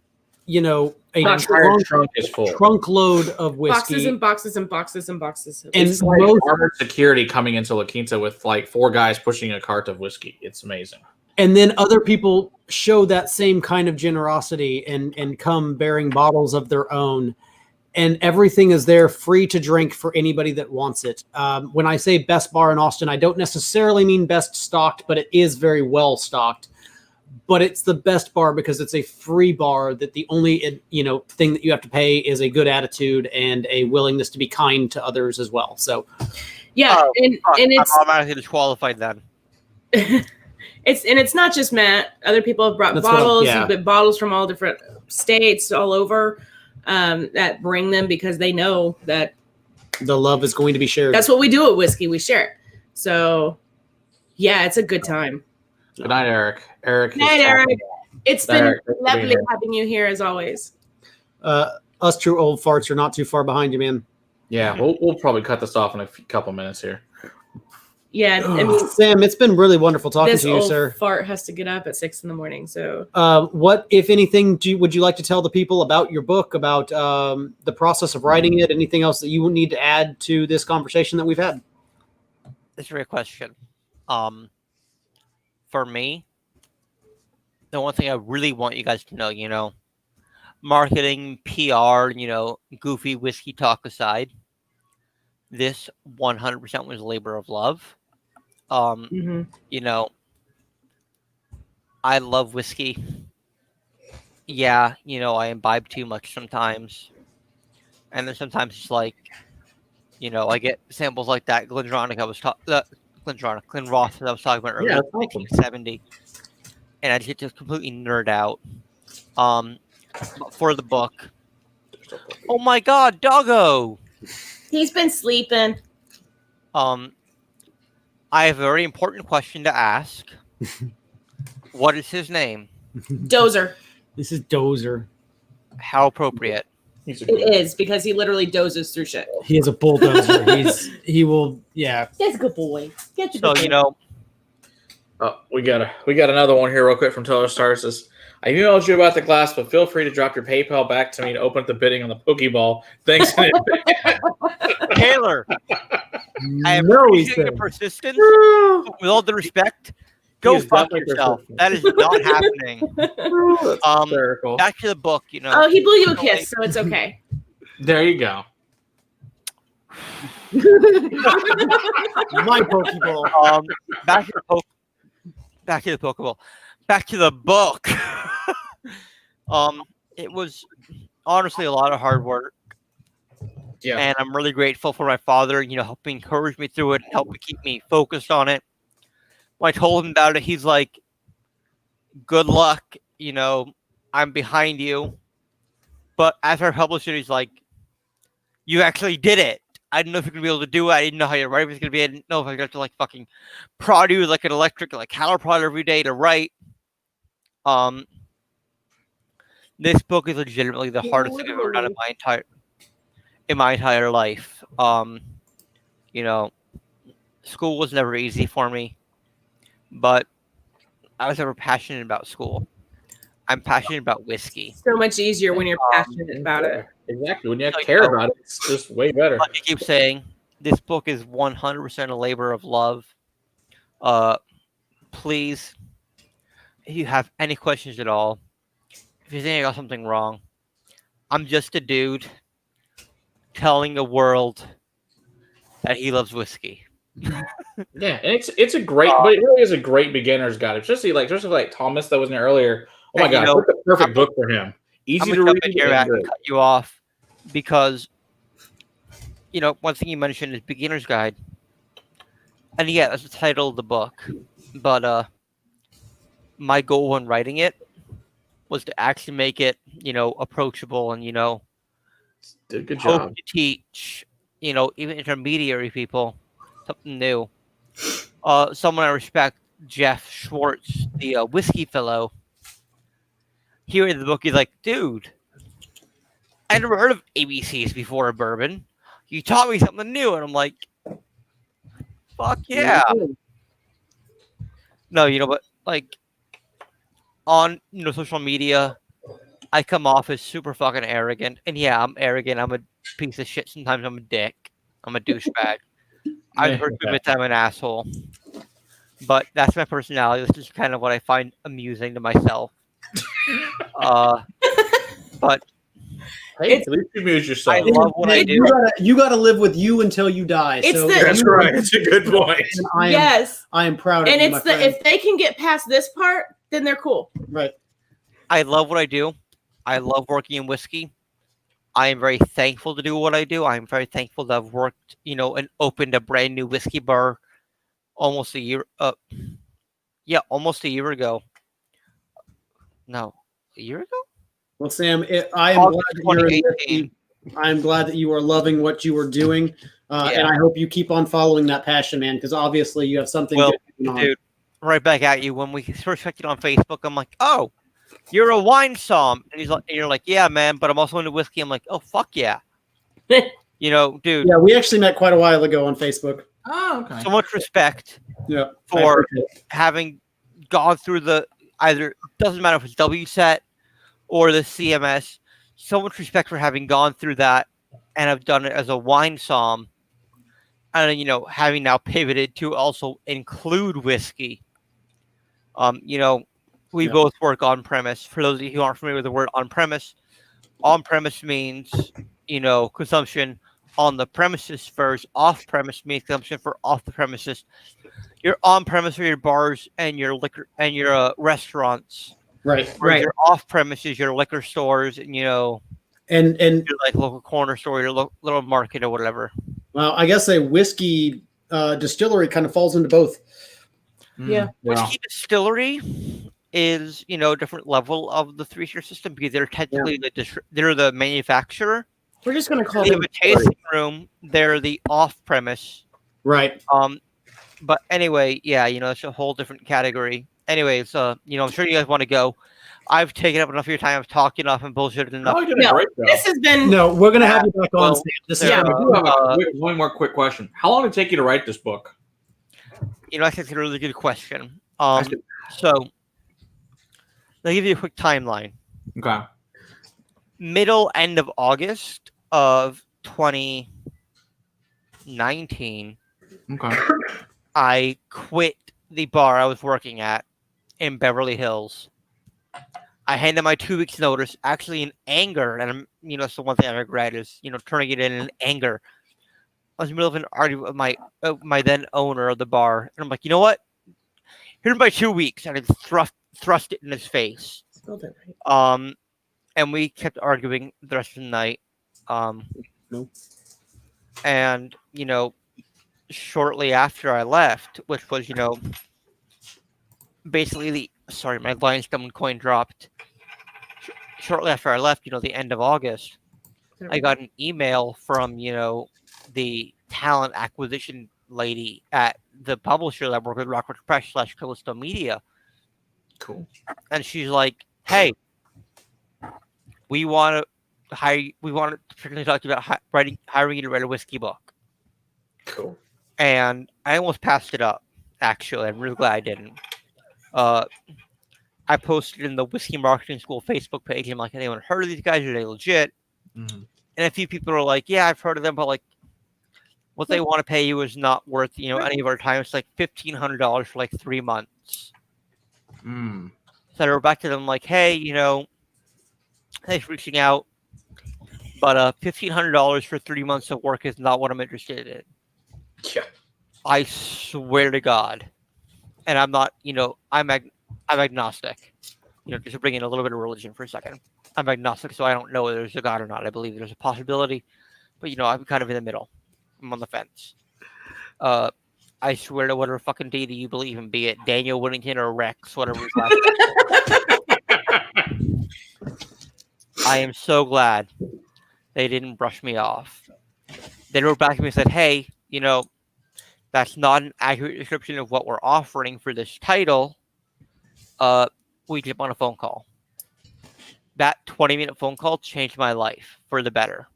you know, a
trunk is full.
trunkload of whiskey.
Boxes and boxes and boxes and boxes.
And
It's like armored security coming into La Quinta with like 4 guys pushing a cart of whiskey. It's amazing.
And then other people show that same kind of generosity and come bearing bottles of their own. And everything is there free to drink for anybody that wants it. When I say best bar in Austin, I don't necessarily mean best stocked, but it is very well stocked. But it's the best bar because it's a free bar that the only thing that you have to pay is a good attitude and a willingness to be kind to others as well. So,
yeah, and it's
I'm automatically disqualified then.
It's not just Matt. Other people have brought bottles from all different states all over that bring them because they know that
the love is going to be shared.
That's what we do at whiskey. We share it. So, yeah, it's a good time.
Good night, Eric.
Good night, Eric. It's been lovely having you here as always.
Us true old farts are not too far behind you, man.
Yeah, we'll probably cut this off in a couple minutes here.
Yeah, I mean,
Sam, it's been really wonderful talking to you,
this
sir.
old fart has to get up at 6 a.m. So,
what, if anything, would you like to tell the people about your book, about the process of writing it? Anything else that you would need to add to this conversation that we've had?
That's a great question. For me, the one thing I really want you guys to know, marketing, PR, goofy whiskey talk aside, this 100% was labor of love. I love whiskey. Yeah, I imbibe too much sometimes. And then sometimes it's like, I get samples like that Glenroth that I was talking about earlier, 1970. And I just completely nerd out. For the book. Oh my God, Doggo!
He's been sleeping.
I have a very important question to ask. What is his name?
Dozer.
This is Dozer.
How appropriate.
It is because he literally dozes through shit.
He is a bulldozer. He will. Yeah.
That's a good boy.
We got another one here real quick from Taylor Star. Says, I emailed you about the glass, but feel free to drop your PayPal back to me to open up the bidding on the Pokeball. Thanks.
Taylor, I appreciate your persistence. With all due respect, go fuck yourself. That is not happening. Back to the book,
Oh, he blew you a kiss, so it's okay.
There you go.
My Pokeball.
Back to the Pokeball. Back to the book. It was honestly a lot of hard work. Yeah. And I'm really grateful for my father, helping encourage me through it, helping keep me focused on it. When I told him about it, he's like, good luck, I'm behind you. But as our publisher, he's like, you actually did it. I didn't know if you're gonna be able to do it. I didn't know how your writing was gonna be. I didn't know if I got to like fucking prod you with like an electric like caliper prod every day to write. This book is legitimately the hardest thing I've ever done in my entire life. You know, school was never easy for me, but I was never passionate about school. I'm passionate about whiskey.
So much easier when you're passionate about it.
Exactly. When you care about it, it's just way better.
Like I keep saying, this book is 100% a labor of love. Please, if you have any questions at all, if you think I got something wrong, I'm just a dude telling the world that he loves whiskey.
Yeah, and it's a great, but it really is a great beginner's guide. Especially like Thomas that was in there earlier. Oh my god, it's the perfect book for him. Easy to read.
Here and cut you off because one thing you mentioned is beginner's guide, and yeah, that's the title of the book. But my goal when writing it was to actually make it approachable and
did a good
hope
job
to teach even intermediary people something new. Someone I respect, Jeff Schwartz, the whiskey fellow. Here in the book, he's like, dude, I never heard of ABCs before a bourbon. You taught me something new, and I'm like, fuck yeah. No, but like on social media, I come off as super fucking arrogant, and yeah, I'm arrogant. I'm a piece of shit. Sometimes I'm a dick. I'm a douchebag. I've heard to admit that I'm an asshole, but that's my personality. This is kind of what I find amusing to myself. But
hey, at least you amuse yourself.
I love what I do.
You gotta live with you until you die.
That's right. It's a good point.
I am proud of you.
And it's if they can get past this part, then they're cool.
Right.
I love what I do. I love working in whiskey. I am very thankful to do what I do. I'm very thankful to have worked, and opened a brand new whiskey bar almost a year. Almost a year ago. No, a year ago.
Well, Sam, I am glad that you are loving what you are doing, and I hope you keep on following that passion, man. Because obviously you have something.
Well, dude, right back at you. When we first checked it on Facebook, I'm like, oh. You're a wine som, and you're like, yeah, man, but I'm also into whiskey. I'm like, oh, fuck yeah, dude.
Yeah, we actually met quite a while ago on Facebook.
Oh, okay.
So much respect, for having gone through doesn't matter if it's WSET or the CMS. So much respect for having gone through that and have done it as a wine som, and having now pivoted to also include whiskey. We both work on premise. For those of you who aren't familiar with the word on premise means, consumption on the premises first. Off premise means consumption for off the premises. Your on premise are your bars and your liquor and your restaurants.
Right.
Your off premises, your liquor stores, and
and
your like local corner store, your little market or whatever.
Well, I guess a whiskey distillery kind of falls into both.
Yeah.
Whiskey distillery is a different level of the 3-tier system because they're technically they're the manufacturer.
We're just gonna call
them a tasting room. They're the off premise,
right?
But anyway, it's a whole different category. Anyways, I'm sure you guys want to go. I've taken up enough of your time of talking enough and bullshitted enough.
This has been.
No, we're gonna have you back on.
One more quick question. How long did it take you to write this book?
I think it's a really good question. So. I'll give you a quick timeline.
Okay.
End of August of 2019.
Okay.
I quit the bar I was working at in Beverly Hills. I handed my 2 weeks notice, actually in anger, and that's the one thing I regret is turning it in anger. I was in the middle of an argument with my then owner of the bar, and I'm like, you know what? Here's my 2 weeks, and I thrust it in his face.
Spelled it right.
And we kept arguing the rest of the night. And shortly after I left, which was basically my Lion Stone coin dropped. Shortly after I left, the end of August, I got an email from the talent acquisition lady at the publisher that I work with, Rockford Press / Yellowstone Media.
Cool.
And she's like, "Hey, we want to hire. We want to particularly talk to you about hiring you to write a whiskey book."
Cool.
And I almost passed it up. Actually, I'm really glad I didn't. I posted in the Whiskey Marketing School Facebook page. I'm like, "Anyone heard of these guys? Are they legit?"
Mm-hmm.
And a few people are like, "Yeah, I've heard of them, but like, what they want to pay you is not worth any of our time. It's like $1,500 for like 3 months."
Mm.
So I wrote back to them like, "Hey, thanks for reaching out, but $1,500 for 3 months of work is not what I'm interested in."
Yeah.
I swear to God, and I'm not. I'm agnostic. Just to bring in a little bit of religion for a second. I'm agnostic, so I don't know whether there's a God or not. I believe there's a possibility, but I'm kind of in the middle. I'm on the fence. I swear to whatever fucking deity you believe in, be it Daniel Whittington or Rex, whatever his last name. I am so glad they didn't brush me off. They wrote back to me and said, "Hey, that's not an accurate description of what we're offering for this title. We jump on a phone call." That 20-minute phone call changed my life for the better.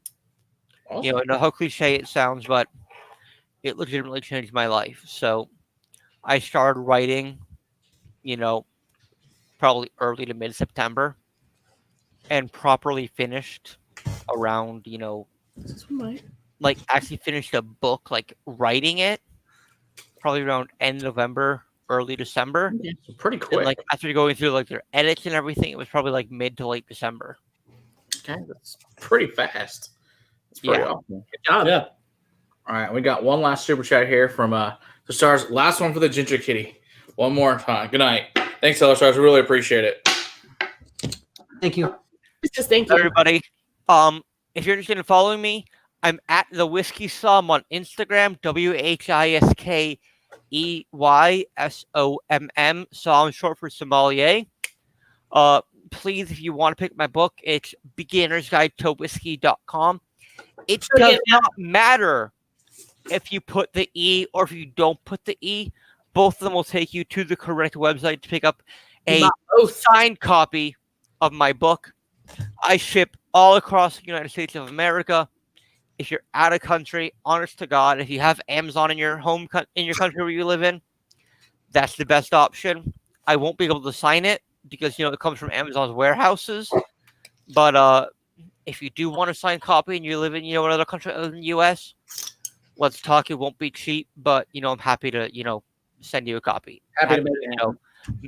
Awesome.
I know how cliche it sounds, but it legitimately changed my life. So I started writing, probably early to mid-September, and properly finished around, like actually finished a book, like writing it, probably around end November, early December.
So pretty quick.
And like after going through like their edits and everything, it was probably like mid to late December.
Okay, that's pretty fast. That's pretty awesome.
Good job. Yeah.
All right, we got one last super chat here from the Stars. Last one for the Ginger Kitty. One more time. Good night. Thanks, Hello Stars. We really appreciate it.
Thank you.
Just thank you.
Everybody, if you're interested in following me, I'm at the Whiskey Somm on Instagram, WHISKEYSOMM. Somm short for sommelier. Please, if you want to pick my book, it's beginnersguidetowhiskey.com. It does not matter if you put the E or if you don't put the E. Both of them will take you to the correct website to pick up a signed copy of my book. I ship all across the United States of America. If you're out of country, honest to God, if you have Amazon in your country where you live in, that's the best option. I won't be able to sign it because it comes from Amazon's warehouses. But if you do want a signed copy and you live in another country other than the U.S., let's talk. It won't be cheap, but I'm happy to send you a copy.
Happy to make it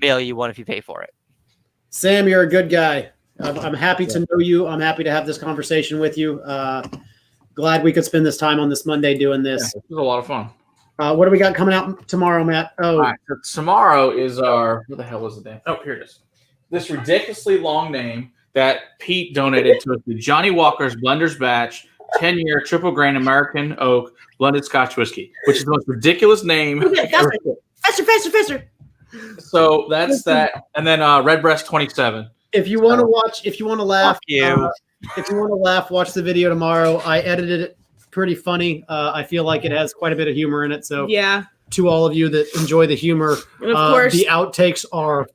mail you one if you pay for it.
Sam, you're a good guy. I'm happy to know you. I'm happy to have this conversation with you. Glad we could spend this time on this Monday doing this.
Yeah, this was a lot of fun.
What do we got coming out tomorrow, Matt? Oh,
all right, so tomorrow is our, what the hell was the name? Oh, here it is. This ridiculously long name that Pete donated to us, the Johnny Walker's Blender's Batch 10-year triple grain American oak blended Scotch whiskey, which is the most ridiculous name.
Faster.
So that's that. And then Redbreast 27.
If you want to watch, if you want to laugh, watch the video tomorrow. I edited it pretty funny. I feel like it has quite a bit of humor in it. So
yeah,
to all of you that enjoy the humor,
and of course,
the outtakes are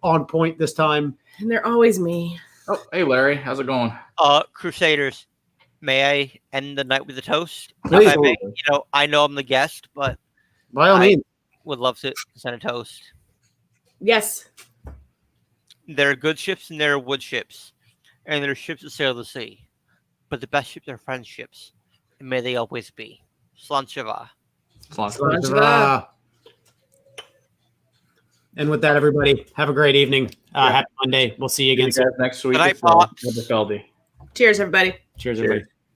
on point this time.
And they're always me.
Oh, hey Larry, how's it going?
Crusaders, may I end the night with a toast?
Please.
I may, I know I'm the guest, but
by all means,
would love to send a toast.
Yes.
There are good ships and there are wood ships, and there are ships that sail the sea. But the best ships are friendships, and may they always be. Slancheva.
And with that, everybody, have a great evening. Happy Monday. We'll see you again
next week.
Good night, Pops.
Cheers, everybody.
Cheers, everybody.